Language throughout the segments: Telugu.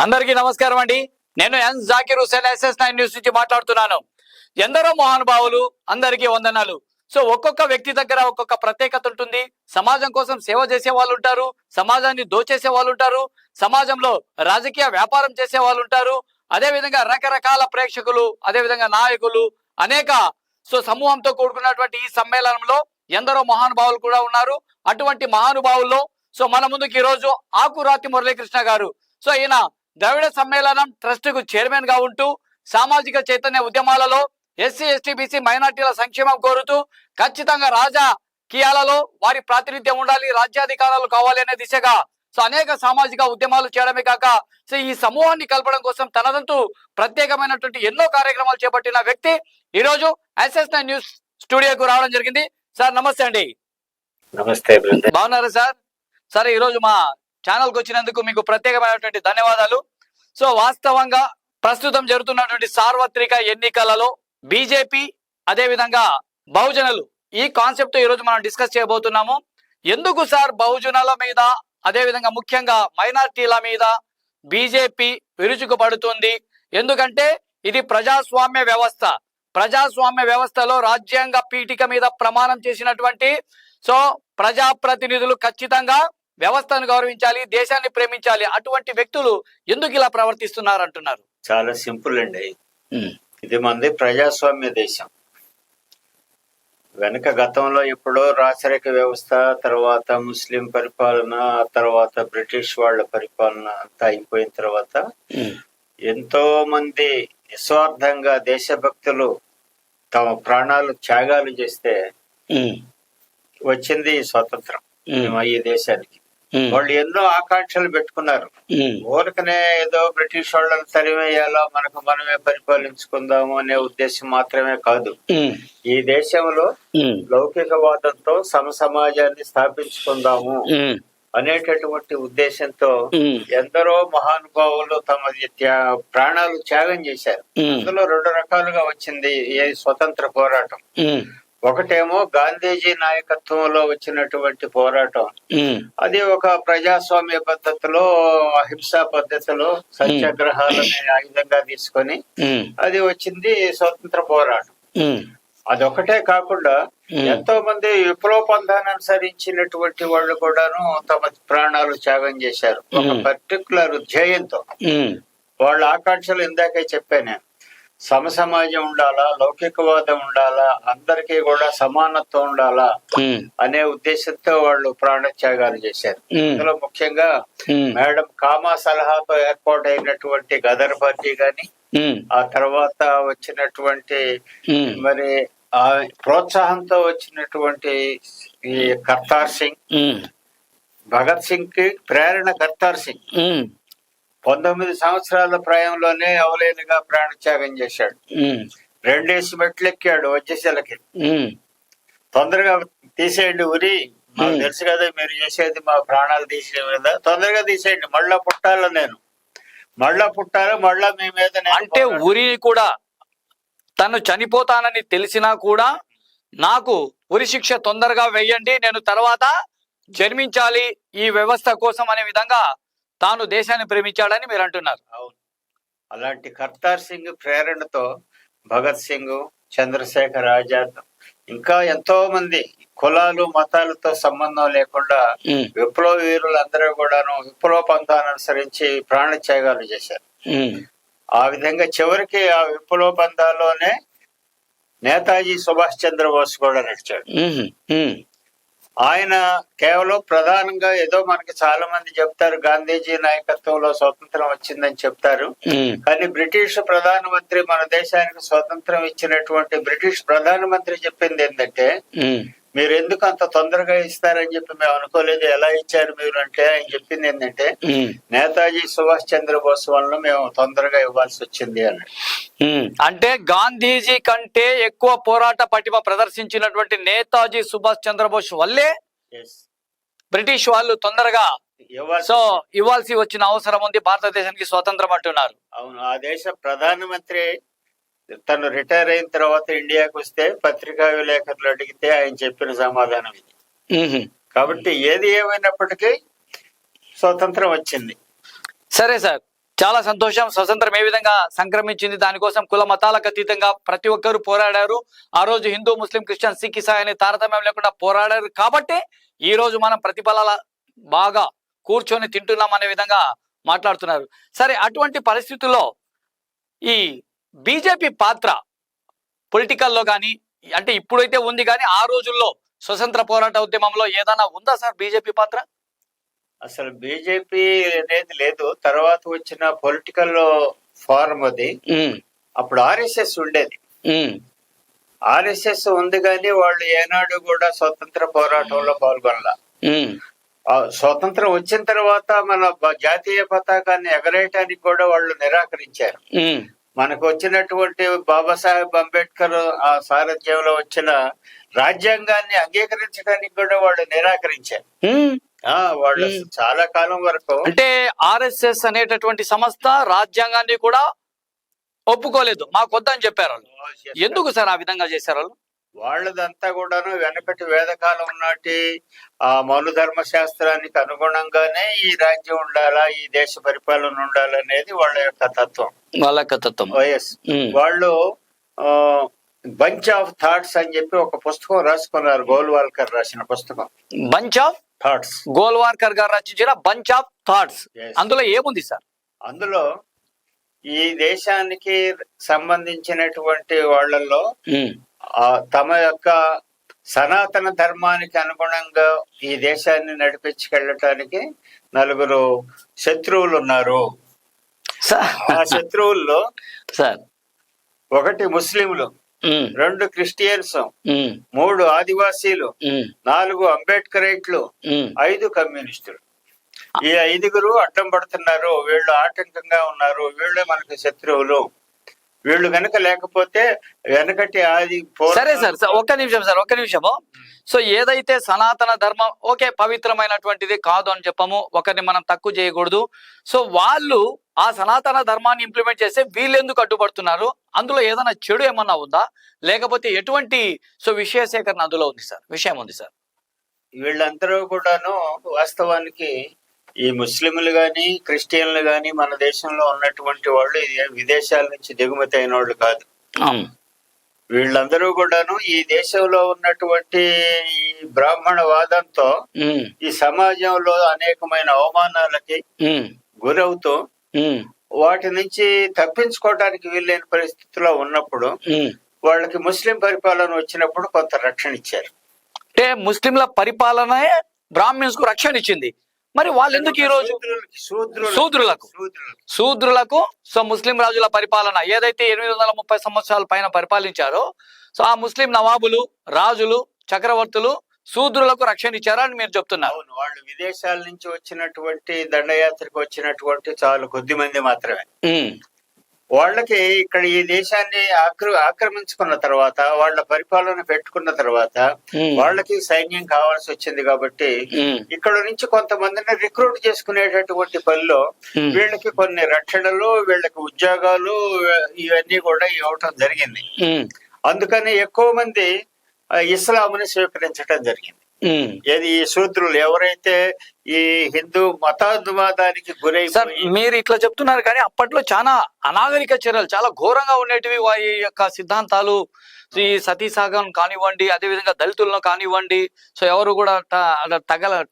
అందరికీ నమస్కారం అండి. నేను ఎన్ జాకిర్ హుసేన్ SS9 న్యూస్ నుంచి మాట్లాడుతున్నాను. ఎందరో మహానుభావులు, అందరికీ వందనాలు. సో ఒక్కొక్క వ్యక్తి దగ్గర ఒక్కొక్క ప్రత్యేకత ఉంటుంది. సమాజం కోసం సేవ చేసే వాళ్ళు ఉంటారు, సమాజాన్ని దోచేసే వాళ్ళు ఉంటారు, సమాజంలో రాజకీయ వ్యాపారం చేసే వాళ్ళు ఉంటారు, అదే విధంగా రకరకాల ప్రేక్షకులు, అదే విధంగా నాయకులు, అనేక సమూహంతో కూడుకున్నటువంటి ఈ సమ్మేళనంలో ఎందరో మహానుభావులు కూడా ఉన్నారు. అటువంటి మహానుభావుల్లో మన ముందుకు ఈ రోజు ఆకురాతి మురళీకృష్ణ గారు. ఈయన ద్రవిడ సమ్మేళనం ట్రస్ట్ కు చైర్మన్ గా ఉంటూ సామాజిక చైతన్య ఉద్యమాలలో SC ST BC మైనార్టీల సంక్షేమం కోరుతూ ఖచ్చితంగా రాజకీయాలలో వారి ప్రాతినిధ్యం ఉండాలి, రాజ్యాధికారాలు కావాలి అనే దిశగా అనేక సామాజిక ఉద్యమాలు చేయడమే కాక ఈ సమూహాన్ని కలపడం కోసం తనదంటూ ప్రత్యేకమైనటువంటి ఎన్నో కార్యక్రమాలు చేపట్టిన వ్యక్తి ఈ రోజు SS9 న్యూస్ స్టూడియోకు రావడం జరిగింది. సార్ నమస్తే అండి. నమస్తే. బాగున్నారా సార్? సరే, ఈ రోజు మా ఛానల్ కు వచ్చినందుకు మీకు ప్రత్యేకమైనటువంటి ధన్యవాదాలు. వాస్తవంగా ప్రస్తుతం జరుగుతున్నటువంటి సార్వత్రిక ఎన్నికలలో బీజేపీ అదే విధంగా బహుజనులు ఈ కాన్సెప్ట్ ఈ రోజు మనం డిస్కస్ చేయబోతున్నాము. ఎందుకు సార్ బహుజనుల మీద అదే విధంగా ముఖ్యంగా మైనార్టీల మీద బీజేపీ విరుచుకుపడుతుంది? ఎందుకంటే ఇది ప్రజాస్వామ్య వ్యవస్థ. ప్రజాస్వామ్య వ్యవస్థలో రాజ్యాంగ పీఠిక మీద ప్రమాణం చేసినటువంటి ప్రజాప్రతినిధులు ఖచ్చితంగా వ్యవస్థను గౌరవించాలి, దేశాన్ని ప్రేమించాలి. అటువంటి వ్యక్తులు ఎందుకు ఇలా ప్రవర్తిస్తున్నారు అంటున్నారు? చాలా సింపుల్ అండి. ఇది మంది ప్రజాస్వామ్య దేశం. వెనక గతంలో ఎప్పుడో రాచరిక వ్యవస్థ, తర్వాత ముస్లిం పరిపాలన, తర్వాత బ్రిటిష్ వాళ్ళ పరిపాలన అంతా అయిపోయిన తర్వాత ఎంతో మంది నిస్వార్థంగా దేశభక్తులు తమ ప్రాణాలు త్యాగాలు చేస్తే వచ్చింది స్వాతంత్రం ఈ దేశానికి. వాళ్ళు ఎన్నో ఆకాంక్షలు పెట్టుకున్నారు. ఊరికనే ఏదో బ్రిటిష్ వాళ్ళని తరిమేయాలో మనకు మనమే పరిపాలించుకుందాము అనే ఉద్దేశం మాత్రమే కాదు. ఈ దేశంలో లౌకికవాదంతో సమాజాన్ని స్థాపించుకుందాము అనేటటువంటి ఉద్దేశంతో ఎందరో మహానుభావులు తమ ప్రాణాలు త్యాగం చేశారు. అందులో రెండు రకాలుగా వచ్చింది ఈ స్వతంత్ర పోరాటం. ఒకటేమో గాంధీజీ నాయకత్వంలో వచ్చినటువంటి పోరాటం. అది ఒక ప్రజాస్వామ్య పద్ధతిలో, అహింసా పద్ధతిలో సత్యాగ్రహాలని ఆయుధంగా తీసుకొని అది వచ్చింది స్వతంత్ర పోరాటం. అదొకటే కాకుండా ఎంతో మంది విప్లవ పంథాన్ని అనుసరించినటువంటి వాళ్ళు కూడాను తమ ప్రాణాలు త్యాగం చేశారు ఒక పర్టికులర్ ధ్యేయంతో. వాళ్ళ ఆకాంక్షలు ఇందాకే చెప్పాను నేను. సమాజం ఉండాలా, లౌకికవాదం ఉండాలా, అందరికీ కూడా సమానత్వం ఉండాలా అనే ఉద్దేశంతో వాళ్ళు ప్రాణత్యాగాలు చేశారు. అందులో ముఖ్యంగా మేడం కామా సలహాతో ఏర్పాటైనటువంటి గదర్ పార్టీ గాని, ఆ తర్వాత వచ్చినటువంటి మరి ఆ ప్రోత్సాహంతో వచ్చినటువంటి ఈ కర్తార్ సింగ్, భగత్ సింగ్ కి ప్రేరణ కర్తార్ సింగ్ 19 సంవత్సరాల ప్రాయంలోనే అవలేలుగా ప్రాణత్యాగం చేశాడు. 2 మెట్లెక్కాడు వజ్రశిలకి. తొందరగా తీసేయండి ఉరి, మాకు తెలుసు కదా మీరు చేసేది, మా ప్రాణాలు తీసేది కదా, తొందరగా తీసేయండి, మళ్ళా పుట్టాలా, నేను మళ్ళా పుట్టాలా, మళ్ళా మీ మీద. అంటే ఉరి కూడా తను చనిపోతానని తెలిసినా కూడా నాకు ఉరి శిక్ష తొందరగా వెయ్యండి, నేను తర్వాత జన్మించాలి ఈ వ్యవస్థ కోసం అనే విధంగా తాను దేశాన్ని ప్రేమించాడని మీరు అంటున్నారు. అవును. అలాంటి కర్తార్ సింగ్ ప్రేరణతో భగత్ సింగ్, చంద్రశేఖర్ ఆజాద్, ఇంకా ఎంతో మంది కులాలు మతాలతో సంబంధం లేకుండా విప్లవ వీరులందరూ కూడాను విప్లవ పంథాన్ని అనుసరించి ప్రాణత్యాగాలు చేశారు. ఆ విధంగా చివరికి ఆ విప్లవ పంథాల్లోనే నేతాజీ సుభాష్ చంద్రబోస్ కూడా నడిచాడు. ఆయన కేవలం ప్రధానంగా ఏదో మనకి చాలా మంది చెప్తారు గాంధీజీ నాయకత్వంలో స్వతంత్రం వచ్చిందని చెప్తారు, కానీ బ్రిటిష్ ప్రధానమంత్రి మన దేశానికి స్వతంత్రం ఇచ్చినటువంటి బ్రిటిష్ ప్రధానమంత్రి చెప్పింది ఏంటంటే, మీరు ఎందుకు అంత తొందరగా ఇస్తారని చెప్పి మేము అనుకోలేదు, ఎలా ఇచ్చారు మీరు అంటే ఆయన చెప్పింది ఏంటంటే, నేతాజీ సుభాష్ చంద్రబోస్ వలన మేము తొందరగా ఇవ్వాల్సి వచ్చింది అన్నాడు. అంటే గాంధీజీ కంటే ఎక్కువ పోరాట పటిమ ప్రదర్శించినటువంటి నేతాజీ సుభాష్ చంద్రబోస్ వల్లే బ్రిటిష్ వాళ్ళు తొందరగా ఇవ్వాల్సి వచ్చిన అవసరం ఉంది, భారతదేశానికి స్వతంత్రం అంటున్నారు. అవును. ఆ దేశ ప్రధానమంత్రి తను రిటైర్ అయిన తర్వాత ఇండియాకి వస్తే పత్రికా విలేకరులు అడిగితే ఆయన చెప్పిన సమాధానం ఇది. కాబట్టి ఏది ఏమైనప్పటికీ స్వతంత్రం వచ్చింది. సరే సార్, చాలా సంతోషం. స్వతంత్రం ఏ విధంగా సంక్రమించింది, దానికోసం కుల మతాలకు అతీతంగా ప్రతి ఒక్కరు పోరాడారు. ఆ రోజు హిందూ, ముస్లిం, క్రిస్టియన్, సిక్, ఇసాయి అనే తారతమ్యం లేకుండా పోరాడారు కాబట్టి ఈ రోజు మనం ప్రతిఫలాల బాగా కూర్చొని తింటున్నాం అనే విధంగా మాట్లాడుతున్నారు. సరే, అటువంటి పరిస్థితుల్లో ఈ బీజేపీ పాత్ర పొలిటికల్లో కానీ, అంటే ఇప్పుడైతే ఉంది కానీ ఆ రోజుల్లో స్వతంత్ర పోరాట ఉద్యమంలో ఏదైనా ఉందా సార్ బీజేపీ పాత్ర? అసలు బీజేపీ అనేది లేదు. తర్వాత వచ్చిన పొలిటికల్ ఫారం అది. అప్పుడు ఆర్ఎస్ఎస్ ఉండేది. ఆర్ఎస్ఎస్ ఉంది కానీ వాళ్ళు ఏనాడు కూడా స్వతంత్ర పోరాటంలో పాల్గొనలా. స్వతంత్రం వచ్చిన తర్వాత మన జాతీయ పతాకాన్ని ఎగరేయటానికి కూడా వాళ్ళు నిరాకరించారు. మనకు వచ్చినటువంటి బాబాసాహెబ్ అంబేద్కర్ ఆ సారథ్యంలో వచ్చిన రాజ్యాంగాన్ని అంగీకరించడానికి కూడా వాళ్ళు నిరాకరించారు. వాళ్ళు చాలా కాలం వరకు, అంటే ఆర్ఎస్ఎస్ అనేటటువంటి సంస్థ రాజ్యాంగాన్ని కూడా ఒప్పుకోలేదు, మాకు వద్దని చెప్పారు. ఎందుకు సార్ ఆ విధంగా చేశారు? వాళ్ళదంతా కూడాను వెనకటి వేదకాలం నాటి ఆ మనుధర్మ శాస్త్రానికి అనుగుణంగానే ఈ రాజ్యం ఉండాలా, ఈ దేశ పరిపాలన ఉండాలనేది వాళ్ళ యొక్క తత్వం. వాళ్ళు బంచ్ ఆఫ్ థాట్స్ అని చెప్పి ఒక పుస్తకం రాసుకున్నారు. గోల్వాల్కర్ రాసిన పుస్తకం బంచ్ ఆఫ్ థాట్స్. గోల్వాల్కర్ గారు రచించిన బంచ్ ఆఫ్ థాట్స్. అందులో ఏముంది సార్? అందులో ఈ దేశానికి సంబంధించినటువంటి వాళ్ళల్లో తమ యొక్క సనాతన ధర్మానికి అనుగుణంగా ఈ దేశాన్ని నడిపించుకెళ్ళటానికి 4 శత్రువులు ఉన్నారు. ఆ శత్రువుల్లో 1 ముస్లింలు, 2 క్రిస్టియన్స్, 3 ఆదివాసీలు, 4 అంబేద్కరైట్లు, 5 కమ్యూనిస్టులు. ఈ 5గురు అడ్డం పడుతున్నారు. వీళ్ళు ఆటంకంగా ఉన్నారు. వీళ్ళే మనకు శత్రువులు. వీళ్ళు కనుక లేకపోతే వెనకటి ఆది. సరే సార్, ఒక్క నిమిషము. సో ఏదైతే సనాతన ధర్మం ఓకే పవిత్రమైనటువంటిది కాదు అని చెప్పము, ఒకరిని మనం తక్కువ చేయకూడదు. సో వాళ్ళు ఆ సనాతన ధర్మాన్ని ఇంప్లిమెంట్ చేస్తే వీళ్ళు ఎందుకు అడ్డుపడుతున్నారు? అందులో ఏదైనా చెడు ఏమన్నా ఉందా, లేకపోతే ఎటువంటి విషయ సేకరణ అందులో ఉంది సార్, విషయం ఉంది సార్? వీళ్ళందరూ కూడాను వాస్తవానికి ఈ ముస్లింలు గాని, క్రిస్టియన్లు గాని మన దేశంలో ఉన్నటువంటి వాళ్ళు విదేశాల నుంచి దిగుమతి అయిన వాళ్ళు కాదు. వీళ్ళందరూ కూడాను ఈ దేశంలో ఉన్నటువంటి ఈ బ్రాహ్మణ వాదంతో ఈ సమాజంలో అనేకమైన అవమానాలకి గురవుతూ వాటి నుంచి తప్పించుకోవడానికి వీలైన పరిస్థితిలో ఉన్నప్పుడు వాళ్ళకి ముస్లిం పరిపాలన వచ్చినప్పుడు కొంత రక్షణ ఇచ్చారు. అంటే ముస్లింల పరిపాలనే బ్రాహ్మిన్స్ కు రక్షణ ఇచ్చింది. మరి వాళ్ళు ఎందుకు ఈ రోజు శూద్రులకు సో ముస్లిం రాజుల పరిపాలన ఏదైతే 830 సంవత్సరాల పైన పరిపాలించారో, సో ఆ ముస్లిం నవాబులు, రాజులు, చక్రవర్తులు శూద్రులకు రక్షణ ఇచ్చారా అని మీరు చెప్తున్నారు? వాళ్ళు విదేశాల నుంచి వచ్చినటువంటి దండయాత్రకు వచ్చినటువంటి చాలా కొద్ది మంది మాత్రమే. వాళ్ళకి ఇక్కడ ఈ దేశాన్ని ఆక్రమించుకున్న తర్వాత, వాళ్ళ పరిపాలన పెట్టుకున్న తర్వాత వాళ్ళకి సైన్యం కావాల్సి వచ్చింది కాబట్టి ఇక్కడ నుంచి కొంతమందిని రిక్రూట్ చేసుకునేటటువంటి పనిలో వీళ్ళకి కొన్ని రక్షణలు, వీళ్ళకి ఉద్యోగాలు ఇవన్నీ కూడా ఇవ్వటం జరిగింది. అందుకని ఎక్కువ మంది ఇస్లాంని స్వీకరించడం జరిగింది. ఏది ఈ శూద్రులు ఎవరైతే ఈ హిందూ మతాద్వాదానికి గురై. మీరు ఇట్లా చెప్తున్నారు కానీ అప్పట్లో చాలా అనాగరిక చర్యలు చాలా ఘోరంగా ఉండేటివి. వారి యొక్క సిద్ధాంతాలు ఈ సతీసాగం కానివ్వండి, అదేవిధంగా దళితులను కానివ్వండి, సో ఎవరు కూడా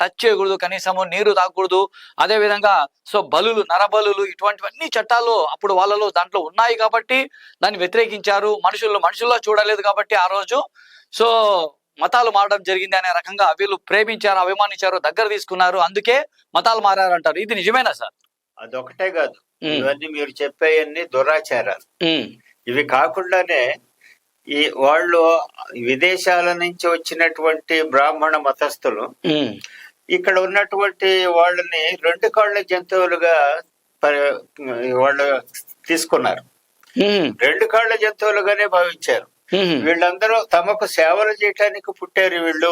టచ్ చేయకూడదు, కనీసము నీరు తాగకూడదు, అదే విధంగా సో బలులు, నరబలులు, ఇటువంటివన్నీ చట్టాలు అప్పుడు వాళ్ళలో దాంట్లో ఉన్నాయి కాబట్టి దాన్ని వ్యతిరేకించారు. మనుషుల్లో చూడలేదు కాబట్టి ఆ రోజు సో మతాలు మారడం జరిగింది అనే రకంగా వీళ్ళు ప్రేమించారు, అభిమానించారు, దగ్గర తీసుకున్నారు, అందుకే మతాలు మారారు అంటారు. ఇది నిజమేనా సార్? అదొకటే కాదు, ఇవన్నీ మీరు చెప్పేవన్నీ దురాచారాలు. ఇవి కాకుండానే ఈ వాళ్ళు విదేశాల నుంచి వచ్చినటువంటి బ్రాహ్మణ మతస్థులు ఇక్కడ ఉన్నటువంటి వాళ్ళని 2 కాళ్ళ జంతువులుగా వాళ్ళు తీసుకున్నారు. 2 కాళ్ళ జంతువులుగానే భావించారు. వీళ్ళందరూ తమకు సేవలు చేయటానికి పుట్టారు వీళ్ళు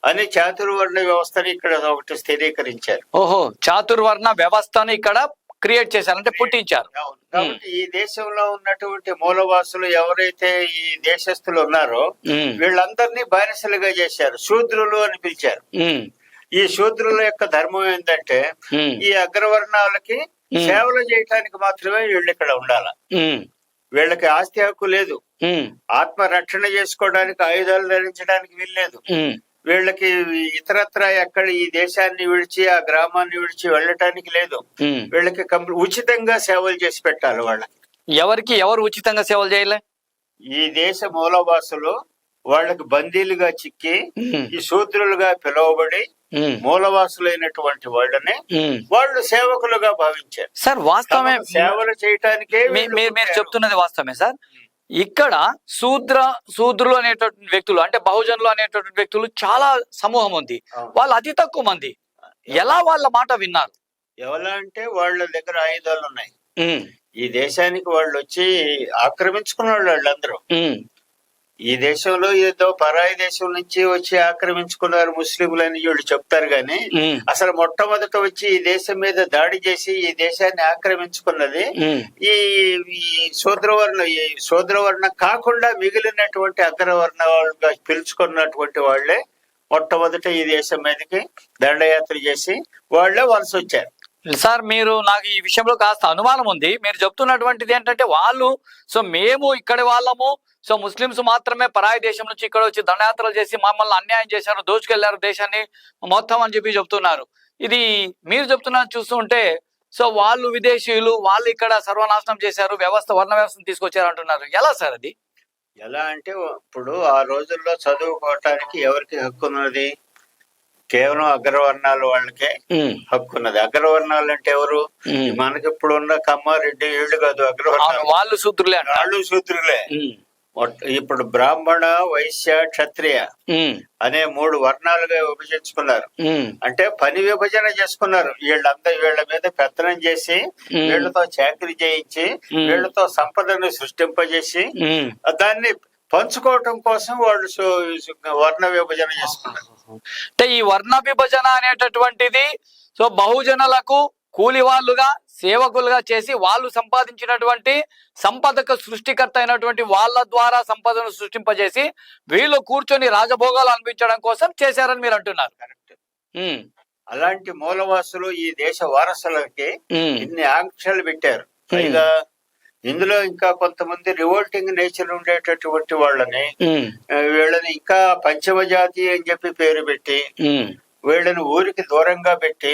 అని చాతుర్వర్ణ వ్యవస్థని ఇక్కడ ఒకటి స్థిరీకరించారు. ఓహో, చాతుర్వర్ణ వ్యవస్థని ఇక్కడ క్రియేట్ చేశారు, అంటే పుట్టించారు. కాబట్టి ఈ దేశంలో ఉన్నటువంటి మూలవాసులు ఎవరైతే ఈ దేశస్తులు ఉన్నారో వీళ్ళందరినీ బానిసలుగా చేశారు, శూద్రులు అని పిలిచారు. ఈ శూద్రుల యొక్క ధర్మం ఏంటంటే ఈ అగ్రవర్ణాలకి సేవలు చేయటానికి మాత్రమే వీళ్ళు ఇక్కడ ఉండాల. వీళ్ళకి ఆస్తి హక్కు లేదు, ఆత్మ రక్షణ చేసుకోవడానికి ఆయుధాలు ధరించడానికి వీల్లేదు, వీళ్ళకి ఇతరత్ర ఎక్కడ ఈ దేశాన్ని విడిచి ఆ గ్రామాన్ని విడిచి వెళ్ళటానికి లేదు. వీళ్ళకి ఉచితంగా సేవలు చేసి పెట్టాలి వాళ్ళకి. ఎవరు ఉచితంగా సేవలు చేయలే? ఈ దేశ మూలవాసులు వాళ్ళకి బందీలుగా చిక్కి ఈ శూద్రులుగా పిలువబడి మూలవాసులైనటువంటి వాళ్ళని వాళ్ళు సేవకులుగా భావించారు. సార్ వాస్తవమే, సేవలు చేయటానికే మీరు చెప్తున్నది వాస్తవమే సార్. ఇక్కడ శూద్రులు అనేటువంటి వ్యక్తులు, అంటే బహుజనులు అనేటువంటి వ్యక్తులు చాలా సమూహం ఉంది, వాళ్ళు అతి తక్కువ మంది. ఎలా వాళ్ళ మాట విన్నారు? ఎలా అంటే వాళ్ళ దగ్గర ఆయుధాలు ఉన్నాయి. ఈ దేశానికి వాళ్ళు వచ్చి ఆక్రమించుకున్న వాళ్ళందరూ ఈ దేశంలో ఏదో పరాయి దేశం నుంచి వచ్చి ఆక్రమించుకున్నారు ముస్లింలని వీళ్ళు చెప్తారు గాని అసలు మొట్టమొదట వచ్చి ఈ దేశం మీద దాడి చేసి ఈ దేశాన్ని ఆక్రమించుకున్నది ఈ శూద్రవర్ణ కాకుండా మిగిలినటువంటి అగ్రవర్ణ వాళ్ళుగా పిలుచుకున్నటువంటి వాళ్లే మొట్టమొదట ఈ దేశం మీదకి దండయాత్ర చేసి వాళ్లే వలస వచ్చారు. సార్ మీరు నాకు ఈ విషయంలో కాస్త అనుమానం ఉంది. మీరు చెప్తున్నటువంటిది ఏంటంటే వాళ్ళు మేము ఇక్కడి వాళ్ళము, ముస్లింస్ మాత్రమే పరాయి దేశం నుంచి ఇక్కడ వచ్చి దండయాత్రలు చేసి మమ్మల్ని అన్యాయం చేశారు, దోచుకెళ్లారు దేశాన్ని మొత్తం అని చెప్పి చెప్తున్నారు. ఇది మీరు చెప్తున్నది చూస్తుంటే వాళ్ళు విదేశీయులు, వాళ్ళు ఇక్కడ సర్వనాశనం చేశారు, వర్ణ వ్యవస్థను తీసుకొచ్చారు అంటున్నారు. ఎలా సార్ అది? ఎలా అంటే ఇప్పుడు ఆ రోజుల్లో చదువుకోవటానికి ఎవరికి హక్కు ఉన్నది? కేవలం అగ్రవర్ణాల వాళ్ళకే హక్కున్నది. అగ్రవర్ణాలు అంటే ఎవరు? మనకి ఇప్పుడు ఉన్న కమ్మారెడ్డి వీళ్ళు కాదు అగ్రవర్ణాలు, వాళ్ళు శూద్రులే. ఇప్పుడు బ్రాహ్మణ, వైశ్య, క్షత్రియ అనే 3 వర్ణాలుగా విభజించుకున్నారు. అంటే పని విభజన చేసుకున్నారు. వీళ్ళ మీద పెత్తనం చేసి వీళ్ళతో చాకరీ చేయించి వీళ్ళతో సంపదను సృష్టింపజేసి దాన్ని పంచుకోవటం కోసం వాళ్ళు వర్ణ విభజన చేసుకున్నారు. అంటే ఈ వర్ణ విభజన అనేటటువంటిది బహుజనులకు కూలి వాళ్ళుగా, సేవకులుగా చేసి వాళ్ళు సంపాదించినటువంటి సంపదకు సృష్టికర్త అయినటువంటి వాళ్ళ ద్వారా సంపదను సృష్టింపజేసి వీళ్ళు కూర్చొని రాజభోగాలు అనిపించడం కోసం చేశారని మీరు అంటున్నారు. కరెక్ట్. అలాంటి మూలవాసులు ఈ దేశ వారసులకి ఇన్ని ఆంక్షలు పెట్టారు. పైగా ఇందులో ఇంకా కొంతమంది రివోల్టింగ్ నేచర్ ఉండేటటువంటి వాళ్ళని వీళ్ళని ఇంకా పంచమ జాతి అని చెప్పి పేరు పెట్టి వీళ్ళని ఊరికి దూరంగా పెట్టి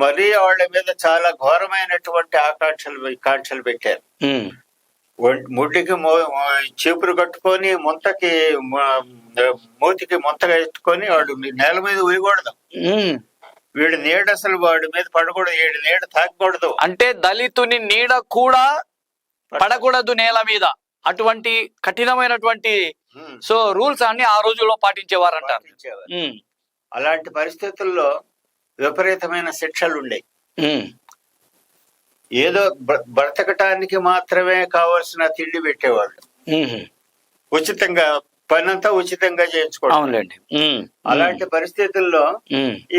మరీ వాళ్ళ మీద చాలా ఘోరమైనటువంటి ఆకాంక్షలు పెట్టారు. ముడ్డికి చీపురు కట్టుకొని మూతికి ముంతగా ఎత్తుకొని వాడు నేల మీద ఊయకూడదు. వీడి నీడ అసలు వాడి మీద పడకూడదు, వీడి నీడ తాకూడదు. అంటే దళితుని నీడ కూడా పడకూడదు నేల మీద. అటువంటి కఠినమైనటువంటి రూల్స్ అన్ని ఆ రోజుల్లో పాటించేవారు అంటారు. అలాంటి పరిస్థితుల్లో విపరీతమైన శిక్షలు ఉండేవి. ఏదో బ్రతకటానికి మాత్రమే కావాల్సిన తిండి పెట్టేవాళ్ళు. ఉచితంగా పనంతా ఉచితంగా చేయించుకోవడం. అలాంటి పరిస్థితుల్లో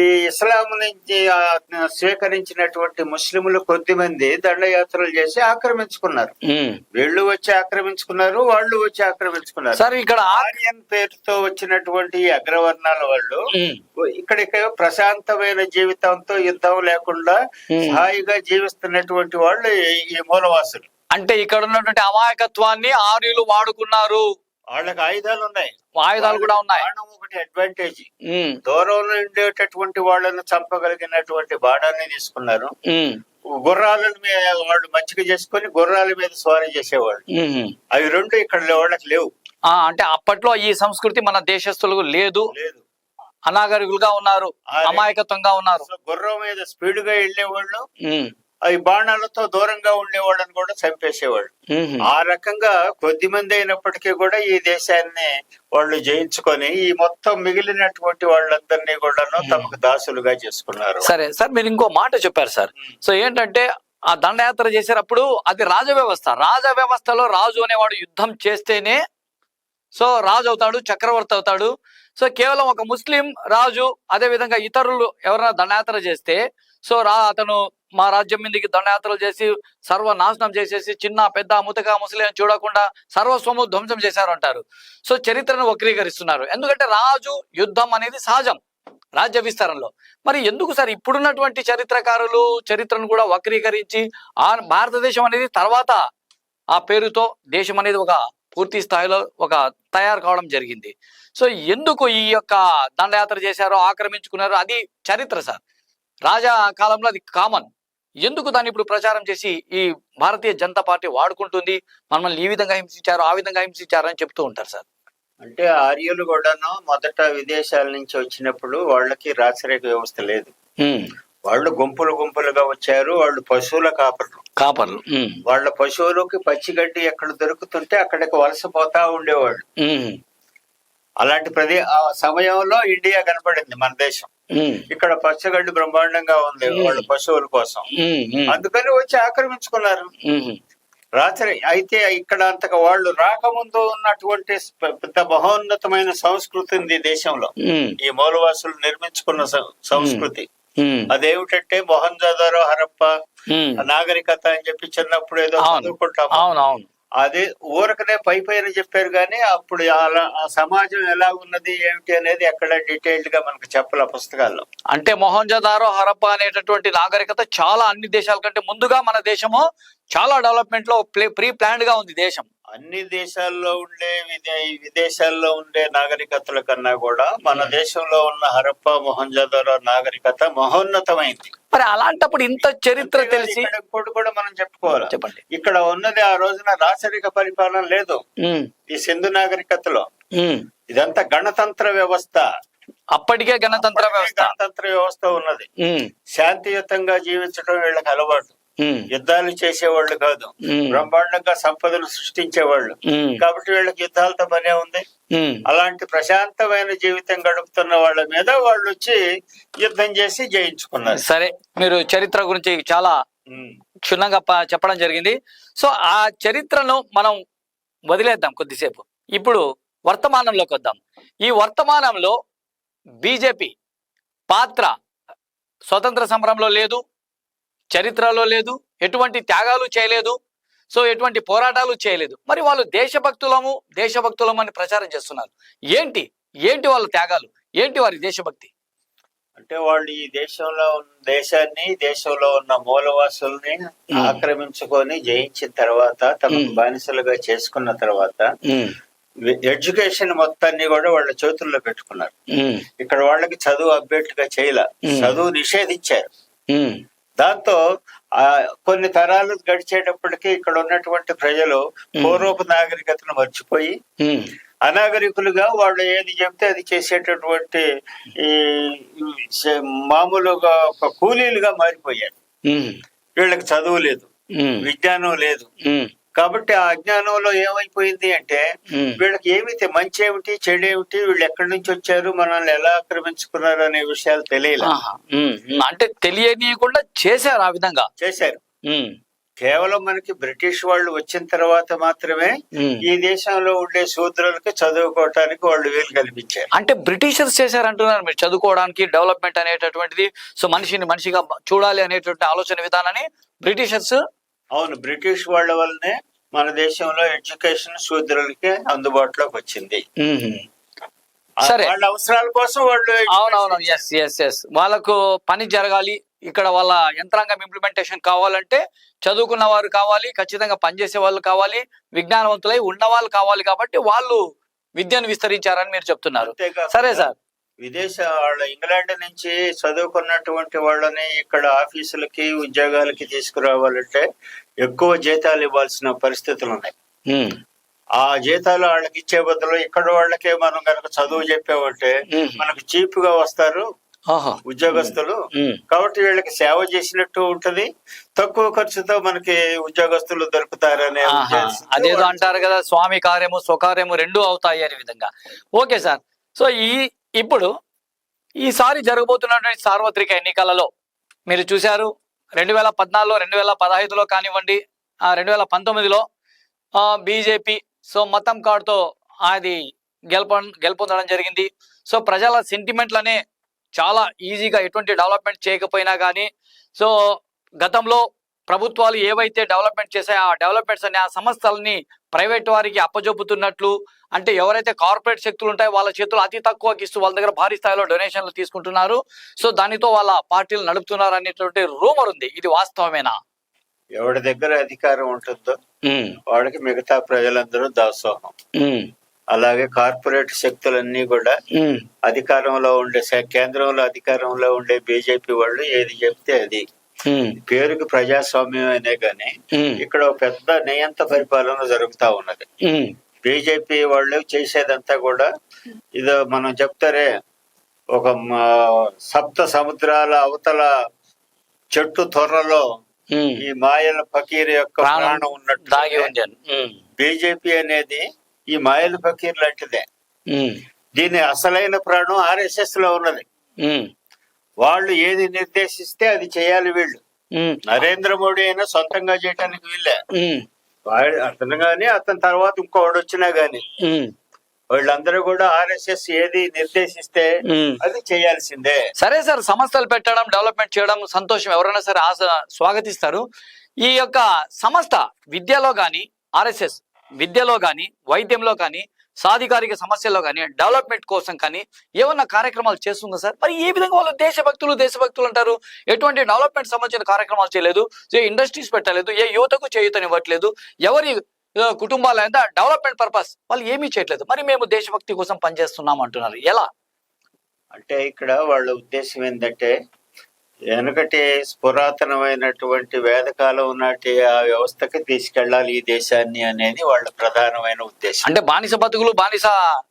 ఈ ఇస్లాం నుంచి స్వీకరించినటువంటి ముస్లింలు కొద్దిమంది దండయాత్రలు చేసి ఆక్రమించుకున్నారు. వీళ్ళు వచ్చి ఆక్రమించుకున్నారు, వాళ్ళు వచ్చి ఆక్రమించుకున్నారు. సార్ ఇక్కడ ఆర్యన్ పేరుతో వచ్చినటువంటి అగ్రవర్ణాల వాళ్ళు ఇక్కడ ప్రశాంతమైన జీవితంతో యుద్ధం లేకుండా హాయిగా జీవిస్తున్నటువంటి వాళ్ళు ఈ మూలవాసులు. అంటే ఇక్కడ ఉన్నటువంటి అమాయకత్వాన్ని ఆర్యులు వాడుకున్నారు. వాళ్ళకి ఆయుధాలు ఉన్నాయి, ఆయుధాలు కూడా ఉన్నాయి. ఒకటి అడ్వాంటేజ్, దూరంలో ఉండేటటువంటి వాళ్ళని చంపగలిగినటువంటి బాణాన్ని తీసుకున్నారు. గుర్రాలను వాళ్ళు మంచిగా చేసుకుని గుర్రాల మీద స్వారీ చేసేవాళ్ళు. అవి 2 ఇక్కడ వాళ్ళకి లేవు. అంటే అప్పట్లో ఈ సంస్కృతి మన దేశస్తులకు లేదు, అనాగరికులుగా ఉన్నారు, అమాయకత్వంగా ఉన్నారు. గుర్రం మీద స్పీడ్ గా వెళ్ళేవాళ్ళు, అవి బాణాలతో దూరంగా ఉండేవాళ్ళని కూడా చంపేసేవాళ్ళు. ఆ రకంగా కొద్దిమంది అయినప్పటికీ కూడా ఈ దేశాన్ని వాళ్ళు జయించుకొని ఈ మొత్తం మిగిలినటువంటి వాళ్ళందరినీ కూడా తమకు దాసులుగా చేసుకున్నారు. సరే సార్, మీరు ఇంకో మాట చెప్పారు సార్. ఏంటంటే ఆ దండయాత్ర చేసేటప్పుడు అది రాజవ్యవస్థలో రాజు అనేవాడు యుద్ధం చేస్తేనే రాజు అవుతాడు, చక్రవర్తి అవుతాడు. కేవలం ఒక ముస్లిం రాజు అదే విధంగా ఇతరులు ఎవరైనా దండయాత్ర చేస్తే అతను మా రాజ్యం మీదకి దండయాత్రలు చేసి సర్వనాశనం చేసేసి చిన్న పెద్ద ముతక ముసలి అని చూడకుండా సర్వస్వము ధ్వంసం చేశారు అంటారు. చరిత్రను వక్రీకరిస్తున్నారు. ఎందుకంటే రాజు యుద్ధం అనేది సహజం, రాజ్య విస్తరణలో. మరి ఎందుకు సార్ ఇప్పుడున్నటువంటి చరిత్రకారులు చరిత్రను కూడా వక్రీకరించి భారతదేశం అనేది తర్వాత ఆ పేరుతో దేశం అనేది ఒక పూర్తి స్థాయిలో ఒక తయారు కావడం జరిగింది. సో ఎందుకు ఈ యొక్క దండయాత్ర చేశారో, ఆక్రమించుకున్నారో, అది చరిత్ర సార్. రాజా కాలంలో అది కామన్. ఎందుకు దాన్ని ఇప్పుడు ప్రచారం చేసి ఈ భారతీయ జనతా పార్టీ వాడుకుంటుంది, మనల్ని ఈ విధంగా హింసించారు, ఆ విధంగా హింసించారు అని చెప్తూ ఉంటారు సార్. అంటే ఆర్యులు కూడాను మొదట విదేశాల నుంచి వచ్చినప్పుడు వాళ్ళకి రాచరిక వ్యవస్థ లేదు. వాళ్ళు గుంపులు గుంపులుగా వచ్చారు. వాళ్ళు పశువుల కాపర్లు. వాళ్ళ పశువులకి పచ్చిగడ్డి ఎక్కడ దొరుకుతుంటే అక్కడికి వలసపోతా ఉండేవాళ్ళు. అలాంటి ఆ సమయంలో ఇండియా కనపడింది, మన దేశం. ఇక్కడ పచ్చగడ్డి బ్రహ్మాండంగా ఉంది వాళ్ళ పశువుల కోసం, అందుకని వచ్చి ఆక్రమించుకున్నారు. రాత్రి అయితే ఇక్కడ అంతగా వాళ్ళు రాకముందు ఉన్నటువంటి పెద్ద మహోన్నతమైన సంస్కృతి ఉంది దేశంలో. ఈ మూలవాసులు నిర్మించుకున్న సంస్కృతి అదేమిటంటే మొహంజోదారో, హరప్ప నాగరికత అని చెప్పి చిన్నప్పుడు ఏదో చదువుకుంటాం. అదే ఊరకనే పైన చెప్పారు కానీ అప్పుడు ఆ సమాజం ఎలా ఉన్నది ఏమిటి అనేది ఎక్కడ డీటెయిల్డ్ గా మనకు చెప్పాల పుస్తకాల్లో. అంటే మొహంజోదారో, హరప్ప అనేటటువంటి నాగరికత చాలా అన్ని దేశాల కంటే ముందుగా మన దేశము చాలా డెవలప్మెంట్ లో ప్రీ ప్లాన్డ్ గా ఉంది దేశం. అన్ని దేశాల్లో ఉండే విదేశాల్లో ఉండే నాగరికతల కన్నా కూడా మన దేశంలో ఉన్న హరప్ప, మొహంజోదారో నాగరికత మహోన్నతమైంది. మరి అలాంటప్పుడు ఇంత చరిత్ర తెలిసి ఇంకోటి కూడా మనం చెప్పుకోవాలి. చెప్పండి. ఇక్కడ ఉన్నది ఆ రోజున రాచరిక పరిపాలన లేదు ఈ సింధు నాగరికతలో. ఇదంతా గణతంత్ర వ్యవస్థ. అప్పటికే గణతంత్ర వ్యవస్థ ఉన్నది. శాంతియుతంగా జీవించడం వీళ్ళకి అలవాటు. యుద్ధాలు చేసేవాళ్ళు కాదు, బ్రహ్మాండంగా సంపదలు సృష్టించేవాళ్ళు. కాబట్టి వీళ్ళకి యుద్ధాలతో పనే ఉంది. అలాంటి ప్రశాంతమైన జీవితం గడుపుతున్న వాళ్ళ మీద వాళ్ళు వచ్చి యుద్ధం చేసి జయించుకున్నారు. సరే, మీరు చరిత్ర గురించి చాలా క్షుణ్ణంగా చెప్పడం జరిగింది. సో ఆ చరిత్రను మనం వదిలేద్దాం కొద్దిసేపు. ఇప్పుడు వర్తమానంలోకి వద్దాం. ఈ వర్తమానంలో బీజేపీ పాత్ర స్వతంత్ర సమరంలో లేదు, చరిత్రలో లేదు, ఎటువంటి త్యాగాలు చేయలేదు, సో ఎటువంటి పోరాటాలు చేయలేదు. మరి వాళ్ళు దేశభక్తులము అని ప్రచారం చేస్తున్నారు. ఏంటి వాళ్ళ త్యాగాలు, ఏంటి వారి దేశభక్తి? అంటే వాళ్ళు ఈ దేశంలో ఉన్న మూలవాసుల్ని ఆక్రమించుకొని జయించిన తర్వాత, తమకు బానిసలుగా చేసుకున్న తర్వాత ఎడ్యుకేషన్ మొత్తాన్ని కూడా వాళ్ళ చేతుల్లో పెట్టుకున్నారు. ఇక్కడ వాళ్ళకి చదువు అభ్యర్థిగా చేయలే, చదువు నిషేధించారు. దాంతో కొన్ని తరాలు గడిచేటప్పటికి ఇక్కడ ఉన్నటువంటి ప్రజలు పూర్వపు నాగరికతను మర్చిపోయి అనాగరికులుగా వాళ్ళు ఏది చెప్తే అది చేసేటటువంటి మామూలుగా ఒక కూలీలుగా మారిపోయారు. వీళ్ళకి చదువు లేదు, విజ్ఞానం లేదు. కాబట్టి ఆ అజ్ఞానంలో ఏమైపోయింది అంటే వీళ్ళకి ఏమిటి మంచి ఏమిటి చెడు ఏమిటి, వీళ్ళు ఎక్కడి నుంచి వచ్చారు, మనల్ని ఎలా ఆక్రమించుకున్నారు అనే విషయాలు తెలియలే. అంటే తెలియనియకుండా చేశారు, ఆ విధంగా చేశారు. కేవలం మనకి బ్రిటిష్ వాళ్ళు వచ్చిన తర్వాత మాత్రమే ఈ దేశంలో ఉండే శూద్రులకి చదువుకోవటానికి వాళ్ళు వీలు కల్పించారు. అంటే బ్రిటిషర్స్ చేశారంటున్నారు మీరు చదువుకోవడానికి, డెవలప్మెంట్ అనేటటువంటిది. సో మనిషిగా చూడాలి అనేటువంటి ఆలోచన విధానాన్ని బ్రిటిషర్స్. అవును, బ్రిటిష్ వాళ్ళ వల్లనే మన దేశంలో ఎడ్యుకేషన్ శూద్రులకి అందుబాటులోకి వచ్చింది. సరే, వాళ్ళ అవసరాల కోసం వాళ్ళు. అవునవును, ఎస్ వాళ్ళకు పని జరగాలి, ఇక్కడ వాళ్ళ యంత్రాంగం ఇంప్లిమెంటేషన్ కావాలంటే చదువుకున్న వారు కావాలి, ఖచ్చితంగా పనిచేసే వాళ్ళు కావాలి, విజ్ఞానవంతులై ఉన్న వాళ్ళు కావాలి. కాబట్టి వాళ్ళు విద్యను విస్తరించారని మీరు చెప్తున్నారు. సరే సార్, ఇంగ్లాండ్ నుంచి చదువుకున్నటువంటి వాళ్ళని ఇక్కడ ఆఫీసులకి ఉద్యోగాలకి తీసుకురావాలంటే ఎక్కువ జీతాలు ఇవ్వాల్సిన పరిస్థితులు ఉన్నాయి. ఆ జీతాలు వాళ్ళకి ఇచ్చే బదులు ఇక్కడ వాళ్ళకే మనం కనుక చదువు చెప్పామంటే మనకు చీప్ గా వస్తారు ఉద్యోగస్తులు. కాబట్టి వీళ్ళకి సేవ చేసినట్టు ఉంటది, తక్కువ ఖర్చుతో మనకి ఉద్యోగస్తులు దొరుకుతారనే. అదేదో అంటారు కదా, స్వామి కార్యము స్వకార్యము రెండూ అవుతాయి అనే విధంగా. ఓకే సార్, సో ఇప్పుడు ఈసారి జరగబోతున్నటువంటి సార్వత్రిక ఎన్నికలలో మీరు చూశారు, 2014లో 2015లో కానివ్వండి, 2019లో బీజేపీ సో మతం కార్డుతో అది గెలుపొందడం జరిగింది. సో ప్రజల సెంటిమెంట్లనే చాలా ఈజీగా ఎటువంటి డెవలప్మెంట్ చేయకపోయినా కానీ, సో గతంలో ప్రభుత్వాలు ఏవైతే డెవలప్మెంట్ చేశాయో ఆ డెవలప్మెంట్స్ అనే ఆ సంస్థలని ప్రైవేట్ వారికి అప్పజొప్పుతున్నట్లు, అంటే ఎవరైతే కార్పొరేట్ శక్తులు ఉంటాయో వాళ్ళ చేతులు అతి తక్కువకి ఇస్తూ వాళ్ళ దగ్గర భారీ స్థాయిలో డొనేషన్లు తీసుకుంటున్నారు. సో దానితో వాళ్ళ పార్టీలు నడుపుతున్నారు అనేటువంటి రూమర్ ఉంది. ఇది వాస్తవమేనా? ఎవరి దగ్గర అధికారం ఉంటుందో వాడికి మిగతా ప్రజలందరూ దాసోహం. అలాగే కార్పొరేట్ శక్తులన్నీ కూడా అధికారంలో ఉండే కేంద్రంలో అధికారంలో ఉండే బీజేపీ వాళ్ళు ఏది చెప్తే అది. పేరుకి ప్రజాస్వామ్యం అనే గాని ఇక్కడ ఒక పెద్ద నియంత పరిపాలన జరుగుతా ఉన్నది. బీజేపీ వాళ్ళు చేసేదంతా కూడా ఇదో మనం చెప్తారే, ఒక సప్త సముద్రాల అవతల చెట్టు తొర్రలో ఈ మాయల ఫకీర్ యొక్క ప్రాణం ఉన్నట్టు బీజేపీ అనేది ఈ మాయల ఫకీర్ లాంటిదే. దీని అసలైన ప్రాణం ఆర్ఎస్ఎస్ లో ఉన్నది. వాళ్ళు ఏది నిర్దేశిస్తే అది చేయాలి వీళ్ళు. నరేంద్ర మోడీ అయినా సొంతంగా చేయడానికి వీళ్ళే. అతను గాని అతని తర్వాత ఇంకోడు వచ్చినా గాని వీళ్ళందరూ కూడా ఆర్ఎస్ఎస్ ఏది నిర్దేశిస్తే అది చేయాల్సిందే. సరే సార్, సంస్థలు పెట్టడం, డెవలప్మెంట్ చేయడం సంతోషం, ఎవరైనా సరే స్వాగతిస్తారు. ఈ యొక్క సంస్థ విద్యలో గాని, ఆర్ఎస్ఎస్ విద్యలో గాని, వైద్యంలో కానీ, సాధికారిక సమస్యల్లో కానీ, డెవలప్మెంట్ కోసం కానీ ఏమన్నా కార్యక్రమాలు చేస్తుందా సార్? మరి ఏ విధంగా వాళ్ళు దేశభక్తులు అంటారు? ఎటువంటి డెవలప్మెంట్ సంబంధించిన కార్యక్రమాలు చేయలేదు, ఏ ఇండస్ట్రీస్ పెట్టలేదు, ఏ యువతకు చేయూతనివ్వట్లేదు, ఎవరి కుటుంబాల డెవలప్మెంట్ పర్పస్ వాళ్ళు ఏమీ చేయట్లేదు. మరి మేము దేశభక్తి కోసం పనిచేస్తున్నాం అంటున్నారు. ఎలా అంటే ఇక్కడ వాళ్ళ ఉద్దేశం ఏంటంటే, వెనకటి పురాతనమైనటువంటి వేదకాలం నాటి ఆ వ్యవస్థకి తీసుకెళ్లాలి ఈ దేశాన్ని అనేది వాళ్ళ ప్రధానమైన ఉద్దేశం. అంటే బానిస బతుకులు, బానిస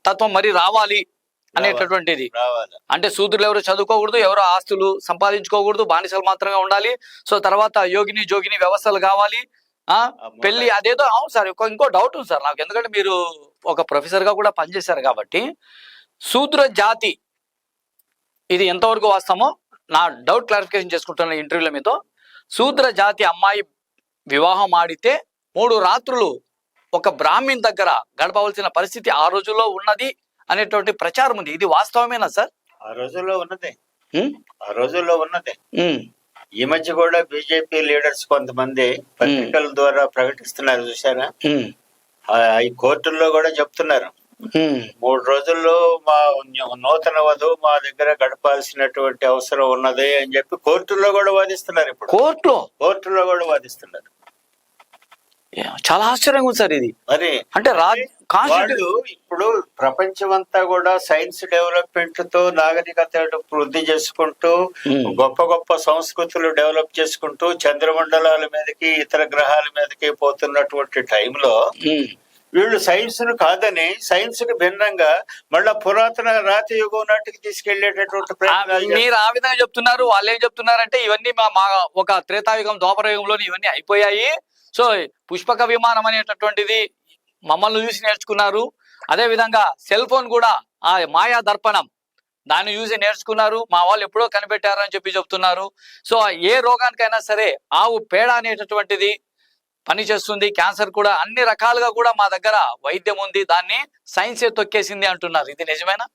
తత్వం మరి రావాలి అనేటటువంటిది. అంటే శూద్రులు ఎవరు చదువుకోకూడదు, ఎవరు ఆస్తులు సంపాదించుకోకూడదు, బానిసలు మాత్రమే ఉండాలి. సో తర్వాత జోగిని వ్యవస్థలు కావాలి, పెళ్లి అదేదో. అవును సార్, ఇంకో డౌట్ ఉంది సార్ నాకు, ఎందుకంటే మీరు ఒక ప్రొఫెసర్ గా కూడా పనిచేశారు కాబట్టి, శూద్ర జాతి ఇది ఎంతవరకు వాస్తవమో నా డౌట్ క్లారిఫికేషన్ చేసుకుంటున్న ఇంటర్వ్యూలో మీతో. శూద్ర జాతి అమ్మాయి వివాహం ఆడితే 3 రాత్రులు ఒక బ్రాహ్మణ్ దగ్గర గడపవలసిన పరిస్థితి ఆ రోజుల్లో ఉన్నది అనేటువంటి ప్రచారం ఉంది. ఇది వాస్తవమేనా సార్? ఆ రోజుల్లో ఉన్నదే. ఈ మధ్య కూడా బీజేపీ లీడర్స్ కొంతమంది పత్రికల ద్వారా ప్రకటిస్తున్నారు, చూసారా? ఈ కోర్టుల్లో కూడా చెప్తున్నారు, 3 రోజుల్లో మా నూతన వధువు మా దగ్గర గడపాల్సినటువంటి అవసరం ఉన్నది అని చెప్పి కోర్టుల్లో కూడా వాదిస్తున్నారు. ఇప్పుడు కోర్టులో కూడా వాదిస్తున్నారు. చాలా ఆశ్చర్యంగా ఉంది సార్ ఇది. మరి అంటే వాళ్ళు ఇప్పుడు ప్రపంచం అంతా కూడా సైన్స్ డెవలప్మెంట్ తో నాగరికత వృద్ధి చేసుకుంటూ, గొప్ప గొప్ప సంస్కృతులు డెవలప్ చేసుకుంటూ చంద్రమండలాల మీదకి, ఇతర గ్రహాల మీదకి పోతున్నటువంటి టైంలో వీళ్ళు సైన్స్ ను కాదని, సైన్స్ కు భిన్నంగా మళ్ళా పురాతన రాతి యుగం నాటికి తీసుకెళ్లేటటువంటి ప్రయత్నాలు. మీరు ఆ విధంగా చెప్తున్నారు. వాళ్ళు ఏం చెప్తున్నారంటే ఇవన్నీ మా ఒక త్రేతాయుగం, ద్వాపర యుగంలోని ఇవన్నీ అయిపోయాయి. సో పుష్పక విమానం అనేటటువంటిది మమ్మల్ని చూసి నేర్చుకున్నారు. అదే విధంగా సెల్ ఫోన్ కూడా ఆ మాయా దర్పణం దాన్ని చూసి నేర్చుకున్నారు, మా వాళ్ళు ఎప్పుడో కనిపెట్టారు అని చెప్పి చెప్తున్నారు. సో ఏ రోగానికైనా సరే ఆవు పేడ అనేటటువంటిది పని చేస్తుంది, క్యాన్సర్ కూడా, అన్ని రకాలుగా కూడా మా దగ్గర వైద్యం ఉంది, దాన్ని సైన్సే తొక్కేసింది అంటున్నారు. ఇది నిజమేనా?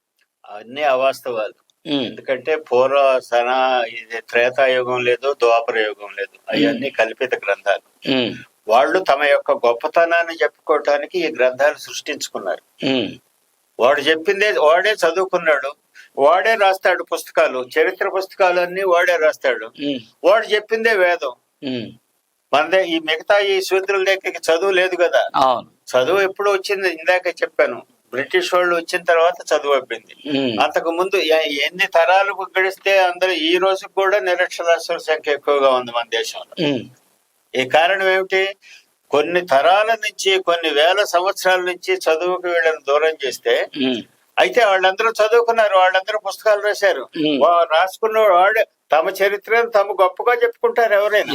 అన్ని అవాస్తవాలు. ఎందుకంటే ఇది త్రేతాయుగం లేదు, ద్వాపర యుగం లేదు, అవన్నీ కల్పిత గ్రంథాలు. వాళ్ళు తమ యొక్క గొప్పతనాన్ని చెప్పుకోవటానికి ఈ గ్రంథాలు సృష్టించుకున్నారు. వాడు చెప్పిందే వాడే చదువుకున్నాడు, వాడే రాస్తాడు పుస్తకాలు, చరిత్ర పుస్తకాలు అన్ని వాడే రాస్తాడు. వాడు చెప్పిందే వేదం. మనదే ఈ మిగతా ఈ శూద్రుల దగ్గరికి చదువు లేదు కదా. చదువు ఎప్పుడు వచ్చింది? ఇందాక చెప్పాను, బ్రిటిష్ వాళ్ళు వచ్చిన తర్వాత చదువు అయిపోయింది. అంతకు ముందు ఎన్ని తరాలు గడిస్తే అందరూ ఈ రోజు కూడా నిరక్షరాస్యుల సంఖ్య ఎక్కువగా ఉంది మన దేశంలో. ఈ కారణం ఏమిటి? కొన్ని తరాల నుంచి, కొన్ని వేల సంవత్సరాల నుంచి చదువుకు వీళ్ళని దూరం చేస్తే, అయితే వాళ్ళందరూ చదువుకున్నారు, వాళ్ళందరూ పుస్తకాలు రాశారు, రాసుకున్న వాడు తమ చరిత్రను తమ గొప్పగా చెప్పుకుంటారు ఎవరైనా.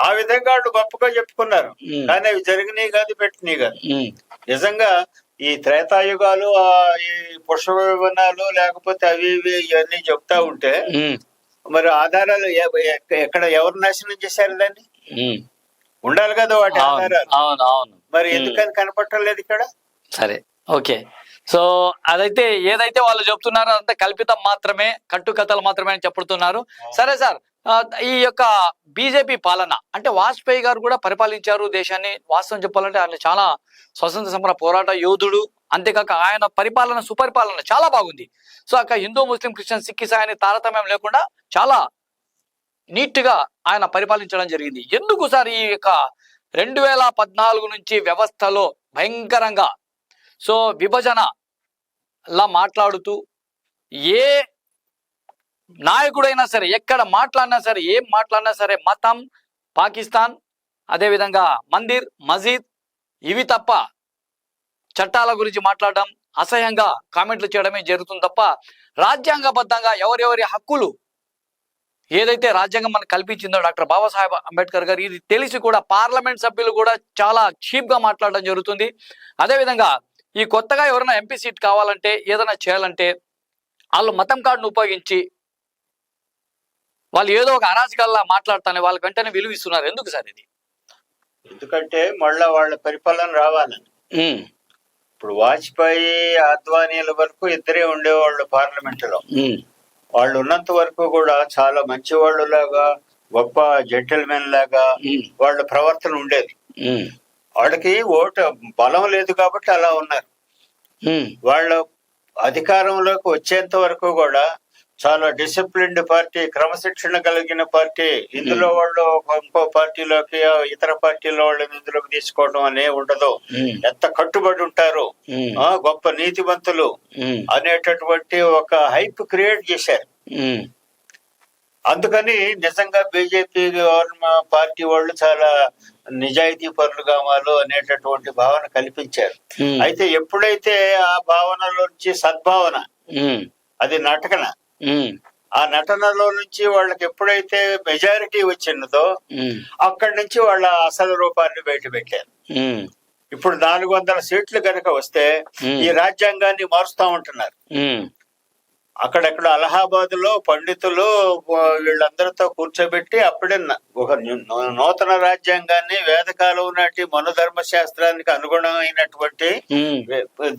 ఆ విధంగా వాళ్ళు గొప్పగా చెప్పుకున్నారు. కానీ అవి జరిగినాయి కాదు, పెట్టినాయి కాదు. నిజంగా ఈ త్రేతాయుగాలు, ఈ పుష్ప విమానాలు లేకపోతే అవి ఇవి ఇవన్నీ చెప్తా ఉంటే మరి ఆధారాలు ఎక్కడ ఎవరు నాశనం చేశారు? దాన్ని ఉండాలి కదా వాటి ఆధారాలు. మరి ఎందుకని కనపడటం లేదు ఇక్కడ? సరే, ఓకే. సో అదైతే ఏదైతే వాళ్ళు చెప్తున్నారో అంతా కల్పితం మాత్రమే, కట్టుకథలు మాత్రమే అని చెప్తున్నారు. సరే సార్, ఈ యొక్క బీజేపీ పాలన అంటే వాజ్పేయి గారు కూడా పరిపాలించారు దేశాన్ని. వాస్తవం చెప్పాలంటే ఆయన చాలా స్వతంత్ర సమర పోరాట యోధుడు. అంతేకాక ఆయన పరిపాలన సుపరిపాలన చాలా బాగుంది. సో అక్కడ హిందూ ముస్లిం క్రిస్టియన్ సిక్ ఇసాయి తారతమ్యం లేకుండా చాలా నీట్ గా ఆయన పరిపాలించడం జరిగింది. ఎందుకు సార్ ఈ యొక్క 2014 నుంచి వ్యవస్థలో భయంకరంగా సో విభజనలా మాట్లాడుతూ ఏ నాయకుడైనా సరే ఎక్కడ మాట్లాడినా సరే ఏం మాట్లాడినా సరే మతం, పాకిస్తాన్, అదేవిధంగా మందిర్, మసీద్ ఇవి తప్ప చట్టాల గురించి మాట్లాడడం, అసహ్యంగా కామెంట్లు చేయడమే జరుగుతుంది తప్ప రాజ్యాంగబద్ధంగా ఎవరెవరి హక్కులు ఏదైతే రాజ్యాంగం మనకు కల్పించిందో డాక్టర్ బాబాసాహెబ్ అంబేద్కర్ గారు ఇది తెలిసి కూడా పార్లమెంట్ సభ్యులు కూడా చాలా చీప్ గా మాట్లాడడం జరుగుతుంది. అదేవిధంగా ఈ కొత్తగా ఎవరైనా ఎంపీ సీట్ కావాలంటే ఏదైనా చేయాలంటే వాళ్ళు మతం కార్డును ఉపయోగించి వాళ్ళు ఏదో ఒక అరాజకాల్లా మాట్లాడతానే వాళ్ళకి వెంటనే విలువ ఇస్తున్నారు. ఎందుకు సార్ ఇది? ఎందుకంటే మళ్ళా వాళ్ళ పరిపాలన రావాలని. ఇప్పుడు వాజ్పేయి, అద్వానీల వరకు ఇద్దరే ఉండేవాళ్ళు పార్లమెంట్ లో. వాళ్ళు ఉన్నంత వరకు కూడా చాలా మంచి వాళ్ళు లాగా, గొప్ప జెంటిల్మెన్ లాగా వాళ్ళ ప్రవర్తన ఉండేది. వాళ్ళకి ఓటు బలం లేదు కాబట్టి అలా ఉన్నారు. వాళ్ళ అధికారంలోకి వచ్చేంత వరకు కూడా చాలా డిసిప్లిన్డ్ పార్టీ, క్రమశిక్షణ కలిగిన పార్టీ. ఇందులో వాళ్ళు ఇంకో పార్టీలోకి ఇతర పార్టీలో వాళ్ళని ఇందులోకి తీసుకోవడం అనే ఉండదు. ఎంత కట్టుబడి ఉంటారు, గొప్ప నీతివంతులు అనేటటువంటి ఒక హైప్ క్రియేట్ చేశారు. అందుకని నిజంగా బీజేపీ పార్టీ వాళ్ళు చాలా నిజాయితీ పరులు కావాలో అనేటటువంటి భావన కల్పించారు. అయితే ఎప్పుడైతే ఆ భావనలోంచి సద్భావన, అది నటన, ఆ నటనలో నుంచి వాళ్ళకి ఎప్పుడైతే మెజారిటీ వచ్చిందో అక్కడి నుంచి వాళ్ళ అసలు రూపాన్ని బయట పెట్టారు. ఇప్పుడు 400 సీట్లు కనుక వస్తే ఈ రాజ్యాంగాన్ని మారుస్తా ఉంటున్నారు. అక్కడెక్కడ అలహాబాద్ లో పండితులు వీళ్ళందరితో కూర్చోబెట్టి అప్పుడే ఒక నూతన రాజ్యాంగాన్ని వేదకాలం నాటి మనోధర్మ శాస్త్రానికి అనుగుణమైనటువంటి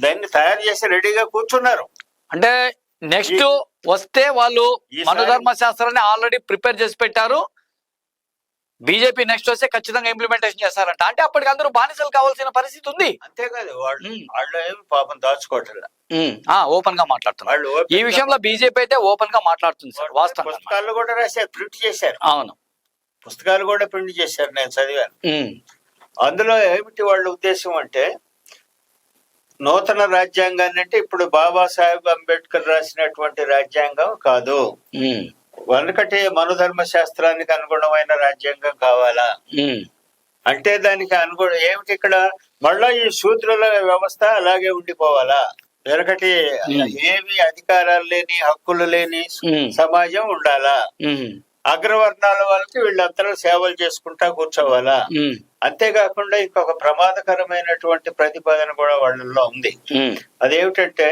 దాన్ని తయారు చేసి రెడీగా కూర్చున్నారు. అంటే నెక్స్ట్ వస్తే వాళ్ళు మనోధర్మ శాస్త్రాన్ని ఆల్రెడీ ప్రిపేర్ చేసి పెట్టారు. బీజేపీ నెక్స్ట్ వస్తే ఖచ్చితంగా ఇంప్లిమెంటేషన్ చేస్తారంట. అంటే అప్పటికి అందరూ బానిసలు కావాల్సిన పరిస్థితి ఉంది. అంతేకాదు వాళ్ళు ఏమి పాపం దాచుకోవట్లేదు, ఓపెన్ గా మాట్లాడుతున్నారు. ఈ విషయంలో బీజేపీ అయితే ఓపెన్ గా మాట్లాడుతుంది సార్. వాస్తవం పుస్తకాలు కూడా రాశారు, ప్రింట్ చేశారు. అవును, పుస్తకాలు కూడా ప్రింట్ చేశారు, నేను చదివాను. అందులో ఏమిటి వాళ్ళ ఉద్దేశం అంటే నూతన రాజ్యాంగాన్ని అంటే ఇప్పుడు బాబాసాహెబ్ అంబేద్కర్ రాసినటువంటి రాజ్యాంగం కాదు, వెనకటి మనోధర్మ శాస్త్రానికి అనుగుణమైన రాజ్యాంగం కావాలా అంటే దానికి ఏమిటి ఇక్కడ మళ్ళా ఈ శూద్రుల వ్యవస్థ అలాగే ఉండిపోవాలా, వెనకటి ఏమి అధికారాలు లేని, హక్కులు లేని సమాజం ఉండాలా, అగ్రవర్ణాల వాళ్ళకి వీళ్ళందరూ సేవలు చేసుకుంటా కూర్చోవాలా. అంతేకాకుండా ఇంకొక ప్రమాదకరమైనటువంటి ప్రతిపాదన కూడా వాళ్ళల్లో ఉంది. అదేమిటంటే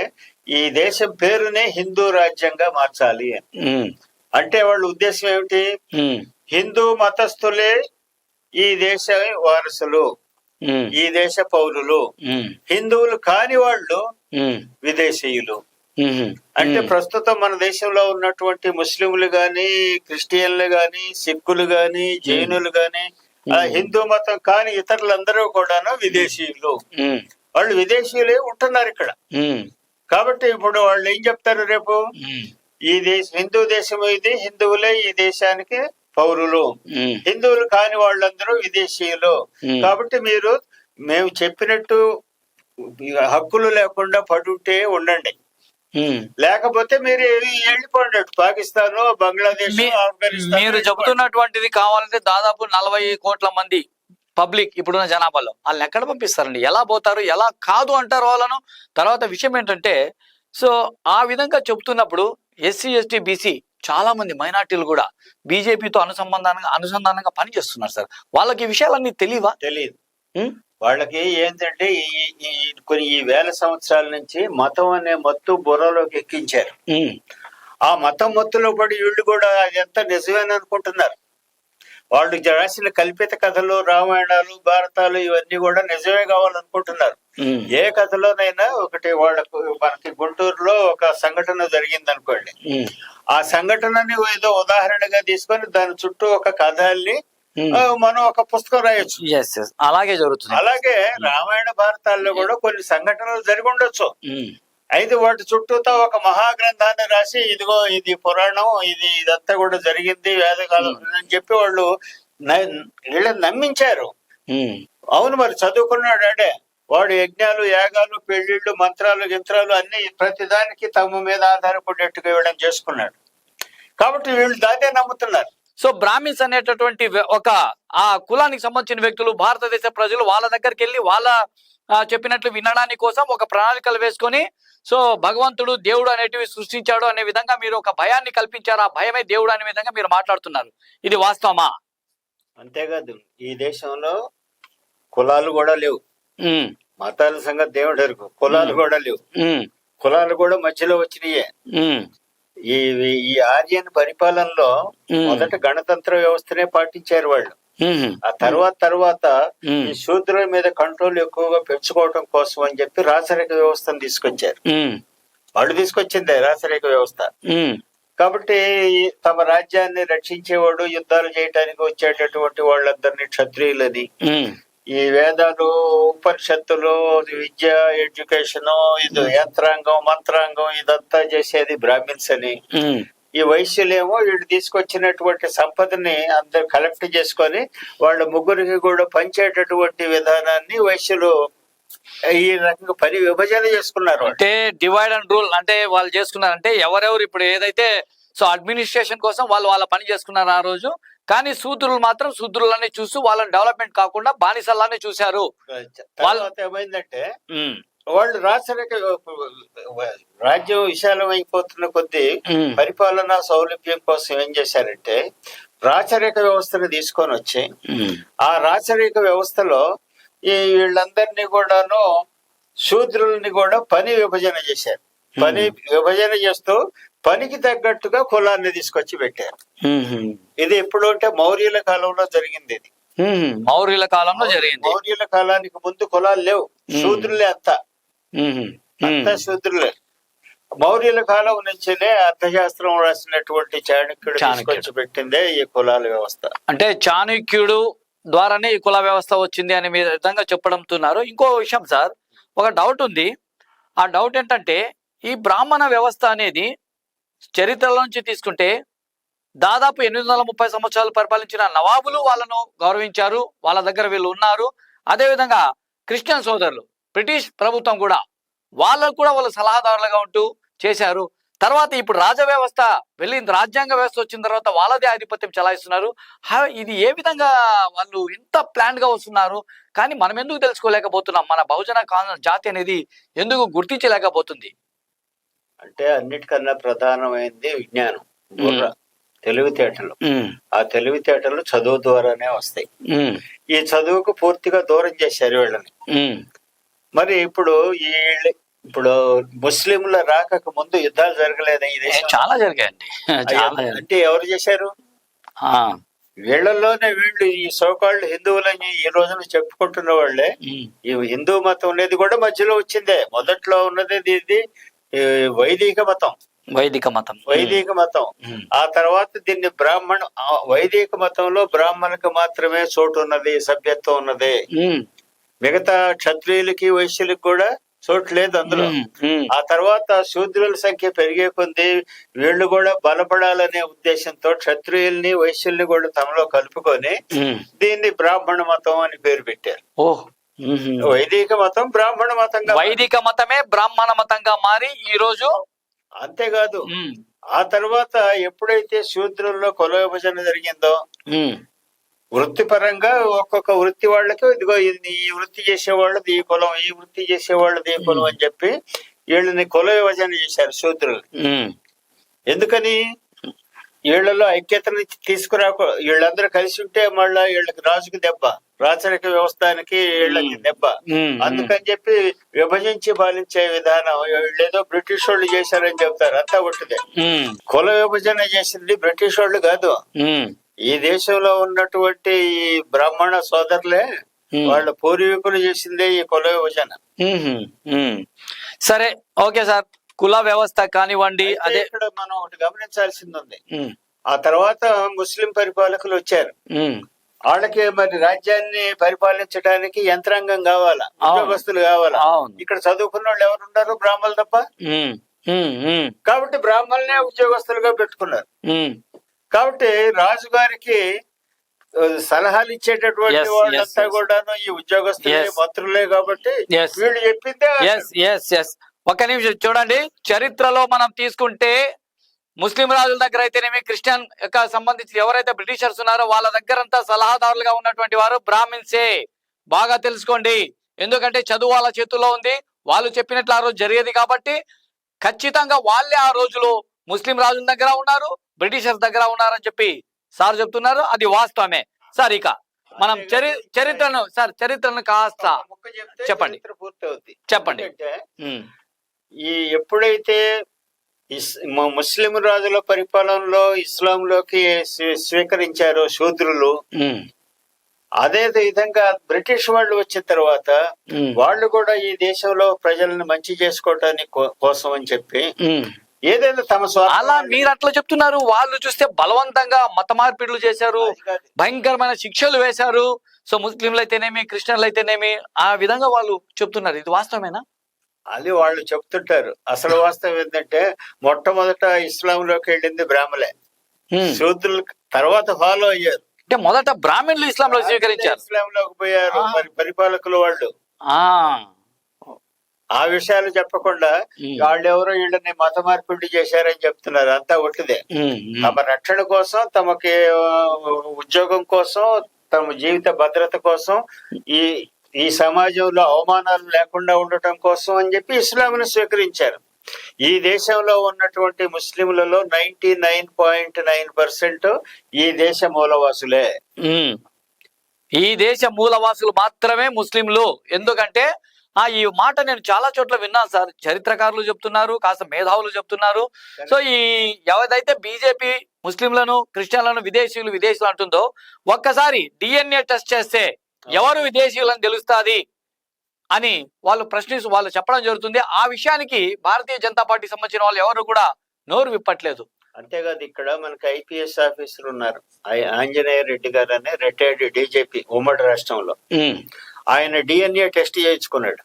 ఈ దేశం పేరునే హిందూ రాజ్యంగా మార్చాలి. అంటే వాళ్ళ ఉద్దేశం ఏమిటి, హిందూ మతస్థులే ఈ దేశ వారసులు, ఈ దేశ పౌరులు, హిందువులు కాని వాళ్ళు విదేశీయులు. అంటే ప్రస్తుతం మన దేశంలో ఉన్నటువంటి ముస్లింలు గాని, క్రిస్టియన్లు గాని, సిక్కులు గాని, జైనులు గాని, హిందూ మతం కాని ఇతరులందరూ కూడాను విదేశీయులు. వాళ్ళు విదేశీయులే ఉంటున్నారు ఇక్కడ. కాబట్టి ఇప్పుడు వాళ్ళు ఏం చెప్తారు, రేపు ఈ హిందూ దేశం ఇది, హిందువులే ఈ దేశానికి పౌరులు, హిందువులు కాని వాళ్ళందరూ విదేశీయులు. కాబట్టి మీరు మేము చెప్పినట్టు హక్కులు లేకుండా పడుంటే ఉండండి, లేకపోతే మీరు వెళ్ళిపోండి పాకిస్తాన్, బంగ్లాదేశ్, ఆఫ్ఘనిస్తాన్. మీరు చెబుతున్నటువంటిది కావాలంటే దాదాపు 40 కోట్ల మంది పబ్లిక్ ఇప్పుడున్న జనాభాలో వాళ్ళని ఎక్కడ పంపిస్తారండి? ఎలా పోతారు? ఎలా కాదు అంటారు వాళ్ళను? తర్వాత విషయం ఏంటంటే సో ఆ విధంగా చెబుతున్నప్పుడు ఎస్సీ, ఎస్టీ, బీసీ చాలా మంది మైనార్టీలు కూడా బీజేపీతో అనుసంధానంగా పనిచేస్తున్నారు సార్. వాళ్ళకి ఈ విషయాలన్నీ తెలియదు. వాళ్ళకి ఏంటంటే ఈ వేల సంవత్సరాల నుంచి మతం అనే మత్తు బుర్రలోకి ఎక్కించారు. ఆ మతం మత్తులో పడి వీళ్ళు కూడా అది ఎంత నిజమేననుకుంటున్నారు. వాళ్ళు రాసిన కల్పిత కథలు, రామాయణాలు, భారతాలు ఇవన్నీ కూడా నిజమే కావాలనుకుంటున్నారు. ఏ కథలోనైనా ఒకటి వాళ్ళకు మనకి గుంటూరులో ఒక సంఘటన జరిగింది అనుకోండి, ఆ సంఘటనని ఏదో ఉదాహరణగా తీసుకొని దాని చుట్టూ ఒక కథల్ని మనం ఒక పుస్తకం రాయొచ్చు. అలాగే జరుగుతుంది. అలాగే రామాయణ భారతాల్లో కూడా కొన్ని సంఘటనలు జరిగి ఉండొచ్చు, అయితే వాటి చుట్టూతో ఒక మహాగ్రంథాన్ని రాసి ఇదిగో ఇది పురాణం, ఇదంతా కూడా జరిగింది వేదకాలం అని చెప్పి వాళ్ళు వీళ్ళని నమ్మించారు. అవును, మరి చదువుకున్నాడు అంటే వాడు యజ్ఞాలు, యాగాలు, పెళ్లిళ్ళు, మంత్రాలు, యంత్రాలు అన్ని ప్రతిదానికి తమ మీద ఆధారపడేట్టుగా ఇవ్వడం చేసుకున్నాడు. కాబట్టి వీళ్ళు దాన్నే నమ్ముతున్నారు. సో బ్రాహ్మిన్స్ అనేటటువంటి ఒక ఆ కులానికి సంబంధించిన వ్యక్తులు, భారతదేశ ప్రజలు వాళ్ళ దగ్గరికి వెళ్ళి వాళ్ళ చెప్పినట్లు వినడానికి కోసం ఒక ప్రణాళికలు వేసుకొని, సో భగవంతుడు దేవుడు అనేటివి సృష్టించాడు అనే విధంగా మీరు ఒక భయాన్ని కల్పించారు. ఆ భయమే దేవుడు అనే విధంగా మీరు మాట్లాడుతున్నారు. ఇది వాస్తవమా? అంతేకాదు, ఈ దేశంలో కులాలు కూడా లేవు, మతాల సంగతి దేవుడు ఎరుగు, కులాలు కూడా లేవు. కులాలు కూడా మధ్యలో వచ్చినాయే. ఈ ఆర్యన్ పరిపాలనలో మొదట గణతంత్ర వ్యవస్థనే పాటించారు వాళ్ళు. ఆ తర్వాత ఈ శూద్రుల మీద కంట్రోల్ ఎక్కువగా పెంచుకోవడం కోసం అని చెప్పి రాచరిక వ్యవస్థను తీసుకొచ్చారు. వాళ్ళు తీసుకొచ్చిందే రాచరిక వ్యవస్థ. కాబట్టి తమ రాజ్యాన్ని రక్షించేవాడు, యుద్ధాలు చేయడానికి వచ్చేటటువంటి వాళ్ళందరినీ క్షత్రియులని, ఈ వేదాలు, ఉపనిషత్తులు, విద్య, ఎడ్యుకేషన్, ఇది యంత్రాంగం, మంత్రాంగం ఇదంతా చేసేది బ్రాహ్మిన్స్ అని, ఈ వైశ్యులేమో వీళ్ళు తీసుకొచ్చినటువంటి సంపదని అందరు కలెక్ట్ చేసుకొని వాళ్ళ ముగ్గురికి కూడా పంచేటటువంటి విధానాన్ని వైశ్యులు ఈ రకంగా పని విభజన చేసుకున్నారు. అంటే డివైడ్ అండ్ రూల్ అంటే వాళ్ళు చేసుకున్నారంటే ఎవరెవరు ఇప్పుడు ఏదైతే సో అడ్మినిస్ట్రేషన్ కోసం వాళ్ళ పని చేసుకున్నారు ఆ రోజు. కానీ శూద్రులు మాత్రం శూద్రులని చూస్తూ వాళ్ళని డెవలప్మెంట్ కాకుండా బానిసల్లానే చూశారు. ఏమైందంటే వాళ్ళు రాజ్యం విశాలం అయిపోతున్న కొద్దీ పరిపాలనా సౌలభ్యం కోసం ఏం చేశారంటే రాచరిక వ్యవస్థను తీసుకొని వచ్చి ఆ రాచరిక వ్యవస్థలో ఈ వీళ్ళందరినీ కూడాను శూద్రుల్ని కూడా పని విభజన చేశారు. పని విభజన చేస్తూ పనికి తగ్గట్టుగా కులాన్ని తీసుకొచ్చి పెట్టారు. ఇది ఎప్పుడు అంటే మౌర్యుల కాలంలో జరిగింది. ఇది మౌర్యుల కాలంలో జరిగింది. మౌర్యుల కాలానికి ముందు కులాలు లేవు, శూద్రులే అంతా శూద్రులే. మౌర్యుల కాలం నుంచినే అర్థశాస్త్రం రాసినటువంటి చాణక్యుడు తీసుకొచ్చి పెట్టిందే ఈ కులాల వ్యవస్థ. అంటే చాణక్యుడు ద్వారానే ఈ కుల వ్యవస్థ వచ్చింది అనే విధంగా చెప్పడంతున్నారు. ఇంకో విషయం సార్, ఒక డౌట్ ఉంది. ఆ డౌట్ ఏంటంటే ఈ బ్రాహ్మణ వ్యవస్థ అనేది చరిత్రల నుంచి తీసుకుంటే దాదాపు 830 సంవత్సరాలు పరిపాలించిన నవాబులు వాళ్ళను గౌరవించారు, వాళ్ళ దగ్గర వీళ్ళు ఉన్నారు. అదేవిధంగా క్రిస్టియన్ సోదరులు, బ్రిటిష్ ప్రభుత్వం కూడా వాళ్ళకు కూడా వాళ్ళు సలహాదారులుగా ఉంటూ చేశారు. తర్వాత ఇప్పుడు రాజ వ్యవస్థ వెళ్ళింది, రాజ్యాంగ వ్యవస్థ వచ్చిన తర్వాత వాళ్ళదే ఆధిపత్యం చలాయిస్తున్నారు. ఇది ఏ విధంగా వాళ్ళు ఇంత ప్లాన్ గా వస్తున్నారు, కానీ మనం ఎందుకు తెలుసుకోలేకపోతున్నాం? మన బహుజన జాతి అనేది ఎందుకు గుర్తించలేకపోతుంది? అంటే అన్నిటికన్నా ప్రధానమైనది విజ్ఞానం, బుర్ర, తెలివితేటలు. ఆ తెలివితేటలు చదువు ద్వారానే వస్తాయి. ఈ చదువుకు పూర్తిగా దూరం చేశారు వీళ్ళని. మరి ఇప్పుడు ముస్లింల రాకక ముందు యుద్ధాలు జరగలేదా ఈ దేశం? చాలా జరిగాయండి. అంటే ఎవరు చేశారు? వీళ్ళల్లోనే వీళ్ళు ఈ సోకాళ్ళు హిందువులని ఈ రోజున చెప్పుకుంటున్న వాళ్ళే. ఈ హిందూ మతం అనేది కూడా మధ్యలో వచ్చిందే. మొదట్లో ఉన్నది ఇది వైదిక మతం. వైదిక మతం. ఆ తర్వాత దీన్ని వైదిక మతంలో బ్రాహ్మణులకు మాత్రమే చోటు ఉన్నది, సభ్యత్వం ఉన్నది. మిగతా క్షత్రియులకి, వైశ్యులకి కూడా చోటు లేదు అందులో. ఆ తర్వాత శూద్రుల సంఖ్య పెరిగే కొద్దీ వీళ్ళు కూడా బలపడాలనే ఉద్దేశంతో క్షత్రియుల్ని, వైశ్యుల్ని కూడా తమలో కలుపుకొని దీన్ని బ్రాహ్మణ మతం అని పేరు పెట్టారు. వైదిక మతం బ్రాహ్మణ మతంగా, వైదిక మతమే బ్రాహ్మణ మతంగా మారి ఈ రోజు. అంతేకాదు, ఆ తర్వాత ఎప్పుడైతే శూద్రుల్లో కుల విభజన జరిగిందో వృత్తిపరంగా ఒక్కొక్క వృత్తి వాళ్ళకి ఇదిగో ఈ వృత్తి చేసేవాళ్ళది ఈ కులం, ఈ వృత్తి చేసేవాళ్ళది ఈ కులం అని చెప్పి వీళ్ళని కుల విభజన చేశారు శూద్రులు. ఎందుకని? వీళ్ళలో ఐక్యతని వీళ్ళందరూ కలిసి ఉంటే మళ్ళా వీళ్ళకి రాజుకి దెబ్బ, రాచరిక వ్యవస్థానికి వీళ్ళకి దెబ్బ. అందుకని చెప్పి విభజించి పాలించే విధానం వీళ్ళేదో బ్రిటిష్ వాళ్ళు చేశారని చెప్తారు. అంతా ఒకటిదే. కుల విభజన చేసింది బ్రిటిష్ వాళ్ళు కాదు, ఈ దేశంలో ఉన్నటువంటి ఈ బ్రాహ్మణ సోదరులే వాళ్ళ పూర్వీకులు చేసిందే ఈ కుల విభజన. సరే, ఓకే సార్. కుల వ్యవస్థ కానివ్వండి, అదే ఇక్కడ మనం ఒకటి గమనించాల్సింది ఉంది. ఆ తర్వాత ముస్లిం పరిపాలకులు వచ్చారు. వాళ్ళకి మరి రాజ్యాన్ని పరిపాలించడానికి యంత్రాంగం కావాలా, ఉద్యోగస్తులు కావాలా. ఇక్కడ చదువుకున్న వాళ్ళు ఎవరు ఉన్నారు? బ్రాహ్మణులు తప్ప. కాబట్టి బ్రాహ్మణులనే ఉద్యోగస్తులుగా పెట్టుకున్నారు. కాబట్టి రాజుగారికి సలహాలు ఇచ్చేటటువంటి వాళ్ళంతా కూడాను ఈ ఉద్యోగస్తులే, మంత్రులే. కాబట్టి వీళ్ళు చెప్పిందే. ఒక్క నిమిషం చూడండి. చరిత్రలో మనం తీసుకుంటే ముస్లిం రాజుల దగ్గర అయితేనేమి, క్రిస్టియన్ యొక్క సంబంధించి ఎవరైతే బ్రిటిషర్స్ ఉన్నారో వాళ్ళ దగ్గరంతా సలహాదారులుగా ఉన్నటువంటి వారు బ్రాహ్మిన్సే. బాగా తెలుసుకోండి. ఎందుకంటే చదువు వాళ్ళ చేతుల్లో ఉంది. వాళ్ళు చెప్పినట్లు ఆ రోజు జరిగేది కాబట్టి ఖచ్చితంగా వాళ్ళే ఆ రోజులో ముస్లిం రాజుల దగ్గర ఉన్నారు, బ్రిటిషర్స్ దగ్గర ఉన్నారని చెప్పి సార్ చెప్తున్నారు. అది వాస్తవమే సార్. ఇక మనం చరిత్రను కాస్త చెప్పండి. చెప్పండి. ఈ ఎప్పుడైతే ముస్లిం రాజుల పరిపాలనలో ఇస్లాంలోకి స్వీకరించారో శూద్రులు, అదే విధంగా బ్రిటిష్ వాళ్ళు వచ్చిన తర్వాత వాళ్ళు కూడా ఈ దేశంలో ప్రజలను మంచి చేసుకోవటానికి కోసం అని చెప్పి ఏదైనా తమ అలా మీరు అట్లా చెప్తున్నారు. వాళ్ళు చూస్తే బలవంతంగా మత మార్పిడులు చేశారు, భయంకరమైన శిక్షలు వేశారు. సో ముస్లింలు అయితేనేమి, క్రిస్టియన్లు అయితేనేమి, ఆ విధంగా వాళ్ళు చెప్తున్నారు. ఇది వాస్తవమేనా? అది వాళ్ళు చెప్తుంటారు. అసలు వాస్తవం ఏంటంటే మొట్టమొదట ఇస్లాంలోకి వెళ్ళింది బ్రాహ్మలే. శూద్రులు తర్వాత ఫాలో అయ్యారు. అంటే మొదట బ్రాహ్మణులు ఇస్లాంలో స్వీకరించారు, ఇస్లాంలోకి పోయారు. మరి పరిపాలకులు వాళ్ళు ఆ విషయాలు చెప్పకుండా వాళ్ళు ఎవరో వీళ్ళని మత మార్పిడి చేశారని చెప్తున్నారు. అంతా ఒట్టిదే. తమ రక్షణ కోసం, తమకి ఉద్యోగం కోసం, తమ జీవిత భద్రత కోసం, ఈ సమాజంలో అవమానాలు లేకుండా ఉండటం కోసం అని చెప్పి ఇస్లాంను స్వీకరించారు. ఈ దేశంలో ఉన్నటువంటి ముస్లింలలో 99.9% ఈ దేశ మూలవాసులే. ఈ దేశ మూలవాసులు మాత్రమే ముస్లింలు. ఎందుకంటే ఈ మాట నేను చాలా చోట్ల విన్నాను సార్. చరిత్రకారులు చెప్తున్నారు, కాస్త మేధావులు చెప్తున్నారు. సో ఎవరైతే బీజేపీ ముస్లింలను, క్రిస్టియన్లను విదేశీయులు అంటుందో, ఒక్కసారి DNA టెస్ట్ చేస్తే ఎవరు విదేశీయులని తెలుస్తుంది అని వాళ్ళు చెప్పడం జరుగుతుంది. ఆ విషయానికి భారతీయ జనతా పార్టీ సంబంధించిన వాళ్ళు ఎవరు కూడా నోరు విప్పట్లేదు. అంతేకాదు, ఇక్కడ మనకి IPS ఆఫీసర్ ఉన్నారు, ఆంజనేయ రెడ్డి గారు అనే రిటైర్డ్ DJP ఉమ్మడి రాష్ట్రంలో. ఆయన DNA టెస్ట్ చేయించుకున్నాడు.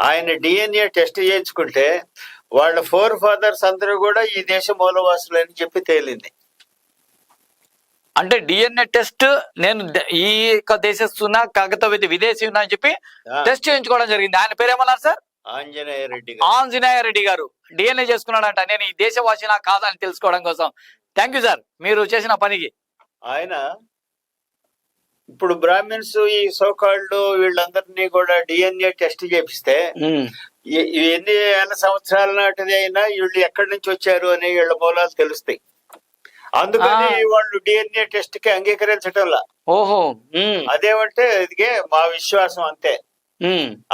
ఆయన DNA టెస్ట్ చేయించుకుంటే వాళ్ళ 4 ఫాదర్స్ అందరూ కూడా ఈ దేశ మూలవాసులు అని చెప్పి తేలింది. అంటే DNA టెస్ట్ నేను ఈ దేశస్తున్నా కాకపోతే విదేశీ ఉన్నా అని చెప్పి టెస్ట్ చేయించుకోవడం జరిగింది. ఆయన పేరేమన్నారు సార్? ఆంజనేయ రెడ్డి గారు DNA చేసుకున్నాడంట. నేను ఈ దేశవాసినా కాదని తెలుసుకోవడం కోసం. థ్యాంక్ యూ సార్ మీరు చేసిన పనికి. ఆయన ఇప్పుడు బ్రాహ్మిన్స్, ఈ సోకాళ్ళు వీళ్ళందరినీ కూడా DNA టెస్ట్ చేపిస్తే ఎన్ని వేల సంవత్సరాల నాటిది అయినా వీళ్ళు ఎక్కడి నుంచి వచ్చారు అనే వీళ్ళ మూలాలు తెలుస్తాయి. అందుకని వాళ్ళు DNA టెస్ట్ కి అంగీకరించటంలా. ఓహో, అదేమంటే ఇదిగే మా విశ్వాసం అంతే.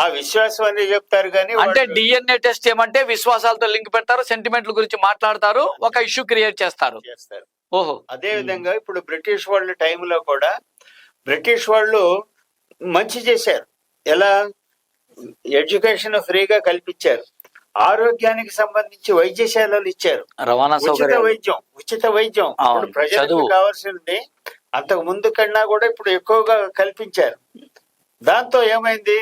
ఆ విశ్వాసం అని చెప్తారు కానీ, అంటే DNA టెస్ట్ ఏమంటే విశ్వాసాలతో లింక్ పెడతారు, సెంటిమెంట్ల గురించి మాట్లాడతారు, ఒక ఇష్యూ క్రియేట్ చేస్తారు. ఓహో, అదే విధంగా ఇప్పుడు బ్రిటిష్ వాళ్ళ టైంలో కూడా బ్రిటిష్ వాళ్ళు మంచి చేశారు. ఎలా? ఎడ్యుకేషన్ ఫ్రీగా కల్పించారు, ఆరోగ్యానికి సంబంధించి వైద్యశాలలు ఇచ్చారు, ఉచిత వైద్యం ఇప్పుడు ప్రజలకు కావాల్సింది అంతకు ముందు కన్నా కూడా ఇప్పుడు ఎక్కువగా కల్పించారు. దాంతో ఏమైంది,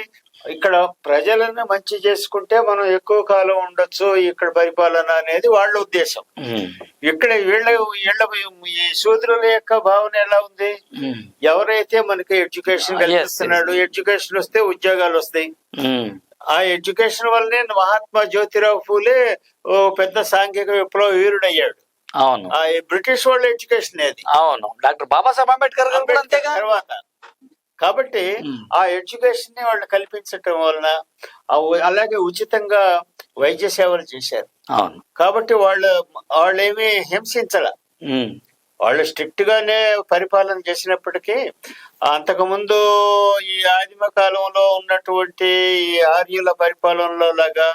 ఇక్కడ ప్రజలను మంచి చేసుకుంటే మనం ఎక్కువ కాలం ఉండొచ్చు ఇక్కడ పరిపాలన అనేది వాళ్ళ ఉద్దేశం. ఇక్కడ వీళ్ళ ఈ శూద్రుల యొక్క భావన ఎలా ఉంది? ఎవరైతే మనకి ఎడ్యుకేషన్ కల్పిస్తున్నాడు, ఎడ్యుకేషన్ వస్తే ఉద్యోగాలు వస్తాయి. ఆ ఎడ్యుకేషన్ వల్లనే మహాత్మా జ్యోతిరావు ఫూలే ఓ పెద్ద సాంఘిక విప్లవ వీరుడయ్యాడు. అవును, ఆ బ్రిటిష్ వాళ్ళ ఎడ్యుకేషన్ ఏది. అవును, డాక్టర్ బాబాసాహెబ్ అంబేద్కర్ తర్వాత. కాబట్టి ఆ ఎడ్యుకేషన్ ని వాళ్ళు కల్పించటం వలన అలాగే ఉచితంగా వైద్య సేవలు చేశారు. కాబట్టి వాళ్ళేమి హింసించాల. వాళ్ళు స్ట్రిక్ట్ గానే పరిపాలన చేసినప్పటికీ అంతకుముందు ఈ ఆదిమ కాలంలో ఉన్నటువంటి ఈ ఆర్యుల పరిపాలనలో లాగా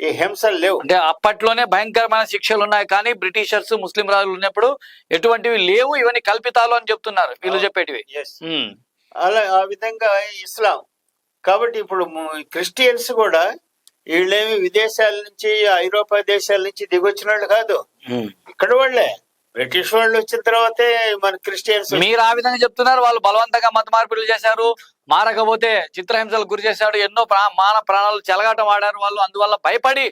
ఈ హింసలు లేవు. అంటే అప్పట్లోనే భయంకరమైన శిక్షలు ఉన్నాయి, కానీ బ్రిటిషర్స్ ముస్లిం రాజులు ఉన్నప్పుడు ఎటువంటివి లేవు, ఇవన్నీ కల్పితాలు అని చెప్తున్నారు వీళ్ళు చెప్పేటివి. అలా ఆ విధంగా ఇస్లాం. కాబట్టి ఇప్పుడు క్రిస్టియన్స్ కూడా వీళ్ళేమి విదేశాల నుంచి ఐరోపా దేశాల నుంచి దిగొచ్చిన వాళ్ళు కాదు, ఇక్కడ వాళ్ళే. బ్రిటిష్ వాళ్ళు వచ్చిన తర్వాతే మన క్రిస్టియన్స్. మీరు ఆ విధంగా చెప్తున్నారు, వాళ్ళు బలవంతంగా మత మార్పిడులు చేశారు, మారకపోతే చిత్రహింసలకు గురి చేశాడు, ఎన్నో ప్రాణాలు చెలగాటం ఆడారు వాళ్ళు, అందువల్ల భయపడి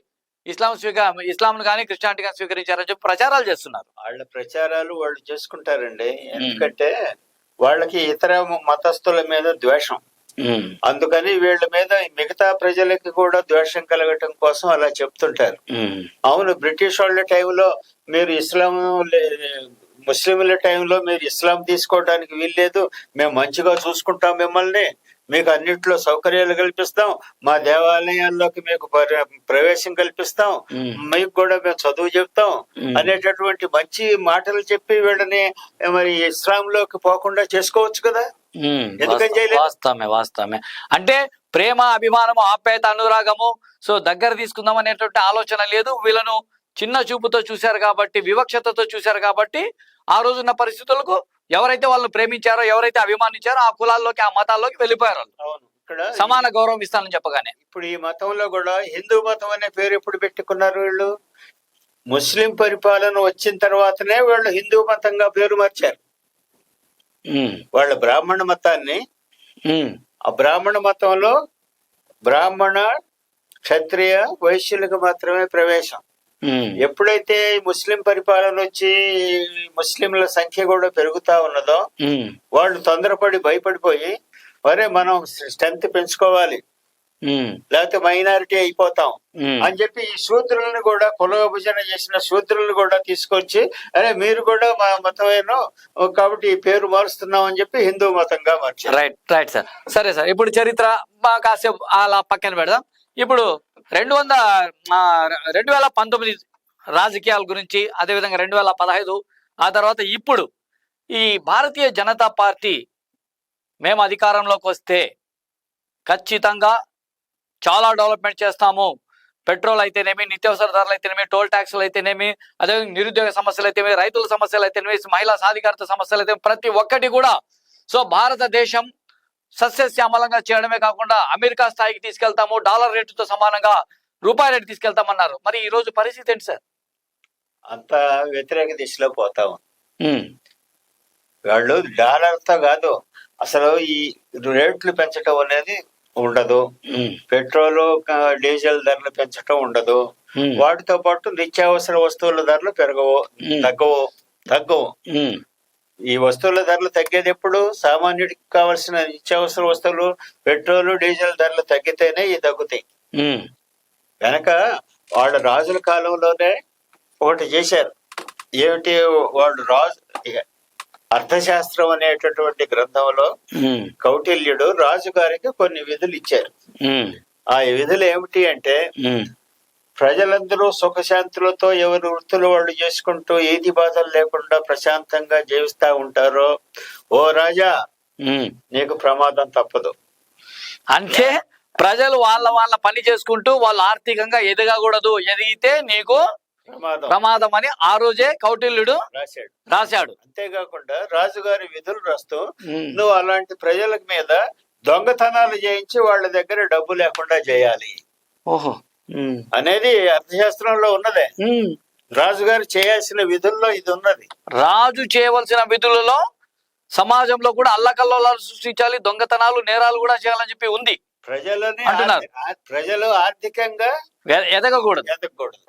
ఇస్లాం కానీ క్రిస్టియానిటీ కానీ స్వీకరించారని చెప్పి ప్రచారాలు చేస్తున్నారు. వాళ్ళ ప్రచారాలు వాళ్ళు చేసుకుంటారండి, ఎందుకంటే వాళ్ళకి ఇతర మతస్థుల మీద ద్వేషం. అందుకని వీళ్ళ మీద మిగతా ప్రజలకి కూడా ద్వేషం కలగటం కోసం అలా చెప్తుంటారు. అవును, బ్రిటిష్ వాళ్ళ టైంలో మీరు ముస్లింల టైంలో మీరు ఇస్లాం తీసుకోవడానికి వీల్లేదు, మేము మంచిగా చూసుకుంటాం మిమ్మల్ని, మీకు అన్నిట్లో సౌకర్యాలు కల్పిస్తాం, మా దేవాలయాల్లోకి మీకు ప్రవేశం కల్పిస్తాం, మీకు కూడా మేము చదువు చెప్తాం అనేటటువంటి మంచి మాటలు చెప్పి వీళ్ళని మరి ఇస్లాంలోకి పోకుండా చేసుకోవచ్చు కదా. వాస్తవమే. అంటే ప్రేమ, అభిమానము, ఆప్యాయత, అనురాగము సో దగ్గర తీసుకుందాం అనేటువంటి ఆలోచన లేదు. వీళ్ళను చిన్న చూపుతో చూశారు కాబట్టి, వివక్షతతో చూశారు కాబట్టి ఆ రోజున్న పరిస్థితులకు ఎవరైతే వాళ్ళని ప్రేమించారో, ఎవరైతే అభిమానించారో ఆ కులాల్లోకి, ఆ మతాల్లోకి వెళ్ళిపోయారు. ఇక్కడ సమాన గౌరవం ఇస్తానని చెప్పగానే ఇప్పుడు ఈ మతంలో కూడా హిందూ మతం అనే పేరు ఎప్పుడు పెట్టుకున్నారు వీళ్ళు? ముస్లిం పరిపాలన వచ్చిన తర్వాతనే వాళ్ళు హిందూ మతంగా పేరు మార్చారు. వాళ్ళ బ్రాహ్మణ మతాన్ని, ఆ బ్రాహ్మణ మతంలో బ్రాహ్మణ, క్షత్రియ, వైశ్యులకు మాత్రమే ప్రవేశం. ఎప్పుడైతే ముస్లిం పరిపాలన వచ్చి ముస్లింల సంఖ్య కూడా పెరుగుతా ఉన్నదో వాళ్ళు తొందరపడి భయపడిపోయి, మరే మనం స్ట్రెంత్ పెంచుకోవాలి, లేకపోతే మైనారిటీ అయిపోతాం అని చెప్పి ఈ శూద్రులను కూడా, కుల విభజన చేసిన శూద్రులను కూడా తీసుకొచ్చి, అరే మీరు కూడా మా మతమేనో కాబట్టి ఈ పేరు మారుస్తున్నాం అని చెప్పి హిందూ మతంగా మార్చారు. Right sir. సరే సార్, ఇప్పుడు చరిత్ర కాసేపు అలా పక్కన పెడదాం. ఇప్పుడు 2019 రాజకీయాల గురించి, అదేవిధంగా 2015, ఆ తర్వాత ఇప్పుడు ఈ భారతీయ జనతా పార్టీ మేము అధికారంలోకి వస్తే ఖచ్చితంగా చాలా డెవలప్మెంట్ చేస్తాము, పెట్రోల్ అయితేనేమి, నిత్యావసర ధరలు అయితేనేమి, టోల్ ట్యాక్స్లు అయితేనేమి, అదేవిధంగా నిరుద్యోగ సమస్యలు అయితేనేమి, రైతుల సమస్యలు అయితేనేమి, మహిళా సాధికారత సమస్యలు అయితే ప్రతి ఒక్కటి కూడా సో భారతదేశం సస్యశ్యామలంగా చేయడమే కాకుండా అమెరికా స్థాయికి తీసుకెళ్తాము, డాలర్ రేటుతో సమానంగా రూపాయి రేటు తీసుకెళ్తామన్నారు. మరి ఈ రోజు పరిస్థితి ఏంటి సార్? అంత వ్యతిరేక దిశలో పోతాము. వాళ్ళు డాలర్తో కాదు, అసలు ఈ రేట్లు పెంచడం అనేది ఉండదు, పెట్రోల్ డీజిల్ ధరలు పెంచడం ఉండదు, వాటితో పాటు నిత్యావసర వస్తువుల ధరలు పెరగవు, తగ్గవు. ఈ వస్తువుల ధరలు తగ్గేది ఎప్పుడు? సామాన్యుడికి కావాల్సిన నిత్యావసర వస్తువులు, పెట్రోల్ డీజిల్ ధరలు తగ్గితేనే ఇవి తగ్గుతాయి. కనుక వాళ్ళ రాజుల కాలంలోనే ఒకటి చేశారు. ఏమిటి? వాళ్ళు అర్థశాస్త్రం అనేటటువంటి గ్రంథంలో కౌటిల్యుడు రాజుగారికి కొన్ని విధులు ఇచ్చారు. ఆ విధులు ఏమిటి అంటే, ప్రజలందరూ సుఖశాంతులతో ఎవరి వృత్తులు వాళ్ళు చేసుకుంటూ ఏది బాధలు లేకుండా ప్రశాంతంగా జీవిస్తా ఉంటారో, ఓ రాజా నీకు ప్రమాదం తప్పదు. అంటే ప్రజలు వాళ్ళ పని చేసుకుంటూ వాళ్ళు ఆర్థికంగా ఎదగకూడదు, ఎదిగితే నీకు ప్రమాదం అని ఆ రోజే కౌటిల్యుడు రాశాడు. అంతేకాకుండా రాజుగారి విధులు రాస్తూ నువ్వు అలాంటి ప్రజల మీద దొంగతనాలు చేయించి వాళ్ళ దగ్గర డబ్బు లేకుండా చేయాలి అనేది అర్థశాస్త్రంలో ఉన్నదే. రాజుగారు చేయాల్సిన విధుల్లో ఇది ఉన్నది. రాజు చేయవలసిన విధులలో సమాజంలో కూడా అల్లకల్లోలాలు సృష్టించాలి, దొంగతనాలు, నేరాలు కూడా చేయాలని చెప్పి ఉంది. ప్రజలు ఆర్థికంగా ఎదగకూడదు.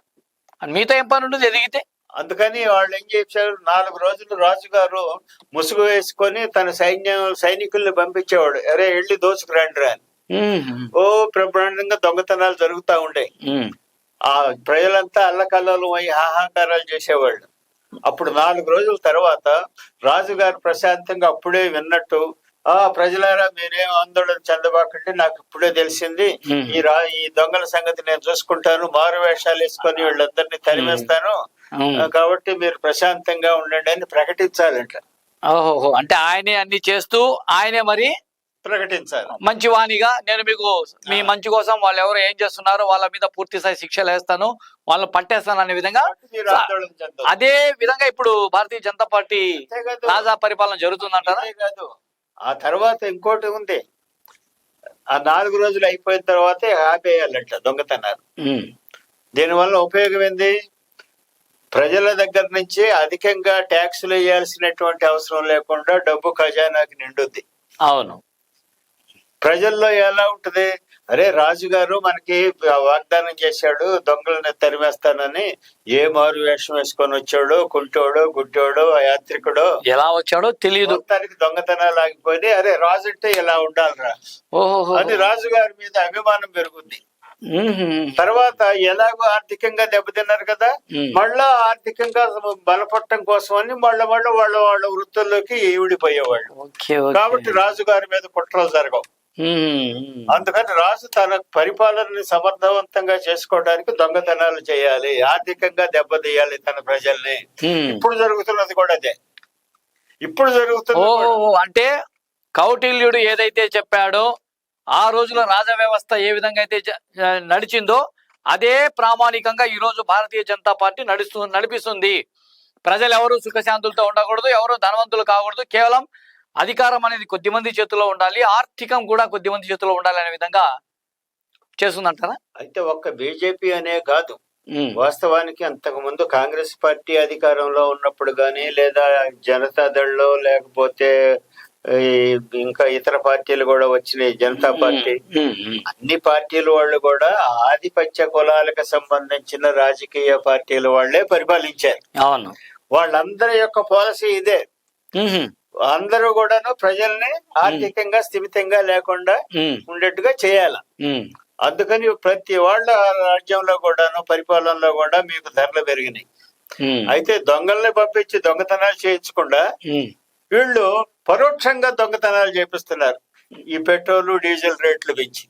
మీతో ఏం పని ఉండదు ఎదిగితే. అందుకని వాళ్ళు ఏం చేశారు, 4 రోజులు రాజుగారు ముసుగు వేసుకొని తన సైనికుల్ని పంపించేవాడు. అరే వెళ్ళి దోచుకురండి రా అని. ఓ బ్రహ్మాండంగా దొంగతనాలు జరుగుతా ఉండే. ఆ ప్రజలంతా అల్లకల్లోలం అయ్యి హాహాకారాలు చేసేవాళ్ళు. అప్పుడు 4 రోజుల తర్వాత రాజుగారు ప్రశాంతంగా అప్పుడే విన్నట్టు, ప్రజలారా మీరేం ఆందోళన చెందబాకండి, అంటే నాకు ఇప్పుడే తెలిసింది, ఈ దొంగల సంగతి నేను చూసుకుంటాను, మారు వేషాలు వేసుకొని వీళ్ళందరినీ తరిమేస్తాను, కాబట్టి మీరు ప్రశాంతంగా ఉండండి అని ప్రకటించాలంట. ఓహో, అంటే ఆయనే అన్ని చేస్తూ ఆయనే మరి ప్రకటించాలి మంచి వాణిగా, నేను మీకు మీ మంచి కోసం వాళ్ళు ఎవరు ఏం చేస్తున్నారో వాళ్ళ మీద పూర్తి స్థాయి శిక్షలు వేస్తాను, వాళ్ళని పట్టేస్తాను అనే విధంగా. మీరు ఆందోళన చెందొద్దు. అదే విధంగా ఇప్పుడు భారతీయ జనతా పార్టీ తాజా పరిపాలన జరుగుతుందంటారా? అంతే కాదు, ఆ తర్వాత ఇంకోటి ఉంది, ఆ 4 రోజులు అయిపోయిన తర్వాతే ఆపేయాలంట దొంగతనాలు. దీనివల్ల ఉపయోగం ఏంది? ప్రజల దగ్గర నుంచి అధికంగా ట్యాక్సులు వేయాల్సినటువంటి అవసరం లేకుండా డబ్బు ఖజానాకి నిండుద్ది. అవును. ప్రజల్లో ఎలా ఉంటది, అరే రాజుగారు మనకి వాగ్దానం చేశాడు దొంగలను తరిమేస్తానని, ఏ మారు వేషం వేసుకొని వచ్చాడో, కుంటోడో గుడ్డోడో యాత్రికుడో ఎలా వచ్చాడో తెలియదు, మొత్తానికి దొంగతనాలు ఆగిపోయి, అరే రాజు అంటే ఇలా ఉండాలిరా అని రాజుగారి మీద అభిమానం పెరుగుద్ది. తర్వాత ఎలాగో ఆర్థికంగా దెబ్బతిన్నారు కదా, మళ్ళా ఆర్థికంగా బలపడటం కోసం అని మళ్ళా వాళ్ళ వృత్తుల్లోకి ఈవిడిపోయేవాళ్ళు. కాబట్టి రాజుగారి మీద కుట్రలు జరగవు. అందుకని రాజు తన పరిపాలనని సమర్థవంతంగా చేసుకోవడానికి దొంగతనాలు చేయాలి, ఆర్థికంగా దెబ్బతీయాలి తన ప్రజల్ని. ఇప్పుడు జరుగుతున్నది కూడా అదే. ఇప్పుడు జరుగుతుంది అంటే కౌటిల్యుడు ఏదైతే చెప్పాడో, ఆ రోజుల రాజ వ్యవస్థ ఏ విధంగా అయితే నడిచిందో అదే ప్రామాణికంగా ఈ రోజు భారతీయ జనతా పార్టీ నడిపిస్తుంది. ప్రజలు ఎవరు సుఖశాంతులతో ఉండకూడదు, ఎవరు ధనవంతులు కాకూడదు, కేవలం అధికారం అనేది కొద్దిమంది చేతుల్లో ఉండాలి, ఆర్థికం కూడా కొద్దిమంది చేతుల్లో ఉండాలి అనే విధంగా చేస్తుందంటారా? అయితే ఒక్క బీజేపీ అనే కాదు, వాస్తవానికి అంతకు ముందు కాంగ్రెస్ పార్టీ అధికారంలో ఉన్నప్పుడు గానీ, లేదా జనతాదళ్లో, లేకపోతే ఇంకా ఇతర పార్టీలు కూడా వచ్చినాయి, జనతా పార్టీ, అన్ని పార్టీల వాళ్ళు కూడా ఆధిపత్య కులాలకు సంబంధించిన రాజకీయ పార్టీల వాళ్లే పరిపాలించారు. అవును. వాళ్ళందరి యొక్క పాలసీ ఇదే. అందరూ కూడాను ప్రజల్ని ఆర్థికంగా స్థిమితంగా లేకుండా ఉండేట్టుగా చేయాల. అందుకని ప్రతి వాళ్ళ రాజ్యంలో కూడాను పరిపాలనలో కూడా మీకు ధరలు పెరిగినాయి. అయితే దొంగల్ని పంపించి దొంగతనాలు చేయించకుండా వీళ్ళు పరోక్షంగా దొంగతనాలు చేపిస్తున్నారు. ఈ పెట్రోల్ డీజిల్ రేట్లు పెంచి,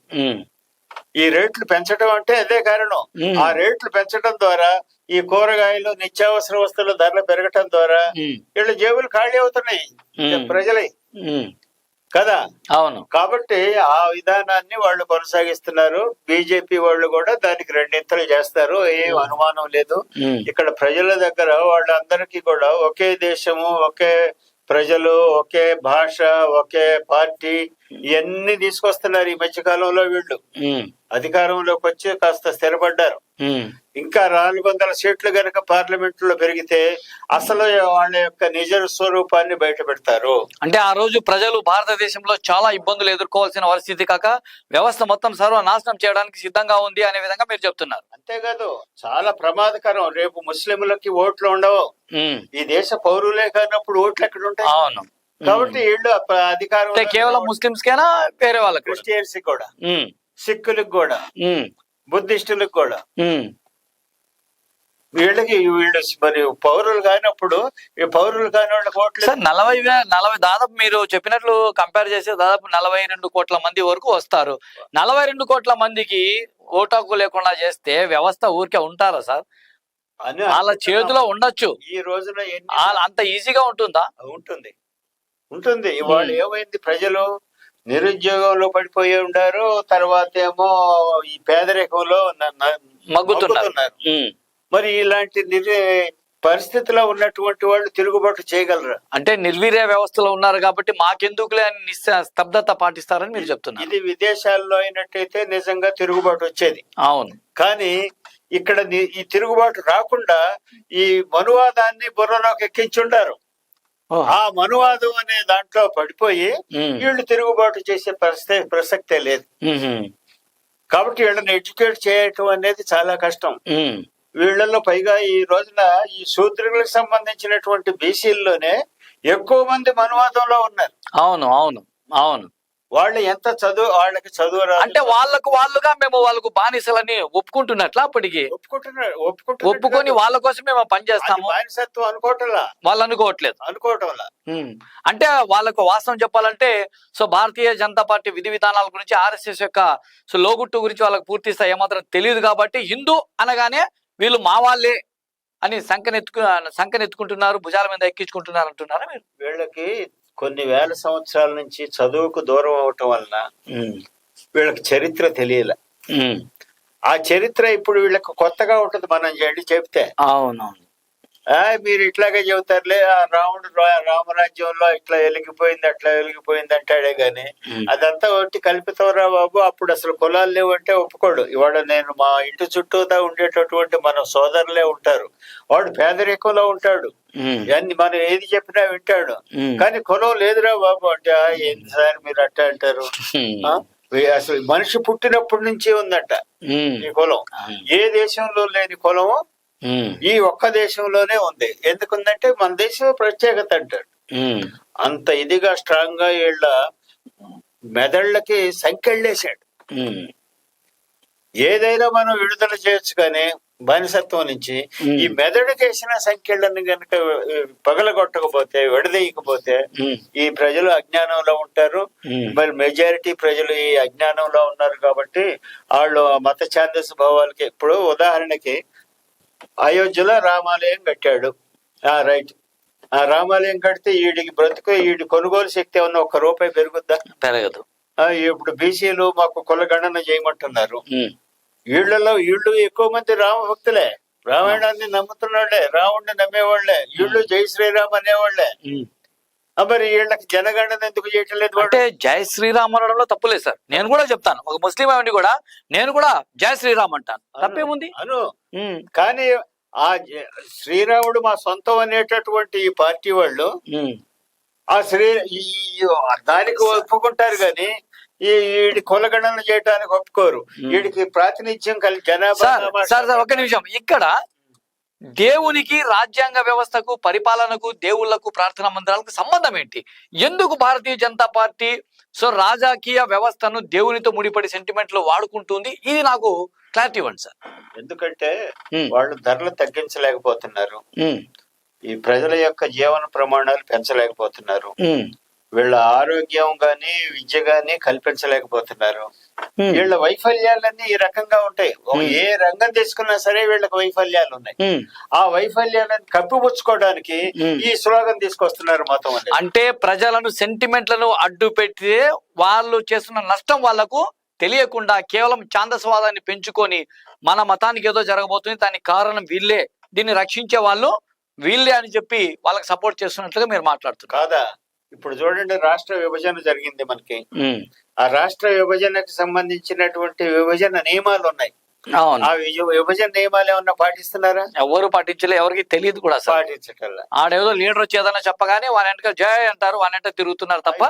ఈ రేట్లు పెంచడం అంటే అదే కారణం. ఆ రేట్లు పెంచడం ద్వారా ఈ కూరగాయలు నిత్యావసర వస్తువుల ధరలు పెరగటం ద్వారా వీళ్ళ జేబులు ఖాళీ అవుతున్నాయి ప్రజలై కదా. అవును. కాబట్టి ఆ విధానాన్ని వాళ్ళు కొనసాగిస్తున్నారు. బీజేపీ వాళ్ళు కూడా దానికి రెండింతలు చేస్తారు, ఏం అనుమానం లేదు. ఇక్కడ ప్రజల దగ్గర వాళ్ళందరికీ కూడా ఒకే దేశము, ఒకే ప్రజలు, ఒకే భాష, ఒకే పార్టీ, ఇవన్నీ తీసుకొస్తున్నారు. ఈ మధ్య కాలంలో వీళ్ళు అధికారంలోకి వచ్చి కాస్త స్థిరపడ్డారు. ఇంకా 400 సీట్లు గనక పార్లమెంట్ లో పెరిగితే అసలు వాళ్ళ యొక్క నిజ స్వరూపాన్ని బయట పెడతారు. అంటే ఆ రోజు ప్రజలు భారతదేశంలో చాలా ఇబ్బందులు ఎదుర్కోవాల్సిన పరిస్థితి కాక వ్యవస్థ మొత్తం సర్వనాశనం చేయడానికి సిద్ధంగా ఉంది అనే విధంగా మీరు చెప్తున్నారు. అంతేకాదు, చాలా ప్రమాదకరం. రేపు ముస్లింలకి ఓట్లు ఉండవు. ఈ దేశ పౌరులే కానప్పుడు ఓట్లు ఎక్కడ ఉంటాయి? అవును. కాబట్టి వీళ్ళు అధికారం కేవలం ముస్లింస్ కేనా, వేరే వాళ్ళకి, క్రిస్టియన్స్ కూడా, సిక్కులకు కూడా, బుద్ధిస్టులకు కూడా, వీళ్ళు మరి పౌరులు కానప్పుడు ఈ పౌరులు కాని వాళ్ళకి ఓట్లు 40 దాదాపు మీరు చెప్పినట్లు కంపేర్ చేస్తే దాదాపు 42 కోట్ల మంది వరకు వస్తారు. 42 కోట్ల మందికి ఓటాకు లేకుండా చేస్తే వ్యవస్థ ఊరికే ఉంటారా సార్? వాళ్ళ చేతిలో ఉండొచ్చు. ఈ రోజున అంత ఈజీగా ఉంటుందా? ఉంటుంది. ఇవాళ ఏమైంది, ప్రజలు నిరుద్యోగంలో పడిపోయి ఉండారు, తర్వాత ఏమో ఈ పేదరికంలో మగ్గుతున్నారు. మరి ఇలాంటి పరిస్థితిలో ఉన్నటువంటి వాళ్ళు తిరుగుబాటు చేయగలరా? అంటే నిర్వీర్య వ్యవస్థలో ఉన్నారు కాబట్టి మాకెందుకులే అని స్తబ్దత పాటిస్తారని మీరు చెప్తున్నారు. ఇది విదేశాల్లో అయినట్టయితే నిజంగా తిరుగుబాటు వచ్చేది. అవును. కానీ ఇక్కడ ఈ తిరుగుబాటు రాకుండా ఈ మనువాదాన్ని బుర్రలోకి ఎక్కించుంటారు. ఆ మనువాదం అనే దాంట్లో పడిపోయి వీళ్ళు తిరుగుబాటు చేసే ప్రసక్తే లేదు. కాబట్టి వీళ్ళని ఎడ్యుకేట్ చేయటం అనేది చాలా కష్టం. వీళ్ళల్లో పైగా ఈ రోజున ఈ శూద్రులకు సంబంధించినటువంటి బీసీల్లోనే ఎక్కువ మంది మనువాదంలో ఉన్నారు. అవును. వాళ్ళు ఎంత చదువు, వాళ్ళకి చదువు రాదు. అంటే వాళ్ళుగా మేము వాళ్ళకు బానిసలని ఒప్పుకుంటున్నట్లా అప్పటికి ఒప్పుకొని వాళ్ళ కోసం మేము పనిచేస్తాము బానిసత్వం అనుకోవటంలా, వాళ్ళు అనుకోవట్లేదా. అంటే వాళ్ళకు వాస్తవం చెప్పాలంటే సో భారతీయ జనతా పార్టీ విధి విధానాల గురించి, ఆర్ఎస్ఎస్ యొక్క సో లోగుట్టు గురించి వాళ్ళకి పూర్తి స్థాయి ఏమాత్రం తెలియదు కాబట్టి హిందూ అనగానే వీళ్ళు మా వాళ్ళే అని సంకనెత్తుకుంటున్నారు, భుజాల మీద ఎక్కించుకుంటున్నారు అంటున్నారా మీరు? వీళ్ళకి కొన్ని వేల సంవత్సరాల నుంచి చదువుకు దూరం అవటం వలన వీళ్ళకి చరిత్ర తెలియలే. ఆ చరిత్ర ఇప్పుడు వీళ్ళకి కొత్తగా ఉంటుంది మనం చెప్తే. అవునవును. మీరు ఇట్లాగే చెబుతారులే, ఆ రామరాజ్యంలో ఇట్లా వెలిగిపోయింది అట్లా వెలిగిపోయింది అంటాడే గాని అదంతా ఒకటి కల్పితవరా బాబు. అప్పుడు అసలు కులాలు లేవంటే ఒప్పుకోడు. ఇవాళ నేను మా ఇంటి చుట్టూతా ఉండేటటువంటి మన సోదరులే ఉంటారు, వాడు పేదరికంలో ఉంటాడు, మనం ఏది చెప్పినా వింటాడు, కానీ కులం లేదురా బాబు అంటే ఏంటి సార్ మీరు అట్ట అంటారు. అసలు మనిషి పుట్టినప్పటి నుంచి ఉందట ఈ కులం. ఏ దేశంలో లేని కులము ఈ ఒక్క దేశంలోనే ఉంది. ఎందుకుందంటే మన దేశం ప్రత్యేకత అంటాడు. అంత ఇదిగా స్ట్రాంగ్ గా వీళ్ళ మెదళ్ళకి సంకెళ్ళేశాడు. ఏదైనా మనం విడుదల చేయొచ్చు కానీ బానిసత్వం నుంచి ఈ మెదడుకేసిన సంఖ్యలను గనుక పగలగొట్టకపోతే, విడదీయకపోతే ఈ ప్రజలు అజ్ఞానంలో ఉంటారు. మరి మెజారిటీ ప్రజలు ఈ అజ్ఞానంలో ఉన్నారు కాబట్టి వాళ్ళు మత ఛాందస భావాలకి. ఇప్పుడు ఉదాహరణకి అయోధ్యలో రామాలయం కట్టాడు, రైట్. ఆ రామాలయం కడితే వీడికి బ్రతుకు, వీడి కొనుగోలు శక్తి ఏమన్నా ఒక్క రూపాయి పెరుగుద్దా? పెరగదు. ఇప్పుడు బీసీలు మాకు కులగణన చేయమంటున్నారు. వీళ్ళు ఎక్కువ మంది రామ భక్తులే, రామాయణాన్ని నమ్ముతున్నాళ్లే, రాముడిని నమ్మేవాళ్లే, వీళ్ళు జై శ్రీరామ్ అనేవాళ్లే. మరి వీళ్ళకి జనగణన ఎందుకు చేయటం లేదు? అంటే జై శ్రీరామ్ అనడంలో తప్పులేదు సార్. నేను కూడా చెప్తాను, ఒక ముస్లిం అవండి కూడా నేను కూడా జై శ్రీరామ్ అంటాను, తప్పేముంది అను. కానీ ఆ శ్రీరాముడు మా సొంతం అనేటటువంటి ఈ పార్టీ వాళ్ళు ఆ దానికి ఒప్పుకుంటారు కానీ వీడి కులగణన చేయడానికి ఒప్పుకోరు. వీడికి ప్రాతినిధ్యం కలిగి జనాభా. ఒక నిమిషం, ఇక్కడ దేవునికి, రాజ్యాంగ వ్యవస్థకు, పరిపాలనకు, దేవుళ్లకు, ప్రార్థనా మందిరాలకు సంబంధం ఏంటి? ఎందుకు భారతీయ జనతా పార్టీ సో రాజకీయ వ్యవస్థను దేవునితో ముడిపడి సెంటిమెంట్లు వాడుకుంటుంది? ఇది నాకు క్లారిటీ ఇవ్వండి సార్. ఎందుకంటే వాళ్ళు ధరలు తగ్గించలేకపోతున్నారు, ఈ ప్రజల యొక్క జీవన ప్రమాణాలు పెంచలేకపోతున్నారు, వీళ్ళ ఆరోగ్యం గాని విద్య గాని కల్పించలేకపోతున్నారు. వీళ్ళ వైఫల్యాలన్నీ ఈ రకంగా ఉంటాయి. ఏ రంగం తీసుకున్నా సరే వీళ్ళకి వైఫల్యాలు ఉన్నాయి. ఆ వైఫల్యాలను కప్పిపుచ్చుకోవడానికి ఈ స్లోగన్ తీసుకొస్తున్నారు మతం. అంటే ప్రజలను, సెంటిమెంట్లను అడ్డు పెట్టి వాళ్ళు చేస్తున్న నష్టం వాళ్లకు తెలియకుండా కేవలం ఛాందసవాదాన్ని పెంచుకొని మన మతానికి ఏదో జరగబోతుంది, దానికి కారణం వీళ్ళే, దీన్ని రక్షించే వాళ్ళు వీళ్ళే అని చెప్పి వాళ్ళకి సపోర్ట్ చేస్తున్నట్లుగా మీరు మాట్లాడుతున్నారు కాదా? ఇప్పుడు చూడండి, రాష్ట్ర విభజన జరిగింది మనకి. ఆ రాష్ట్ర విభజనకు సంబంధించినటువంటి విభజన నియమాలు ఉన్నాయి. ఆ విభజన నియమాలు ఏమన్నా పాటిస్తున్నారా? ఎవరు పాటించలే, ఎవరికి తెలియదు కూడా. పాటించగల ఆడేదో లీడర్ వచ్చేదన్నా చెప్పగానే వాళ్ళ వెనక జయ అంటారు, వాళ్ళ వెంట తిరుగుతున్నారు తప్ప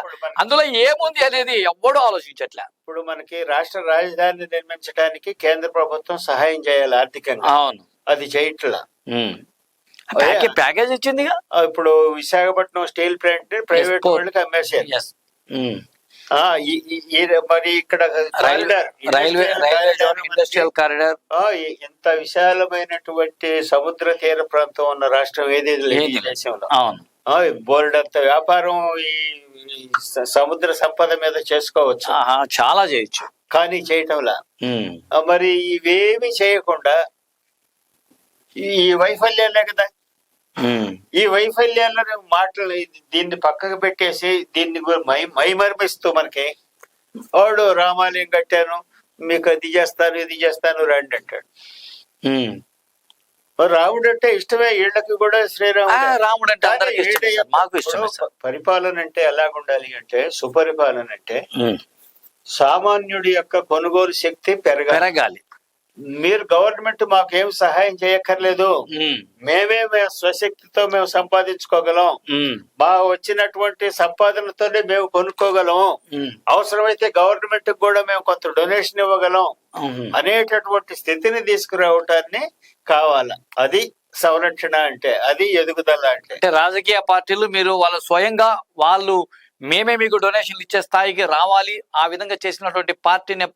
అందులో ఏముంది అనేది ఎవ్వడూ ఆలోచించట్లే. ఇప్పుడు మనకి రాష్ట్ర రాజధాని నిర్మించడానికి కేంద్ర ప్రభుత్వం సహాయం చేయాలి ఆర్థికంగా. అవును, అది చేయట్లా. ప్యాకేజ్ ఇచ్చింది. ఇప్పుడు విశాఖపట్నం స్టీల్ ప్లాంట్ ప్రైవేట్ వాళ్ళకి అమ్మేశారు. మరి ఇక్కడ రైల్వే ఇండస్ట్రియల్ కారిడార్, ఇంత విశాలమైనటువంటి సముద్ర తీర ప్రాంతం ఉన్న రాష్ట్రం ఏదేది లేదు దేశంలో. బోర్డు అంత వ్యాపారం ఈ సముద్ర సంపద మీద చేసుకోవచ్చు, చాలా చేయొచ్చు, కానీ చేయటంలా. మరి ఇవేమి చేయకుండా ఈ వైఫల్యాలే కదా. ఈ వైఫల్యాలను మాటలు దీన్ని పక్కకు పెట్టేసి దీన్ని మైమర్మిస్తూ మనకి వాడు రామాలయం కట్టాను, మీకు అది చేస్తాను ఇది చేస్తాను రండి అంటాడు. రాముడు అంటే ఇష్టమే వీళ్ళకి కూడా, శ్రీరాముడు అంటే మాకు ఇష్టం. పరిపాలన అంటే ఎలాగుండాలి అంటే, సుపరిపాలన అంటే సామాన్యుడి యొక్క కొనుగోలు శక్తి పెరగాలి. మీరు గవర్నమెంట్ మాకేం సహాయం చేయక్కర్లేదు, మేమే స్వశక్తితో మేము సంపాదించుకోగలం, మా వచ్చినటువంటి సంపాదనతోనే మేము కొనుక్కోగలం, అవసరమైతే గవర్నమెంట్ కూడా మేము కొంత డొనేషన్ ఇవ్వగలం అనేటటువంటి స్థితిని తీసుకురావటాన్ని కావాలా. అది సంరక్షణ అంటే, అది ఎదుగుదల అంటే. రాజకీయ పార్టీలు మీరు వాళ్ళ స్వయంగా వాళ్ళు మేమే మీకు డొనేషన్లు ఇచ్చే స్థాయికి రావాలి, ఆ విధంగా చేసినటువంటి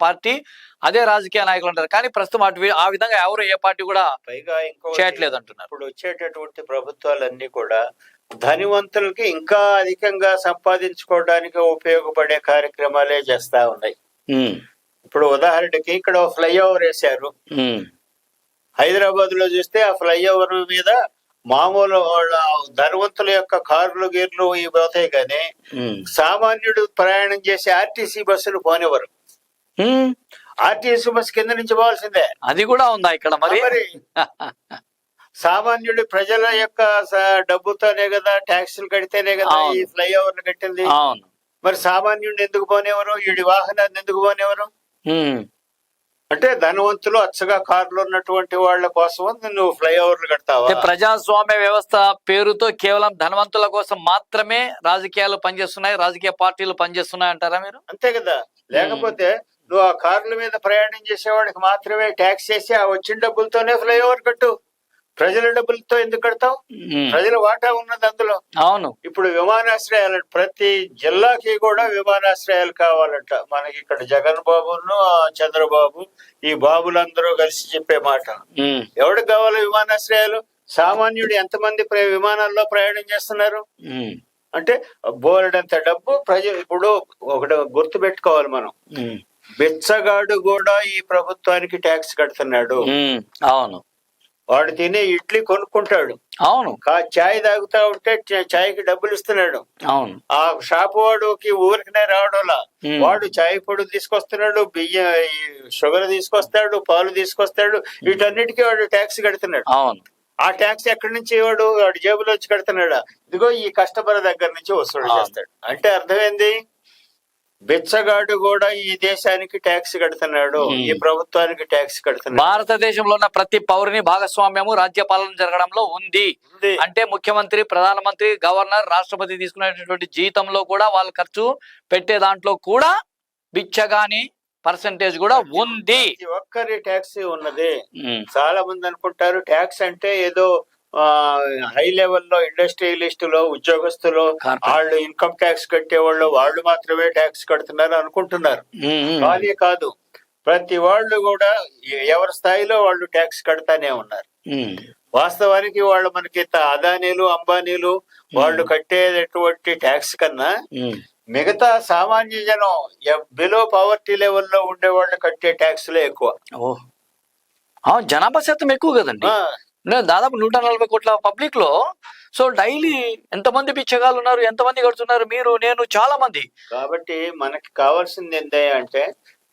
పార్టీ అదే రాజకీయ నాయకులు అంటారు. కానీ ప్రస్తుతం ఆ విధంగా ఎవరు ఏ పార్టీ కూడా పైగా ఇంకో చేయట్లేదు అంటున్నారు. ఇప్పుడు వచ్చేటటువంటి ప్రభుత్వాలన్నీ కూడా ధనివంతులకి ఇంకా అధికంగా సంపాదించుకోవడానికి ఉపయోగపడే కార్యక్రమాలే చేస్తా ఉన్నాయి. ఇప్పుడు ఉదాహరణకి ఇక్కడ ఫ్లైఓవర్ వేశారు. హైదరాబాద్ లో చూస్తే ఆ ఫ్లైఓవర్ మీద మామూలు వాళ్ళ ధనవంతుల యొక్క కార్లు గీర్లు ఇవి పోతాయి, కానీ సామాన్యుడు ప్రయాణం చేసే ఆర్టీసీ బస్సులు పోనివ్వరు. ఆర్టీసీ బస్సు కింద నుంచి పోవాల్సిందే. అది కూడా ఉందా ఇక్కడ? మరి సామాన్యుడు ప్రజల యొక్క డబ్బుతోనే కదా, ట్యాక్సులు కడితేనే కదా ఈ ఫ్లైఓవర్లు కట్టింది. మరి సామాన్యుడిని ఎందుకు పోనేవారు, వీడి వాహనాన్ని ఎందుకు పోనేవారు? అంటే ధనవంతులు అచ్చగా కార్లు ఉన్నటువంటి వాళ్ళ కోసం నువ్వు ఫ్లైఓవర్లు కడతావా? ప్రజాస్వామ్య వ్యవస్థ పేరుతో కేవలం ధనవంతుల కోసం మాత్రమే రాజకీయాలు పనిచేస్తున్నాయి, రాజకీయ పార్టీలు పనిచేస్తున్నాయి అంటారా మీరు? అంతే కదా. లేకపోతే నువ్వు ఆ కార్ల మీద ప్రయాణం చేసేవాడికి మాత్రమే ట్యాక్స్ చేసి ఆ వచ్చిన డబ్బులతోనే ఫ్లైఓవర్ కట్టు. ప్రజల డబ్బులతో ఎందుకు కడతావు? ప్రజల వాటా ఉన్నది అందులో. అవును. ఇప్పుడు విమానాశ్రయాలు, ప్రతి జిల్లాకి కూడా విమానాశ్రయాలు కావాలంట. మనకి ఇక్కడ జగన్ బాబును చంద్రబాబు ఈ బాబులందరూ కలిసి చెప్పే మాట. ఎవరికి కావాలి విమానాశ్రయాలు? సామాన్యుడు ఎంతమంది విమానాల్లో ప్రయాణం చేస్తున్నారు అంటే బోలెడంత డబ్బు ప్రజలు. ఇప్పుడు ఒకటి గుర్తు పెట్టుకోవాలి మనం, బిచ్చగాడు కూడా ఈ ప్రభుత్వానికి ట్యాక్స్ కడుతున్నాడు. అవును. వాడు తినే ఇడ్లీ కొనుక్కుంటాడు. అవును. చాయ్ తాగుతా ఉంటే చాయ్కి డబ్బులు ఇస్తున్నాడు. అవును. ఆ షాపు వాడుకి ఊరికనే రావడంలా వాడు చాయ్ పొడి తీసుకొస్తున్నాడు, బియ్యం షుగర్ తీసుకొస్తాడు, పాలు తీసుకొస్తాడు, వీటన్నిటికీ వాడు ట్యాక్స్ కడుతున్నాడు. అవును. ఆ ట్యాక్స్ ఎక్కడి నుంచి వాడు జేబులో వచ్చి కడుతున్నాడా? ఇదిగో ఈ కస్టమర్ దగ్గర నుంచి వసూలు చేస్తాడు. అంటే అర్థమైంది, బిచ్చగాడు కూడా ఈ దేశానికి ట్యాక్స్ కడుతున్నాడు, ఈ ప్రభుత్వానికి ట్యాక్స్ కడుతున్నాడు. భారతదేశంలో ఉన్న ప్రతి పౌరుని భాగస్వామ్యము రాజ్యపాలన జరగడంలో ఉంది. అంటే ముఖ్యమంత్రి, ప్రధానమంత్రి, గవర్నర్, రాష్ట్రపతి తీసుకునేటటువంటి జీతంలో కూడా వాళ్ళు ఖర్చు పెట్టే దాంట్లో కూడా బిచ్చగాని పర్సెంటేజ్ కూడా ఉంది. ఒక్కరి ట్యాక్స్ ఉన్నది. చాలా మంది అనుకుంటారు ట్యాక్స్ అంటే ఏదో హై లెవెల్లో ఇండస్ట్రియలిస్టులు, ఉద్యోగస్తులు, వాళ్ళు ఇన్కమ్ ట్యాక్స్ కట్టేవాళ్ళు వాళ్ళు మాత్రమే ట్యాక్స్ కడుతున్నారు అనుకుంటున్నారు. ఖాళీ కాదు, ప్రతి వాళ్ళు కూడా ఎవరి స్థాయిలో వాళ్ళు ట్యాక్స్ కడతానే ఉన్నారు. వాస్తవానికి వాళ్ళు మనకి అదానీలు, అంబానీలు వాళ్ళు కట్టేటటువంటి ట్యాక్స్ కన్నా మిగతా సామాన్య జనం బిలో పవర్టీ లెవెల్లో ఉండే వాళ్ళు కట్టే ట్యాక్స్లే ఎక్కువ. జనాభా శాతం ఎక్కువ కదండి. దాదాపు 140 కోట్ల పబ్లిక్ లో. సో డైలీ ఎంతమంది బిచ్చగాళ్ళు ఉన్నారు, ఎంతమంది కడుతున్నారు? మీరు, నేను, చాలా మంది. కాబట్టి మనకి కావాల్సింది ఏంటి అంటే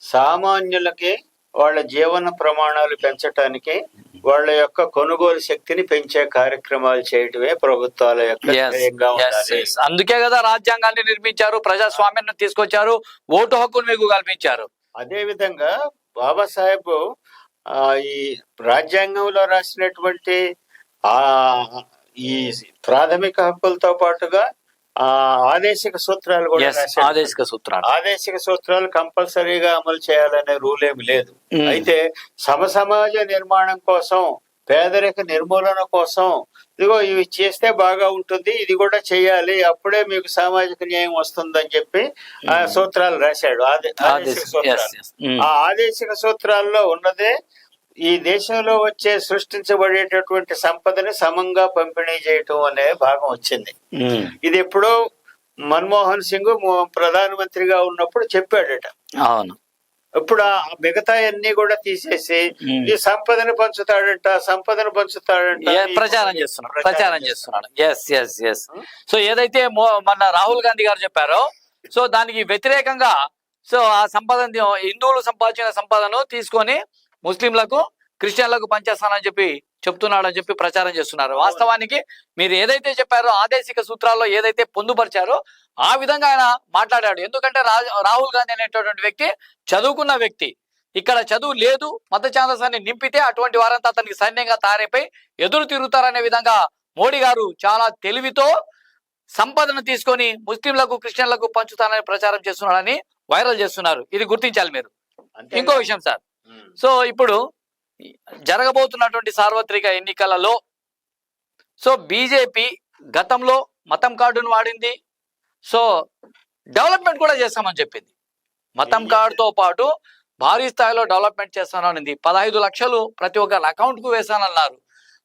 సామాన్యులకి వాళ్ళ జీవన ప్రమాణాలు పెంచడానికి, వాళ్ళ యొక్క కొనుగోలు శక్తిని పెంచే కార్యక్రమాలు చేయటమే ప్రభుత్వాల యొక్క ధ్యేయంగా ఉండాలి. అందుకే కదా రాజ్యాంగాన్ని నిర్మించారు, ప్రజాస్వామ్యాన్ని తీసుకొచ్చారు, ఓటు హక్కును మీకు కల్పించారు. అదే విధంగా బాబాసాహెబ్ ఈ రాజ్యాంగంలో రాసినటువంటి ఈ ప్రాథమిక హక్కులతో పాటుగా ఆదేశిక సూత్రాలు కూడా ఆదేశిక సూత్రాలు కంపల్సరీగా అమలు చేయాలనే రూల్ ఏమి లేదు. అయితే సమసమాజ నిర్మాణం కోసం, పేదరిక నిర్మూలన కోసం ఇదిగో ఇవి చేస్తే బాగా ఉంటుంది, ఇది కూడా చేయాలి, అప్పుడే మీకు సామాజిక న్యాయం వస్తుందని చెప్పి ఆ సూత్రాలు రాశాడు. ఆ ఆదేశిక సూత్రాల్లో ఉన్నదే ఈ దేశంలో వచ్చే సృష్టించబడేటటువంటి సంపదని సమంగా పంపిణీ చేయటం అనే భాగం వచ్చింది. ఇది ఎప్పుడో మన్మోహన్ సింగ్ ప్రధానమంత్రిగా ఉన్నప్పుడు చెప్పాడట. అవును. ఇప్పుడు ఆ మిగతా అన్ని కూడా తీసేసి ఈ సంపదను పంచుతాడంట ప్రచారం చేస్తున్నాడు. సో ఏదైతే మన రాహుల్ గాంధీ గారు చెప్పారో, సో దానికి వ్యతిరేకంగా సో ఆ సంపదని, హిందువులు సంపాదించిన సంపదను తీసుకొని ముస్లింలకు, క్రిస్టియన్లకు పంచేస్తానని చెప్పి చెప్తున్నాడని చెప్పి ప్రచారం చేస్తున్నారు. వాస్తవానికి మీరు ఏదైతే చెప్పారో, ఆదేశిక సూత్రాల్లో ఏదైతే పొందుపరిచారో ఆ విధంగా ఆయన మాట్లాడాడు. ఎందుకంటే రాహుల్ గాంధీ అనేటటువంటి వ్యక్తి చదువుకున్న వ్యక్తి. ఇక్కడ చదువు లేదు, మత ఛాందసాన్ని నింపితే అటువంటి వారంతా అతనికి సైన్యంగా తయారైపోయి ఎదురు తిరుగుతారనే విధంగా మోడీ గారు చాలా తెలివితో సంపదను తీసుకొని ముస్లింలకు, క్రిస్టియన్లకు పంచుతానని ప్రచారం చేస్తున్నాడని వైరల్ చేస్తున్నారు. ఇది గుర్తించాలి మీరు. ఇంకో విషయం సార్, సో ఇప్పుడు జరగబోతున్నటువంటి సార్వత్రిక ఎన్నికలలో సో బీజేపీ గతంలో మతం కార్డును వాడింది. సో డెవలప్మెంట్ కూడా చేస్తామని చెప్పింది. మతం కార్డుతో పాటు భారీ స్థాయిలో డెవలప్మెంట్ చేస్తానని 15 లక్షలు ప్రతి ఒక్కరి అకౌంట్ కు వేస్తానన్నారు.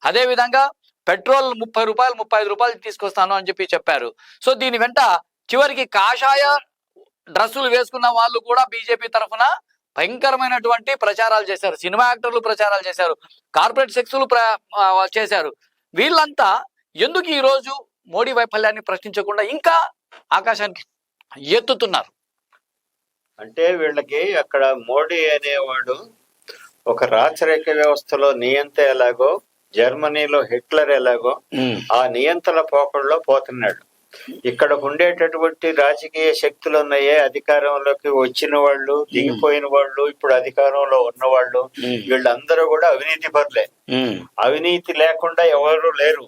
అదే విధంగా పెట్రోల్ 30 రూపాయలు 35 రూపాయలు తీసుకొస్తాను అని చెప్పారు. సో దీని వెంట చివరికి కాషాయ డ్రెస్సులు వేసుకున్న వాళ్ళు కూడా బీజేపీ తరఫున భయంకరమైనటువంటి ప్రచారాలు చేశారు. సినిమా యాక్టర్లు ప్రచారాలు చేశారు, కార్పొరేట్ సెక్సులు చేశారు. వీళ్ళంతా ఎందుకు ఈ రోజు మోడీ వైఫల్యాన్ని ప్రశ్నించకుండా ఇంకా ఆకాశానికి ఎత్తుతున్నారు? అంటే వీళ్ళకి అక్కడ మోడీ అనేవాడు ఒక రాచరిక వ్యవస్థలో నియంత ఎలాగో, జర్మనీలో హిట్లర్ ఎలాగో ఆ నియంత్రణ పోకడలో పోతున్నాడు. ఇక్కడ ఉండేటటువంటి రాజకీయ శక్తులు ఉన్నాయే, అధికారంలోకి వచ్చిన వాళ్ళు, దిగిపోయిన వాళ్ళు, ఇప్పుడు అధికారంలో ఉన్నవాళ్ళు, వీళ్ళందరూ కూడా అవినీతి పరులే. అవినీతి లేకుండా ఎవరు లేరు.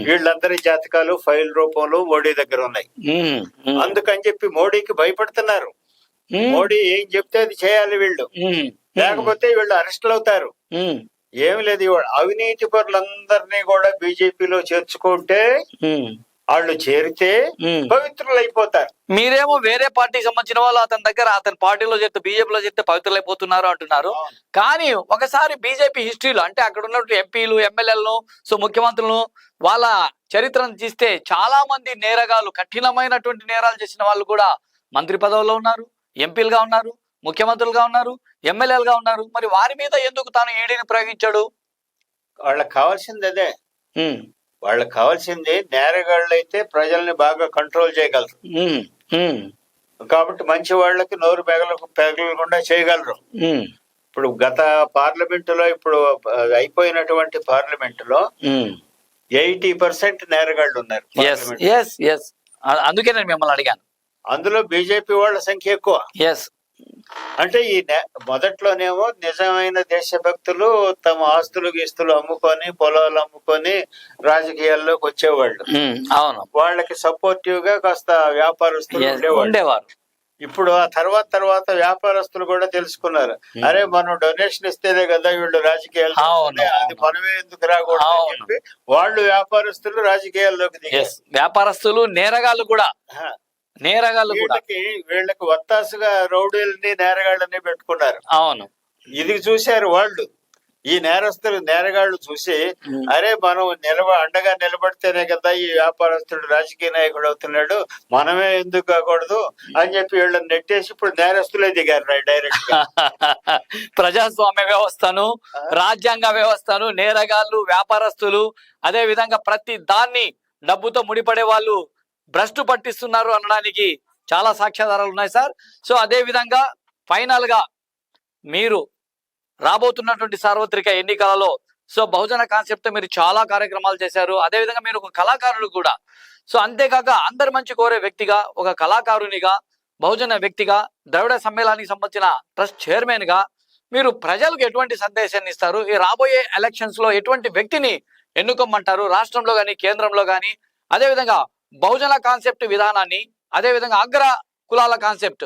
వీళ్ళందరి జాతకాలు ఫైల్ రూపంలో మోడీ దగ్గర ఉన్నాయి. అందుకని చెప్పి మోడీకి భయపడుతున్నారు. మోడీ ఏం చెప్తే అది చేయాలి వీళ్ళు, లేకపోతే వీళ్ళు అరెస్టులు అవుతారు. ఏమి లేదు, అవినీతి పరులందరినీ కూడా బీజేపీలో చేర్చుకుంటే వాళ్ళు చేరితే పవిత్రులు అయిపోతారు. మీరేమో వేరే పార్టీకి సంబంధించిన వాళ్ళు అతని పార్టీలో చేస్తే, బీజేపీలో చేస్తే పవిత్రులు అయిపోతున్నారు అంటున్నారు. కానీ ఒకసారి బీజేపీ హిస్టరీలో అంటే అక్కడ ఉన్నటువంటి ఎంపీలు, ఎమ్మెల్యేలను, సో ముఖ్యమంత్రులను వాళ్ళ చరిత్రను తీస్తే చాలా మంది నేరగాళ్ళు, కఠినమైనటువంటి నేరాలు చేసిన వాళ్ళు కూడా మంత్రి పదవుల్లో ఉన్నారు, ఎంపీలుగా ఉన్నారు, ముఖ్యమంత్రులుగా ఉన్నారు, ఎమ్మెల్యేలుగా ఉన్నారు. మరి వారి మీద ఎందుకు తాను ఈడీని ప్రయోగించాడు? వాళ్ళకి కావాల్సింది అదే. వాళ్ళకి కావాల్సింది నేరగాళ్ళు అయితే ప్రజల్ని బాగా కంట్రోల్ చేయగలరు. కాబట్టి మంచి వాళ్ళకి నోరు పెగలకుండా చేయగలరు. ఇప్పుడు గత పార్లమెంటులో, ఇప్పుడు అయిపోయినటువంటి పార్లమెంటులో 80% నేరగాళ్ళు ఉన్నారు. అందుకే నేను మిమ్మల్ని అడిగాను. అందులో బీజేపీ వాళ్ళ సంఖ్య ఎక్కువ. అంటే ఈ మొదట్లోనేమో నిజమైన దేశభక్తులు తమ ఆస్తులు గీస్తులు అమ్ముకొని, పొలాలు అమ్ముకొని రాజకీయాల్లోకి వచ్చేవాళ్ళు. అవును, వాళ్ళకి సపోర్టివ్ గా కాస్త వ్యాపారస్తులు ఉండేవారు. ఇప్పుడు ఆ తర్వాత వ్యాపారస్తులు కూడా తెలుసుకున్నారు, అరే మనం డొనేషన్ ఇస్తేనే కదా వీళ్ళు రాజకీయాలు, అది మనమే ఎందుకు రాకూడదు అని చెప్పి వాళ్ళు వ్యాపారస్తులు రాజకీయాల్లోకి దిగారు. వ్యాపారస్తులు, నేరగాళ్ళు కూడా వీళ్ళకి వత్తాసుగా రౌడీలని, నేరగాళ్ళని పెట్టుకున్నారు. అవును, ఇది చూశారు వాళ్ళు. ఈ నేరగాళ్ళు చూసి, అరే మనం అండగా నిలబడితేనే కదా ఈ వ్యాపారస్తుడు రాజకీయ నాయకుడు అవుతున్నాడు, మనమే ఎందుకు కాకూడదు అని చెప్పి వీళ్ళని నెట్టేసి ఇప్పుడు నేరస్తులే దిగారు డైరెక్ట్ గా. ప్రజాస్వామ్య వ్యవస్థను, రాజ్యాంగ వ్యవస్థను నేరగాళ్ళు, వ్యాపారస్తులు, అదే విధంగా ప్రతి దాన్ని డబ్బుతో ముడిపడే వాళ్ళు భ్రష్టు పట్టిస్తున్నారు అనడానికి చాలా సాక్ష్యాధారాలు ఉన్నాయి సార్. సో అదే విధంగా ఫైనల్ గా మీరు రాబోతున్నటువంటి సార్వత్రిక ఎన్నికలలో సో బహుజన కాన్సెప్ట్ మీరు చాలా కార్యక్రమాలు చేశారు. అదే విధంగా మీరు ఒక కళాకారుడు కూడా. సో అంతేకాక అందరి మంచి కోరే వ్యక్తిగా, ఒక కళాకారునిగా, బహుజన వ్యక్తిగా, ద్రవిడ సమ్మేళనానికి సంబంధించిన ట్రస్ట్ చైర్మన్ గా మీరు ప్రజలకు ఎటువంటి సందేశాన్ని ఇస్తారు? ఈ రాబోయే ఎలక్షన్స్ లో ఎటువంటి వ్యక్తిని ఎన్నుకోమంటారు? రాష్ట్రంలో కానీ, కేంద్రంలో కానీ, అదేవిధంగా బహుజన కాన్సెప్ట్ విధానాన్ని, అదేవిధంగా అగ్ర కులాల కాన్సెప్ట్,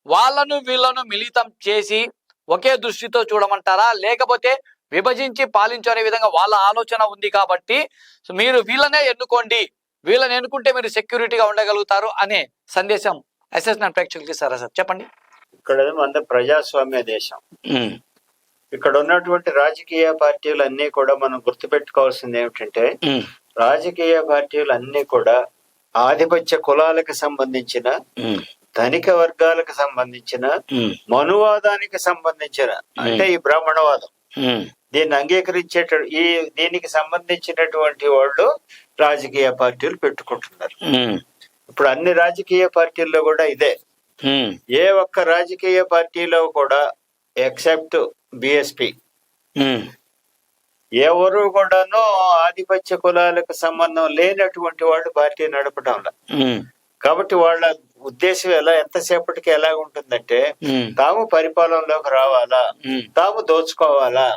వాళ్ళను వీళ్ళను మిళితం చేసి ఒకే దృష్టితో చూడమంటారా, లేకపోతే విభజించి పాలించు అనే విధంగా వాళ్ళ ఆలోచన ఉంది కాబట్టి మీరు వీళ్ళనే ఎన్నుకోండి, వీళ్ళని ఎన్నుకుంటే మీరు సెక్యూరిటీగా ఉండగలుగుతారు అనే సందేశం ఎస్ఎస్9 ప్రేక్షకులకి ఇస్తారా సార్? చెప్పండి. ఇక్కడ మన ప్రజాస్వామ్య దేశం, ఇక్కడ ఉన్నటువంటి రాజకీయ పార్టీలు అన్ని కూడా మనం గుర్తుపెట్టుకోవాల్సింది ఏమిటంటే, రాజకీయ పార్టీలు అన్ని కూడా ఆధిపత్య కులాలకు సంబంధించిన, ధనిక వర్గాలకు సంబంధించిన, మనువాదానికి సంబంధించిన, అంటే ఈ బ్రాహ్మణవాదం, దీన్ని దీనికి సంబంధించినటువంటి వాళ్ళు రాజకీయ పార్టీలు పెట్టుకుంటున్నారు. ఇప్పుడు అన్ని రాజకీయ పార్టీల్లో కూడా ఇదే. ఏ ఒక్క రాజకీయ పార్టీలో కూడా ఎక్సెప్ట్ బిఎస్పి ఎవరు కూడాను ఆధిపత్య కులాలకు సంబంధం లేనటువంటి వాళ్ళు పార్టీ నడపడంలో. కాబట్టి వాళ్ళ ఉద్దేశం ఎంతసేపటికి ఎలా ఉంటుందంటే, తాము పరిపాలనలోకి రావాలా, తాము దోచుకోవాలా.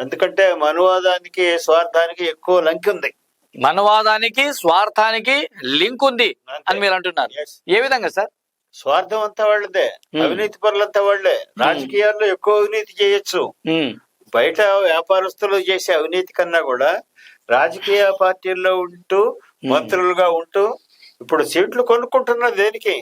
ఎందుకంటే మనువాదానికి, స్వార్థానికి ఎక్కువ లింక్ ఉంది. మనవాదానికి, స్వార్థానికి లింక్ ఉంది అని మీరు అంటున్నారు. ఏ విధంగా సార్? స్వార్థం అంతా వాళ్ళదే, అవినీతి పరులంతా వాళ్ళే. రాజకీయాల్లో ఎక్కువ అవినీతి చేయొచ్చు, బయట వ్యాపారస్తులు చేసే అవినీతి కన్నా కూడా రాజకీయ పార్టీల్లో ఉంటూ, మంత్రులుగా ఉంటూ, ఇప్పుడు సీట్లు కొనుక్కుంటున్నారు దేనికి?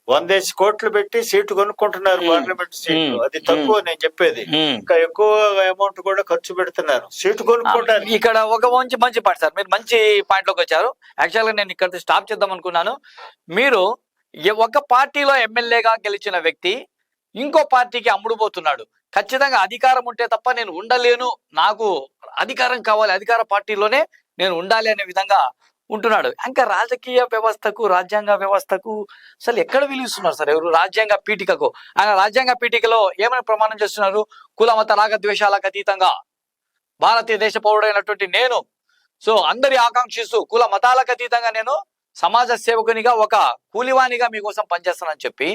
100 కోట్లు పెట్టి సీటు కొనుక్కుంటున్నారు పార్లమెంట్ సీట్లు. అది తక్కువ నేను చెప్పేది. ఇంకా ఎక్కువ అమౌంట్ కూడా ఖర్చు పెడుతున్నారు సీటు కొనుక్కోవడానికి. ఇక్కడ ఒక మంచి పాయింట్ సార్, మీరు మంచి పాయింట్ లోకి వచ్చారు. యాక్చువల్ గా నేను ఇక్కడ స్టాప్ చేద్దాం అనుకున్నాను. మీరు ఒక పార్టీలో ఎమ్మెల్యేగా గెలిచిన వ్యక్తి ఇంకో పార్టీకి అమ్ముడుపోతున్నాడు. ఖచ్చితంగా అధికారం ఉంటే తప్ప నేను ఉండలేను, నాకు అధికారం కావాలి, అధికార పార్టీలోనే నేను ఉండాలి అనే విధంగా ఉంటున్నాడు. ఇంకా రాజకీయ వ్యవస్థకు, రాజ్యాంగ వ్యవస్థకు అసలు ఎక్కడ విలువిస్తున్నారు సార్ ఎవరు? రాజ్యాంగ పీఠికకు, ఆయన రాజ్యాంగ పీఠికలో ఏమైనా ప్రమాణం చేస్తున్నారు? కుల మత రాగ ద్వేషాలకు అతీతంగా భారతీయ దేశ పౌరుడైనటువంటి నేను, సో అందరి ఆకాంక్షిస్తూ కుల మతాలకు అతీతంగా నేను సమాజ సేవకునిగా, ఒక కూలివానిగా మీకోసం పనిచేస్తానని చెప్పి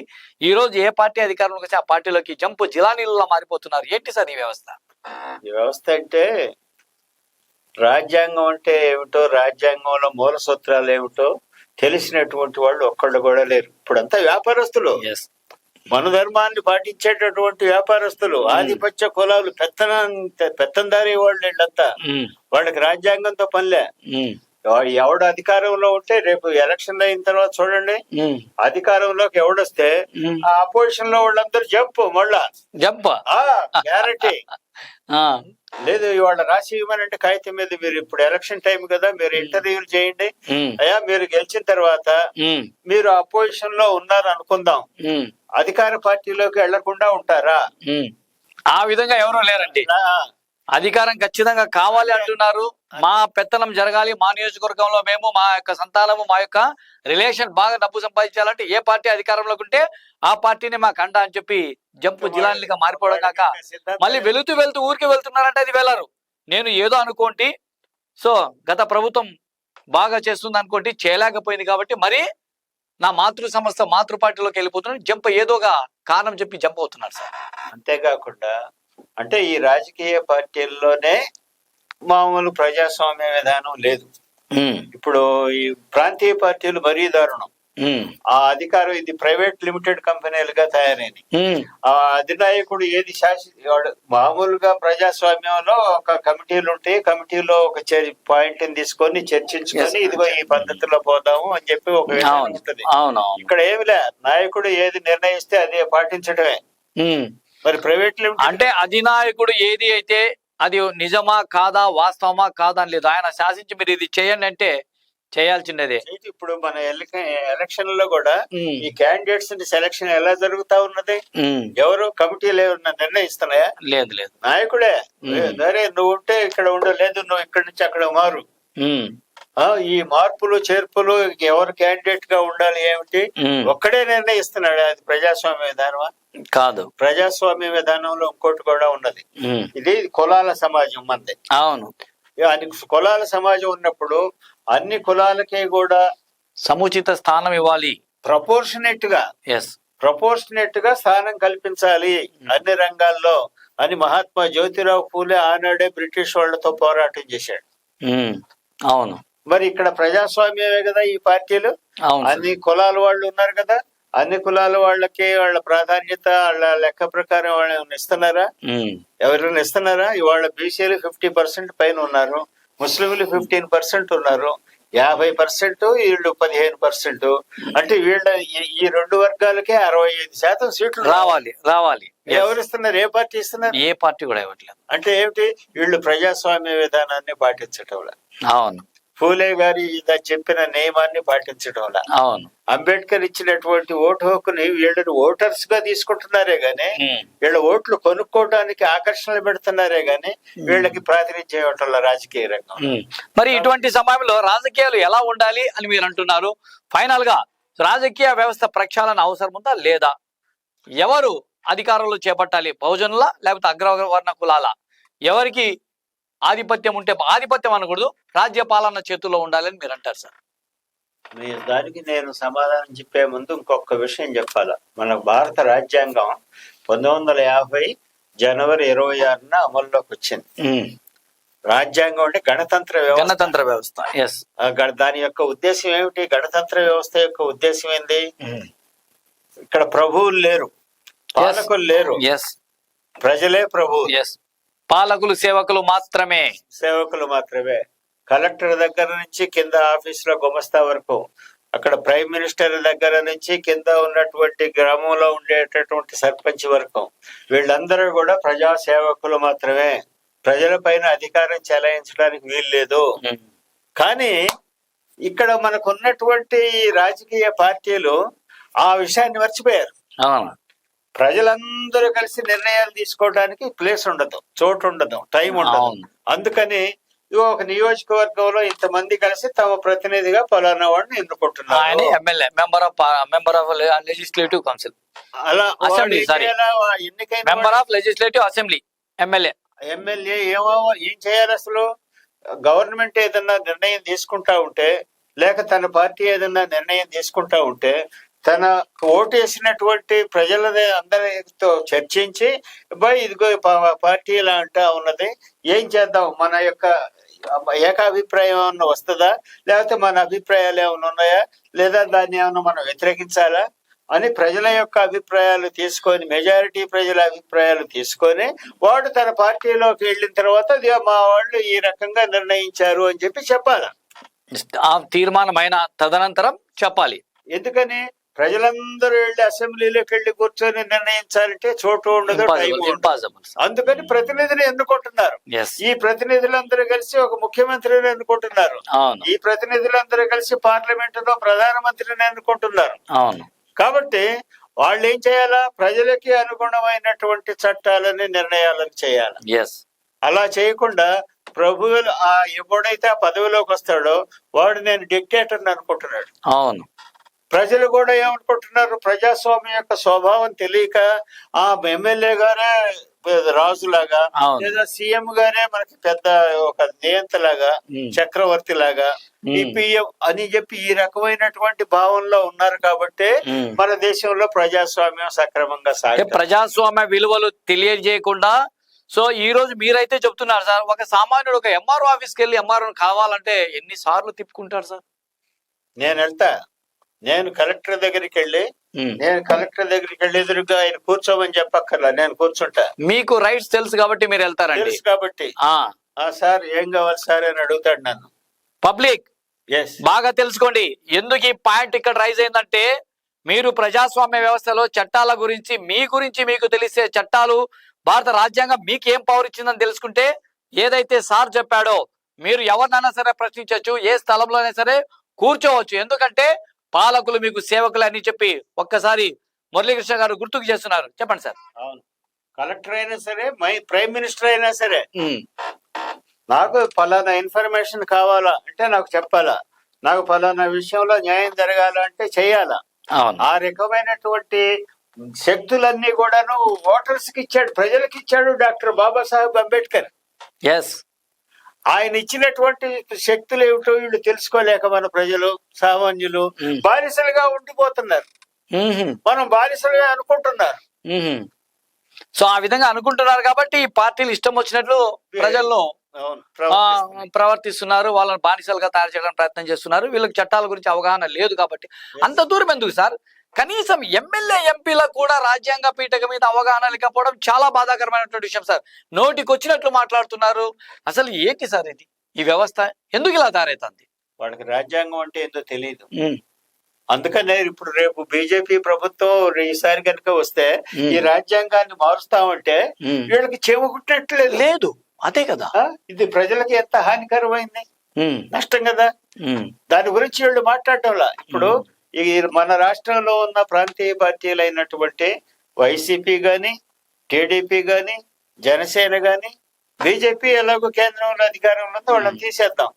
ఈ రోజు ఏ పార్టీ అధికారంలోకి వచ్చి ఆ పార్టీలోకి జంపు జిలానీలలో మారిపోతున్నారు. ఏంటి సార్ ఈ వ్యవస్థ? ఈ వ్యవస్థ అంటే రాజ్యాంగం అంటే ఏమిటో, రాజ్యాంగంలో మూల సూత్రాలు ఏమిటో తెలిసినటువంటి వాళ్ళు ఒక్కళ్ళు కూడా లేరు. ఇప్పుడంతా వ్యాపారస్తులు, మనధర్మాన్ని పాటించేటటువంటి వ్యాపారస్తులు, ఆధిపత్య కులాలు, పెత్తందారి వాళ్ళు వీళ్ళంతా. వాళ్ళకి రాజ్యాంగంతో పనిలే. ఎవడు అధికారంలో ఉంటే రేపు ఎలక్షన్ అయిన తర్వాత చూడండి, అధికారంలోకి ఎవడొస్తే ఆ అపోజిషన్ లో వాళ్ళందరూ మళ్ళా గ్యారంటీ లేదు. ఇవాళ రాసి ఇవ్వమనంటే కాగితం మీద, మీరు ఇప్పుడు ఎలక్షన్ టైం కదా, మీరు ఇంటర్వ్యూలు చేయండి అయ్యా, మీరు గెలిచిన తర్వాత మీరు అపోజిషన్ లో ఉన్నారు అనుకుందాం, అధికార పార్టీలోకి వెళ్లకుండా ఉంటారా? ఆ విధంగా ఎవరూ లేరండి. అధికారం ఖచ్చితంగా కావాలి అంటున్నారు. మా పెత్తనం జరగాలి, మా నియోజకవర్గంలో మేము, మా యొక్క సంతానము, మా యొక్క రిలేషన్ బాగా డబ్బు సంపాదించాలంటే ఏ పార్టీ అధికారంలోకి ఉంటే ఆ పార్టీని మాకు అండ అని చెప్పి జంపు జిలానీలుగా మారిపోవడం కాక మళ్ళీ వెళుతూ ఊరికి వెళ్తున్నారంటే అది వెళ్ళరు. నేను ఏదో అనుకోండి, సో గత ప్రభుత్వం బాగా చేస్తుంది అనుకోండి, చేయలేకపోయింది కాబట్టి మరి నా మాతృ సంస్థ మాతృ పార్టీలోకి వెళ్ళిపోతున్నాను, జంప్ ఏదోగా కారణం చెప్పి జంప్ అవుతున్నారు సార్. అంతేకాకుండా అంటే ఈ రాజకీయ పార్టీల్లోనే మామూలు ప్రజాస్వామ్య విధానం లేదు. ఇప్పుడు ఈ ప్రాంతీయ పార్టీలు మరీ దారుణం. ఆ అధికారం ఇది ప్రైవేట్ లిమిటెడ్ కంపెనీలుగా తయారైంది. ఆ అధినాయకుడు ఏది మామూలుగా ప్రజాస్వామ్యంలో ఒక కమిటీలు ఉంటాయి, కమిటీలో ఒక పాయింట్ తీసుకొని చర్చించుకొని ఇదిగో ఈ పద్ధతిలో పోదాము అని చెప్పి ఒక విధానం ఉంటుంది. ఇక్కడ ఏమిలే, నాయకుడు ఏది నిర్ణయిస్తే అదే పాటించడమే. మరి ప్రైవేట్ లిమిటెడ్ అంటే అధినాయకుడు ఏది అయితే అది నిజమా కాదా, వాస్తవమా కాదా అని లేదు, ఆయన శాసించి మీరు ఇది చేయండి అంటే చేయాల్సిందే. ఇప్పుడు మన ఎలక్షన్ లో కూడా ఈ క్యాండిడేట్స్ సెలక్షన్ ఎలా జరుగుతా ఉన్నది? ఎవరు కమిటీలు ఏమన్నా నిర్ణయిస్తున్నాయా? లేదు. నాయకుడే సరే నువ్వు ఉంటే ఇక్కడ ఉండలేదు, నువ్వు ఇక్కడి నుంచి అక్కడ మారు. ఈ మార్పులు చేర్పులు ఎవరు క్యాండిడేట్ గా ఉండాలి ఏమిటి ఒక్కడే నిర్ణయిస్తున్నాడు. అది ప్రజాస్వామ్య విధానమా? కాదు. ప్రజాస్వామ్య విధానంలో ఇంకోటి కూడా ఉన్నది. ఇది కులాల సమాజం మంది. అవును. అది కులాల సమాజం ఉన్నప్పుడు అన్ని కులాలకి కూడా సముచిత స్థానం ఇవ్వాలి, ప్రపోర్షనేట్ గా స్థానం కల్పించాలి అన్ని రంగాల్లో అని మహాత్మా జ్యోతిరావు పూలే ఆనాడే బ్రిటిష్ వాళ్ళతో పోరాటం చేశాడు. అవును. మరి ఇక్కడ ప్రజాస్వామ్యమే కదా ఈ పార్టీలు. అన్ని కులాల వాళ్ళు ఉన్నారు కదా, అన్ని కులాల వాళ్ళకి వాళ్ళ ప్రాధాన్యత వాళ్ళ లెక్క ప్రకారం వాళ్ళని ఇస్తున్నారా? ఎవరైనా ఇస్తున్నారా? ఇవాళ బీసీలు 50% పైన ఉన్నారు, ముస్లింలు 15% ఉన్నారు, 50% వీళ్ళు 15%. అంటే వీళ్ళ ఈ రెండు వర్గాలకే 65% సీట్లు రావాలి. ఎవరు ఇస్తున్నారు? ఏ పార్టీ ఇస్తున్నారు? ఏ పార్టీ కూడా ఇవ్వట్లేదు. అంటే ఏమిటి? వీళ్ళు ప్రజాస్వామ్య విధానాన్ని పాటించటం. అవును. ఫూలే గారి చెప్పిన నియమాన్ని పాటించడం. అవును. అంబేద్కర్ ఇచ్చినటువంటి ఓటు హక్కుని వీళ్ళని ఓటర్స్ గా తీసుకుంటున్నారే గాని, వీళ్ళ ఓట్లు కొనుక్కోవడానికి ఆకర్షణలు పెడుతున్నారే గాని వీళ్ళకి ప్రాతినిధ్యం ఇవ్వటం రాజకీయ రంగం. మరి ఇటువంటి సమయంలో రాజకీయాలు ఎలా ఉండాలి అని మీరు అంటున్నారు? ఫైనల్ గా రాజకీయ వ్యవస్థ ప్రక్షాళన అవసరం ఉందా లేదా? ఎవరు అధికారంలో చేపట్టాలి? బహుజనుల లేకపోతే అగ్రవర్ణ కులాల? ఎవరికి ఆధిపత్యం ఉంటే, ఆధిపత్యం అనకూడదు, రాజ్య పాలన చేతుల్లో ఉండాలని మీరు అంటారు సార్? దానికి నేను సమాధానం చెప్పే ముందు ఇంకొక విషయం చెప్పాలా. మన భారత రాజ్యాంగం 1950 జనవరి 26న అమల్లోకి వచ్చింది. రాజ్యాంగం అంటే గణతంత్ర వ్యవస్థ. దాని యొక్క ఉద్దేశం ఏమిటి? గణతంత్ర వ్యవస్థ యొక్క ఉద్దేశం ఏంది? ఇక్కడ ప్రభువులు లేరు, పాలకులు లేరు, ప్రజలే ప్రభువు. పాలకులు సేవకులు మాత్రమే. కలెక్టర్ దగ్గర నుంచి కింద ఆఫీస్ లో గుమస్తా వరకు అక్కడ ప్రైమ్ మినిస్టర్ దగ్గర నుంచి కింద ఉన్నటువంటి గ్రామంలో ఉండేటటువంటి సర్పంచ్ వరకు వీళ్ళందరూ కూడా ప్రజా సేవకులు మాత్రమే. ప్రజలపైన అధికారం చెలాయించడానికి వీలు లేదు. కానీ ఇక్కడ మనకు ఉన్నటువంటి రాజకీయ పార్టీలు ఆ విషయాన్ని మర్చిపోయారు. ప్రజలందరూ కలిసి నిర్ణయాలు తీసుకోవడానికి ప్లేస్ ఉండదు, చోటు ఉండదు, టైం ఉండదు. అందుకని ఒక నియోజకవర్గంలో ఇంతమంది కలిసి తమ ప్రతినిధిగా పలానా వాడిని ఎన్నుకుంటున్నారు. MLA member of legislative council, అలా అసెంబ్లీ, ఎన్నికైన member of legislative assembly, MLA ఏం చేయాలి అసలు? గవర్నమెంట్ ఏదన్నా నిర్ణయం తీసుకుంటా ఉంటే, లేక తన పార్టీ ఏదన్నా నిర్ణయం తీసుకుంటా ఉంటే, తన ఓటేసినటువంటి ప్రజల అందరితో చర్చించి, ఇదిగో పార్టీ ఇలా అంటా ఉన్నది, ఏం చేద్దాం, మన యొక్క ఏకాభిప్రాయం ఏమన్నా వస్తుందా, లేకపోతే మన అభిప్రాయాలు ఏమైనా ఉన్నాయా, లేదా దాన్ని ఏమన్నా మనం వ్యతిరేకించాలా అని ప్రజల యొక్క అభిప్రాయాలు తీసుకొని, మెజారిటీ ప్రజల అభిప్రాయాలు తీసుకొని వాడు తన పార్టీలోకి వెళ్ళిన తర్వాత మా వాళ్ళు ఈ రకంగా నిర్ణయించారు అని చెప్పాలి. ఆ తీర్మానమైన తదనంతరం చెప్పాలి. ఎందుకని ప్రజలందరూ వెళ్ళి అసెంబ్లీలోకి వెళ్ళి కూర్చొని నిర్ణయించాలంటే చోటు ఉండదు, టైం ఉండదు. అందుకని ప్రతినిధిని ఎన్నుకుంటున్నారు. ఈ ప్రతినిధులందరూ కలిసి ఒక ముఖ్యమంత్రిని ఎన్నుకుంటున్నారు. ఈ ప్రతినిధులందరూ కలిసి పార్లమెంట్ లో ప్రధానమంత్రిని ఎన్నుకుంటున్నారు. కాబట్టి వాళ్ళు ఏం చేయాలా? ప్రజలకి అనుగుణమైనటువంటి చట్టాలని, నిర్ణయాలను చేయాలి. అలా చేయకుండా ప్రభువులు ఎప్పుడైతే ఆ పదవిలోకి వస్తాడో వాడు నేను డిక్టేటర్ అనుకుంటున్నాడు. ప్రజలు కూడా ఏమనుకుంటున్నారు? ప్రజాస్వామ్యం యొక్క స్వభావం తెలియక ఆ ఎమ్మెల్యే గారే రాజులాగా, లేదా సీఎం గారే మనకి పెద్ద ఒక నియంతలాగా, చక్రవర్తి లాగా, పిఎం అని చెప్పి ఈ రకమైనటువంటి భావంలో ఉన్నారు. కాబట్టి మన దేశంలో ప్రజాస్వామ్యం సక్రమంగా సాగే, ప్రజాస్వామ్య విలువలు తెలియజేయకుండా. సో ఈ రోజు మీరైతే చెప్తున్నారు సార్, ఒక సామాన్యుడు ఒక ఎంఆర్ఓ ఆఫీస్కి వెళ్ళి ఎంఆర్ఓ కావాలంటే ఎన్నిసార్లు తిప్పుకుంటారు సార్? నేను వెళ్తా, నేను కలెక్టర్ దగ్గరికి వెళ్ళి ఎదురుగా ఆయన కూర్చోమని చెప్పక్కర్లా, నేను కూర్చుంటా. మీకు రైట్స్ తెలుసు కాబట్టి మీరు వెళ్తారండి. తెలుసు కాబట్టి సార్ ఏం కావాలి సార్ అని అడుగుతాడు నన్ను. పబ్లిక్ బాగా తెలుసుకోండి ఎందుకు ఈ పాయింట్ ఇక్కడ రైజ్ అయిందంటే, మీరు ప్రజాస్వామ్య వ్యవస్థలో చట్టాల గురించి మీకు తెలిసే చట్టాలు, భారత రాజ్యాంగం మీకు ఏం పవర్ ఇచ్చిందని తెలుసుకుంటే, ఏదైతే సార్ చెప్పాడో మీరు ఎవరినైనా సరే ప్రశ్నించవచ్చు, ఏ స్థలంలోనైనా సరే కూర్చోవచ్చు. ఎందుకంటే పాలకులు మీకు సేవకులు అని చెప్పి ఒక్కసారి మురళీకృష్ణ గారు గుర్తుకు చేస్తున్నారు. చెప్పండి సార్. అవును, కలెక్టర్ అయినా సరే, ప్రైమ్ మినిస్టర్ అయినా సరే, నాకు ఫలానా ఇన్ఫర్మేషన్ కావాలా అంటే నాకు చెప్పాలా, నాకు ఫలానా విషయంలో న్యాయం జరగాలంటే చెయ్యాలా. ఆ రకమైనటువంటి శక్తులన్నీ కూడాను ఓటర్స్ కి ఇచ్చాడు, ప్రజలకు ఇచ్చాడు డాక్టర్ బాబాసాహెబ్ అంబేద్కర్. ఆయన ఇచ్చినటువంటి శక్తులు ఏమిటో వీళ్ళు తెలుసుకోలేక మన ప్రజలు, సామాన్యులు బానిసలుగా ఉండిపోతున్నారు. మనం బానిసలుగా అనుకుంటున్నారు. సో ఆ విధంగా అనుకుంటున్నారు కాబట్టి ఈ పార్టీలు ఇష్టం వచ్చినట్లు ప్రజల్లో ప్రవర్తిస్తున్నారు, వాళ్ళని బానిసలుగా తయారు చేయడానికి ప్రయత్నం చేస్తున్నారు. వీళ్ళకి చట్టాల గురించి అవగాహన లేదు కాబట్టి. అంత దూరం ఎందుకు సార్? కనీసం ఎమ్మెల్యే ఎంపీలకు కూడా రాజ్యాంగ పీఠక మీద అవగాహన లేకపోవడం చాలా బాధాకరమైనటువంటి విషయం సార్. నోటికి వచ్చినట్లు మాట్లాడుతున్నారు. అసలు ఏంటి సార్ ఇది? ఈ వ్యవస్థ ఎందుకు ఇలా తయారైతుంది? వాళ్ళకి రాజ్యాంగం అంటే ఏంటో తెలియదు. అందుకనే ఇప్పుడు రేపు బీజేపీ ప్రభుత్వం ఈసారి కనుక వస్తే ఈ రాజ్యాంగాన్ని మారుస్తామంటే వీళ్ళకి చెవుకుట్టినట్లేదు. లేదు, అదే కదా. ఇది ప్రజలకి ఎంత హానికరమైంది, నష్టం కదా. దాని గురించి వీళ్ళు మాట్లాడటంలా. ఇప్పుడు ఈ మన రాష్ట్రంలో ఉన్న ప్రాంతీయ పార్టీలు అయినటువంటి వైసీపీ గాని, టీడీపీ గాని, జనసేన గాని, బీజేపీ ఎలాగో కేంద్రంలో అధికారంలో ఉందో వాళ్ళని తీసేద్దాం.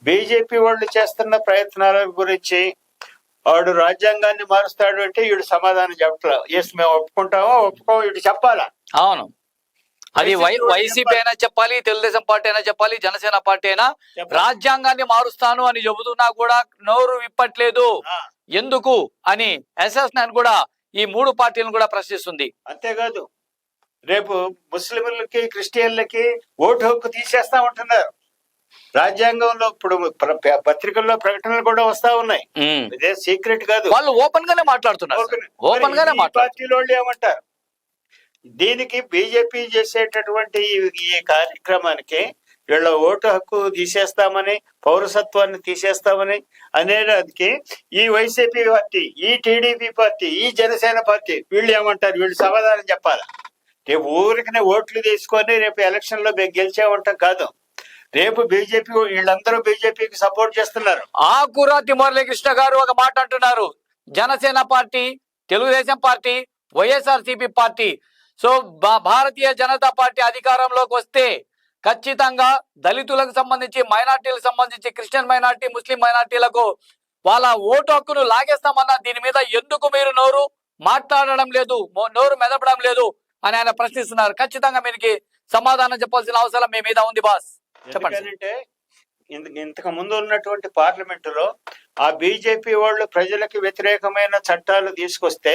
బీజేపీ వాళ్ళు చేస్తున్న ప్రయత్నాల గురించి వాడు రాజ్యాంగాన్ని మారుస్తాడు అంటే వీడు సమాధానం చెప్పట్లా. ఎస్ మేము ఒప్పుకుంటామో ఒప్పుకో వీడు చెప్పాలా. అవును, అది వైసీపీ అయినా చెప్పాలి, తెలుగుదేశం పార్టీ అయినా చెప్పాలి, జనసేన పార్టీ అయినా రాజ్యాంగాన్ని మారుస్తాను అని చెబుతున్నా కూడా నోరు విప్పట్లేదు. ఎందుకు అని ఎస్ఎస్9 కూడా ఈ 3 పార్టీలను కూడా ప్రశ్నిస్తుంది. అంతేకాదు, రేపు ముస్లింలకి, క్రిస్టియన్లకి ఓటు హక్కు తీసేస్తా ఉంటున్నారు. రాజ్యాంగంలో ఇప్పుడు పత్రికల్లో ప్రకటనలు కూడా వస్తా ఉన్నాయి. ఇదే సీక్రెట్ కాదు, వాళ్ళు ఓపెన్ గానే మాట్లాడుతున్నారు. ఓపెన్ గానే పార్టీల వాళ్ళు ఏమంటారు? దీనికి బీజేపీ చేసేటటువంటి ఈ కార్యక్రమానికి వీళ్ళ ఓటు హక్కు తీసేస్తామని, పౌరసత్వాన్ని తీసేస్తామని అనేదానికి ఈ వైసీపీ పార్టీ, ఈ టీడీపీ పార్టీ, ఈ జనసేన పార్టీ వీళ్ళు ఏమంటారు? వీళ్ళు సమాధానం చెప్పాలి. రేపు ఊరికనే ఓట్లు తీసుకొని రేపు ఎలక్షన్ లో గెలిచామంటాం కాదు. రేపు బీజేపీ, వీళ్ళందరూ బీజేపీకి సపోర్ట్ చేస్తున్నారు. ఆకురాతి మురళీకృష్ణ గారు ఒక మాట అంటున్నారు, Janasena party, Telugu Desam party, YSRCP party, so Bharatiya Janata party అధికారంలోకి వస్తే ఖచ్చితంగా దళితులకు సంబంధించి, మైనార్టీలకు సంబంధించి, క్రిస్టియన్ మైనార్టీ, ముస్లిం మైనార్టీలకు వాళ్ళ ఓటు హక్కును లాగేస్తామన్నా దీని మీద ఎందుకు మీరు నోరు మాట్లాడడం లేదు, నోరు మెదపడం లేదు అని ఆయన ప్రశ్నిస్తున్నారు. ఖచ్చితంగా మీకు సమాధానం చెప్పాల్సిన అవసరం మీ మీద ఉంది బాస్. చెప్పండి. ఇంతకు ముందు ఉన్నటువంటి పార్లమెంటులో ఆ బీజేపీ వాళ్ళు ప్రజలకు వ్యతిరేకమైన చట్టాలు తీసుకొస్తే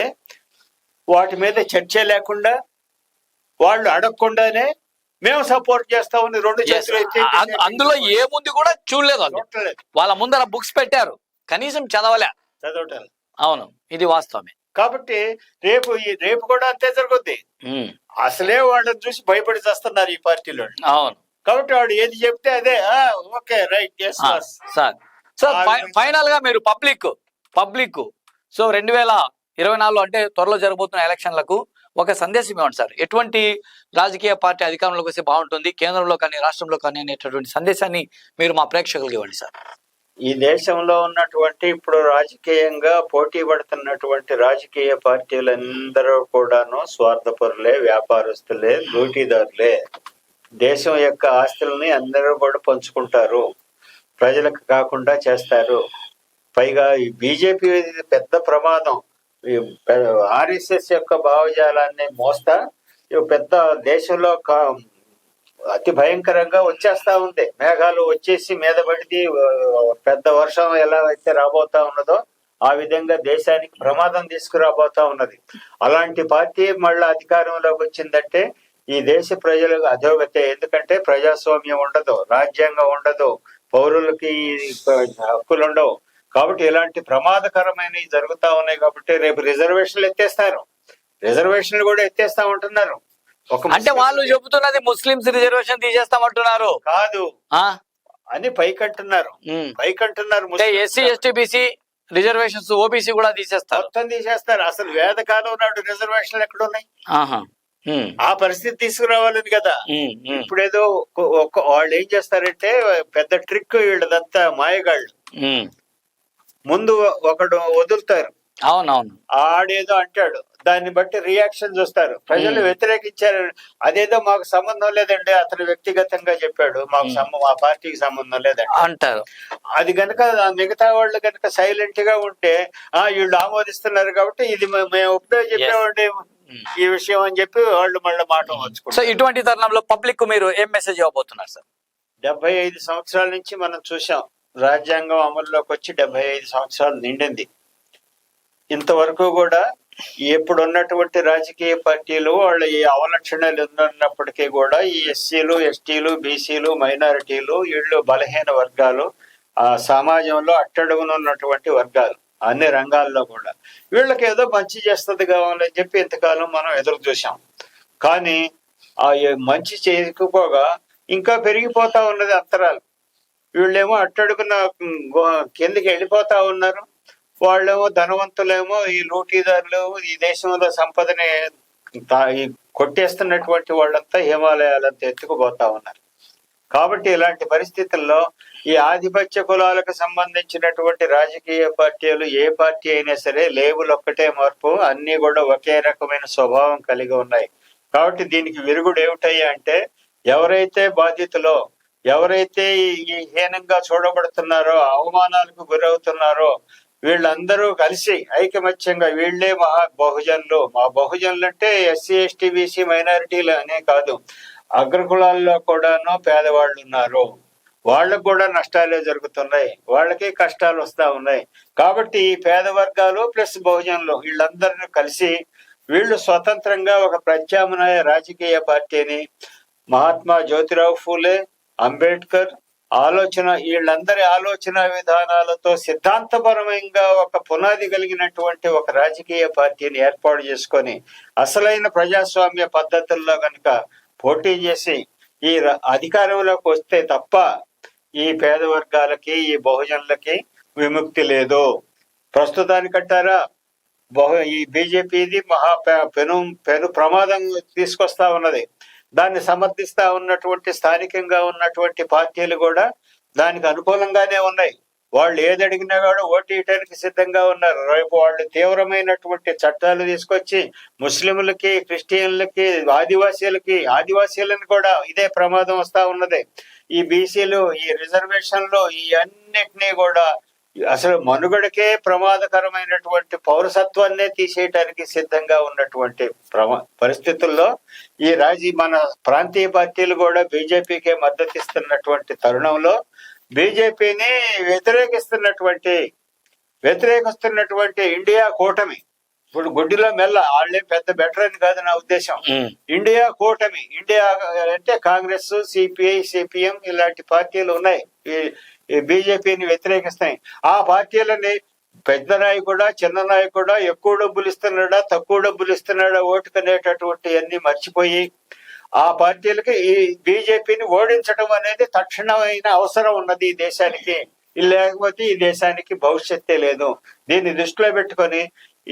వాటి మీద చర్చ లేకుండా, వాళ్ళు అడగకుండానే మేము సపోర్ట్ చేస్తామని రెండు చేతులు అందులో ఏముంది కూడా చూడలేదు. వాళ్ళ ముందర బుక్స్ పెట్టారు, కనీసం చదవటం. అవును, ఇది వాస్తవమే. కాబట్టి రేపు కూడా అంతే జరుగుద్ది. అసలే వాళ్ళని చూసి భయపడి చేస్తున్నారు ఈ పార్టీలో. అవును, కాబట్టి వాడు ఏది చెప్తే అదే ఓకే రైట్. సార్ ఫైనల్ గా మీరు పబ్లిక్ సో 2024 అంటే త్వరలో జరగబోతున్న ఎలక్షన్లకు ఒక సందేశం ఇవ్వండి సార్. ఎటువంటి రాజకీయ పార్టీ అధికారంలోకి వస్తే బాగుంటుంది, కేంద్రంలో కానీ రాష్ట్రంలో కానీ అనేటటువంటి సందేశాన్ని మీరు మా ప్రేక్షకులకు ఇవ్వండి సార్. ఈ దేశంలో ఉన్నటువంటి ఇప్పుడు రాజకీయంగా పోటీ పడుతున్నటువంటి రాజకీయ పార్టీలందరూ కూడాను స్వార్థపరులే, వ్యాపారస్తులే, లూటీదారులే. దేశం యొక్క ఆస్తులని అందరూ కూడా పంచుకుంటారు, ప్రజలకు కాకుండా చేస్తారు. పైగా ఈ బీజేపీ పెద్ద ప్రమాదం. ఆర్ఎస్ఎస్ యొక్క భావజాలాన్ని మోస్తా పెద్ద దేశంలో అతి భయంకరంగా వచ్చేస్తా ఉంది. మేఘాలు వచ్చేసి మీద పడితే పెద్ద వర్షం ఎలా అయితే రాబోతా ఉన్నదో ఆ విధంగా దేశానికి ప్రమాదం తీసుకురాబోతా ఉన్నది. అలాంటి పార్టీ మళ్ళీ అధికారంలోకి వచ్చిందంటే ఈ దేశ ప్రజలకు అధోగతే. ఎందుకంటే ప్రజాస్వామ్యం ఉండదు, రాజ్యాంగం ఉండదు, పౌరులకి హక్కులు ఉండవు. కాబట్టి ఇలాంటి ప్రమాదకరమైనవి జరుగుతా ఉన్నాయి. కాబట్టి రేపు రిజర్వేషన్లు ఎత్తేస్తారు, రిజర్వేషన్లు కూడా ఎత్తేస్తా ఉంటున్నారు. అంటే వాళ్ళు చెబుతున్నది ముస్లింస్ రిజర్వేషన్ తీసేస్తామంటున్నారు కాదు అని పైకంటున్నారు. SC ST BC reservations, OBC కూడా తీసేస్తారు, మొత్తం తీసేస్తారు. అసలు వేదకాలం నాడు రిజర్వేషన్లు ఎక్కడ ఉన్నాయి? ఆ పరిస్థితి తీసుకురావాలని కదా. ఇప్పుడేదో వాళ్ళు ఏం చేస్తారంటే పెద్ద ట్రిక్ వీళ్ళదంతా మాయగాళ్ళు. ముందు ఒకడు వదులుతారు, అవునవును, ఆడేదో అంటాడు, దాన్ని బట్టి రియాక్షన్ చూస్తారు. ప్రజలు వ్యతిరేకించారు. అదేదో మాకు సంబంధం లేదండి, అతను వ్యక్తిగతంగా చెప్పాడు, మాకు మా పార్టీకి సంబంధం లేదండి అంటారు. అది గనక మిగతా వాళ్ళు గనక సైలెంట్ గా ఉంటే వీళ్ళు ఆమోదిస్తున్నారు కాబట్టి ఇది మేము ఇప్పుడే చెప్పేవాడి ఈ విషయం అని చెప్పి వాళ్ళు మళ్ళీ మాట వచ్చుకుంటారు. సో ఇటువంటి తరుణంలో పబ్లిక్ మీరు ఏం మెసేజ్ ఇవ్వబోతున్నారు సార్? 75 సంవత్సరాల నుంచి మనం చూసాం, రాజ్యాంగం అమల్లోకి వచ్చి 75 సంవత్సరాలు నిండింది. ఇంతవరకు కూడా ఇప్పుడు ఉన్నటువంటి రాజకీయ పార్టీలు వాళ్ళ ఈ అవలక్షణాలు ఉన్నప్పటికీ కూడా ఈ ఎస్సీలు, ఎస్టీలు, బీసీలు, మైనారిటీలు, వీళ్ళు బలహీన వర్గాలు, ఆ సమాజంలో అట్టడుగున ఉన్నటువంటి వర్గాలు అన్ని రంగాల్లో కూడా వీళ్ళకి ఏదో మంచి చేస్తుంది కావాలని చెప్పి ఇంతకాలం మనం ఎదురు చూసాం. కానీ ఆ మంచి చేయకపోగా ఇంకా పెరిగిపోతా ఉన్నది అంతరాలు. వీళ్ళేమో అట్టడుగున కిందకి వెళ్ళిపోతా ఉన్నారు. వాళ్ళేమో ధనవంతులేమో ఈ లూటీదారులు ఈ దేశంలో సంపదని కొట్టేస్తున్నటువంటి వాళ్ళంతా హిమాలయాలంతా ఎత్తుకుపోతా ఉన్నారు. కాబట్టి ఇలాంటి పరిస్థితుల్లో ఈ ఆధిపత్య కులాలకు సంబంధించినటువంటి రాజకీయ పార్టీలు ఏ పార్టీ అయినా సరే లేబుల్ ఒక్కటే మార్పు, అన్ని కూడా ఒకే రకమైన స్వభావం కలిగి ఉన్నాయి. కాబట్టి దీనికి విరుగుడు ఏమిటయ్యా అంటే ఎవరైతే బాధితులో, ఎవరైతే ఈ హీనంగా చూడబడుతున్నారో, అవమానాలకు గురవుతున్నారో వీళ్ళందరూ కలిసి ఐకమత్యంగా వీళ్లే బహుజనులు. మా బహుజనులు అంటే ఎస్సీ, ఎస్టీ, బీసీ, మైనారిటీలు అనే కాదు, అగ్రకులాల్లో కూడాను పేదవాళ్ళు ఉన్నారు. వాళ్ళకు కూడా నష్టాలే జరుగుతున్నాయి, వాళ్ళకి కష్టాలు వస్తా ఉన్నాయి. కాబట్టి ఈ పేద వర్గాలు ప్లస్ బహుజనులు వీళ్ళందరినీ కలిసి వీళ్ళు స్వతంత్రంగా ఒక ప్రత్యామ్నాయ రాజకీయ పార్టీని మహాత్మా జ్యోతిరావు ఫూలే, అంబేద్కర్ ఆలోచన, వీళ్ళందరి ఆలోచన విధానాలతో సిద్ధాంతపరమంగా ఒక పునాది కలిగినటువంటి ఒక రాజకీయ పార్టీని ఏర్పాటు చేసుకొని అసలైన ప్రజాస్వామ్య పద్ధతుల్లో కనుక పోటీ చేసి ఈ అధికారంలోకి వస్తే తప్ప ఈ పేద వర్గాలకి ఈ బహుజనులకి విముక్తి లేదు. ప్రస్తుతానికంటారా ఈ బీజేపీది పెను ప్రమాదం తీసుకొస్తా ఉన్నది. దాన్ని సమర్థిస్తా ఉన్నటువంటి స్థానికంగా ఉన్నటువంటి పార్టీలు కూడా దానికి అనుకూలంగానే ఉన్నాయి. వాళ్ళు ఏది అడిగినా కూడా ఓటీయటానికి సిద్ధంగా ఉన్నారు. రేపు వాళ్ళు తీవ్రమైనటువంటి చట్టాలు తీసుకొచ్చి ముస్లింలకి, క్రిస్టియన్లకి, ఆదివాసీలను కూడా ఇదే ప్రమాదం వస్తా ఉన్నది. ఈ బీసీలు, ఈ రిజర్వేషన్లు, ఈ అన్నిటినీ కూడా అసలు మనుగడకే ప్రమాదకరమైనటువంటి పౌరసత్వాన్నే తీసేయటానికి సిద్ధంగా ఉన్నటువంటి పరిస్థితుల్లో ఈ మన ప్రాంతీయ పార్టీలు కూడా బీజేపీకే మద్దతు ఇస్తున్నటువంటి తరుణంలో బీజేపీని వ్యతిరేకిస్తున్నటువంటి ఇండియా కూటమి, ఇప్పుడు గుడ్డిలో మెల్ల వాళ్ళే పెద్ద బెటర్ అని కాదు నా ఉద్దేశం. ఇండియా కూటమి, ఇండియా అంటే కాంగ్రెస్, సిపిఐ, సిపిఎం ఇలాంటి పార్టీలు ఉన్నాయి ఈ బీజేపీని వ్యతిరేకిస్తాయి. ఆ పార్టీలని పెద్ద నాయకుడా, చిన్న నాయకుడా, ఎక్కువ డబ్బులు ఇస్తున్నాడా, తక్కువ డబ్బులు ఇస్తున్నాడా ఓటుకునేటటువంటి అన్ని మర్చిపోయి ఆ పార్టీలకి ఈ బీజేపీని ఓడించడం అనేది తక్షణమైన అవసరం ఉన్నది ఈ దేశానికి. లేకపోతే ఈ దేశానికి భవిష్యత్తే లేదు. దీన్ని దృష్టిలో పెట్టుకొని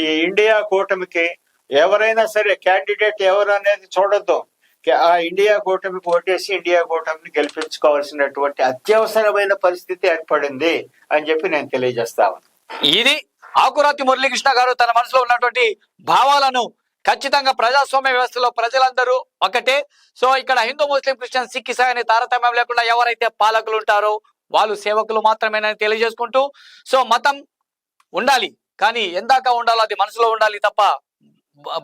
ఈ ఇండియా కూటమికి ఎవరైనా సరే క్యాండిడేట్ ఎవరు అనేది చూడొద్దు. ఆ ఇండియా కూటమికి ఓటేసి ఇండియా కూటమిని గెలిపించుకోవాల్సినటువంటి అత్యవసరమైన పరిస్థితి ఏర్పడింది అని చెప్పి నేను తెలియజేస్తాను. ఇది ఆకురాతి మురళీకృష్ణ గారు తన మనసులో ఉన్నటువంటి భావాలను ఖచ్చితంగా ప్రజాస్వామ్య వ్యవస్థలో ప్రజలందరూ ఒకటే. సో ఇక్కడ హిందూ, ముస్లిం, క్రిస్టియన్, సిక్, ఇసాయి అనే తారతమ్యం లేకుండా ఎవరైతే పాలకులు ఉంటారో వాళ్ళు సేవకులు మాత్రమేనని తెలియజేసుకుంటూ, సో మతం ఉండాలి కానీ ఎందాక ఉండాలో అది మనసులో ఉండాలి తప్ప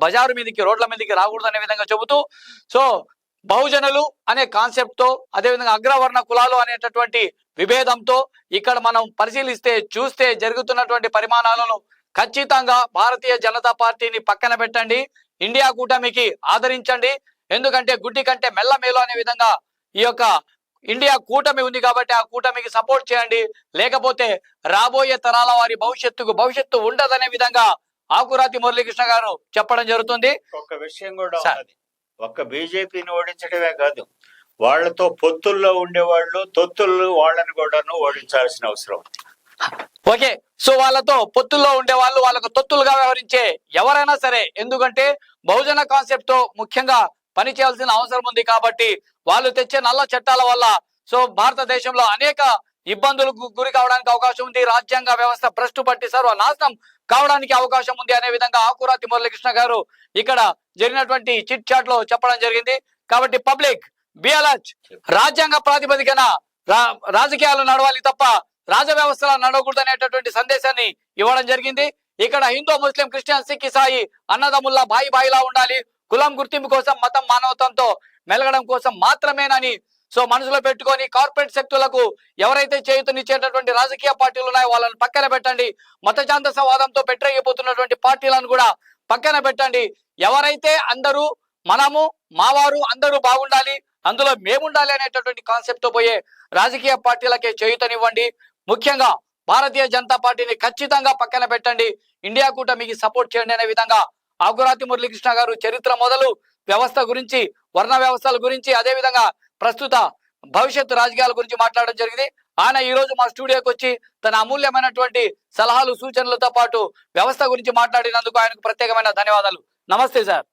బజారు మీదకి, రోడ్ల మీదకి రాకూడదు అనే విధంగా చెబుతూ, సో బహుజనులు అనే కాన్సెప్ట్ తో, అదేవిధంగా అగ్రవర్ణ కులాలు అనేటటువంటి విభేదంతో ఇక్కడ మనం పరిశీలిస్తే చూస్తే జరుగుతున్నటువంటి పరిమాణాలను ఖచ్చితంగా భారతీయ జనతా పార్టీని పక్కన పెట్టండి, ఇండియా కూటమికి ఆదరించండి. ఎందుకంటే గుడ్డి కంటే మెల్లమేలు అనే విధంగా ఈ యొక్క ఇండియా కూటమి ఉంది కాబట్టి ఆ కూటమికి సపోర్ట్ చేయండి. లేకపోతే రాబోయే తరాల వారి భవిష్యత్తు ఉండదనే విధంగా ఆకురాతి మురళీకృష్ణ గారు చెప్పడం జరుగుతుంది. ఒక విషయం కూడా ఉన్నది, ఒక్క బీజేపీని ఓడించడమే కాదు, వాళ్లతో పొత్తుల్లో ఉండేవాళ్ళు, తొత్తుల్లో వాళ్ళని కూడాను ఓడించాల్సిన అవసరం ఉంది. ఓకే, సో వాళ్ళతో పొత్తుల్లో ఉండే వాళ్ళు వాళ్ళకు తొత్తులుగా వ్యవహరించే ఎవరైనా సరే, ఎందుకంటే బహుజన కాన్సెప్ట్ తో ముఖ్యంగా పని చేయాల్సిన అవసరం ఉంది కాబట్టి వాళ్ళు తెచ్చే నల్ల చట్టాల వల్ల సో భారతదేశంలో అనేక ఇబ్బందులకు గురి కావడానికి అవకాశం ఉంది. రాజ్యాంగ వ్యవస్థ భ్రష్టు పట్టి సర్వనాశనం కావడానికి అవకాశం ఉంది అనే విధంగా ఆకురాతి మురళీకృష్ణ గారు ఇక్కడ జరిగినటువంటి చిట్ చాట్ లో చెప్పడం జరిగింది. కాబట్టి పబ్లిక్ బి అలర్ట్, రాజ్యాంగ ప్రాతిపదికన రాజకీయాలు నడవాలి తప్ప రాజ వ్యవస్థలో నడవకూడదు అనేటటువంటి సందేశాన్ని ఇవ్వడం జరిగింది. ఇక్కడ హిందూ, ముస్లిం, క్రిస్టియన్, సిక్, ఇసాయి అన్నదమ్ముల్లా బాయిలా ఉండాలి, కులం గుర్తింపు కోసం, మతం మానవతంతో మెలగడం కోసం మాత్రమేనని సో మనసులో పెట్టుకొని కార్పొరేట్ శక్తులకు ఎవరైతే చేయూతనిచ్చేటటువంటి రాజకీయ పార్టీలు ఉన్నాయో వాళ్ళని పక్కన పెట్టండి. మత ఛాందసవాదంతో పెట్టరేగిపోతున్నటువంటి పార్టీలను కూడా పక్కన పెట్టండి. ఎవరైతే అందరూ మనము, మావారు అందరూ బాగుండాలి, అందులో మేముండాలి అనేటటువంటి కాన్సెప్ట్ తో పోయే రాజకీయ పార్టీలకే చేయూతనివ్వండి. ముఖ్యంగా భారతీయ జనతా పార్టీని ఖచ్చితంగా పక్కన పెట్టండి, ఇండియా కూటమికి సపోర్ట్ చేయండి అనే విధంగా ఆకురాతి మురళీకృష్ణ గారు చరిత్ర మొదలు వ్యవస్థ గురించి, వర్ణ వ్యవస్థల గురించి, అదే విధంగా ప్రస్తుత భవిష్యత్తు రాజకీయాల గురించి మాట్లాడడం జరిగింది. ఆయన ఈ రోజు మా స్టూడియోకి వచ్చి తన అమూల్యమైనటువంటి సలహాలు, సూచనలతో పాటు వ్యవస్థ గురించి మాట్లాడినందుకు ఆయనకు ప్రత్యేకమైన ధన్యవాదాలు. నమస్తే సార్.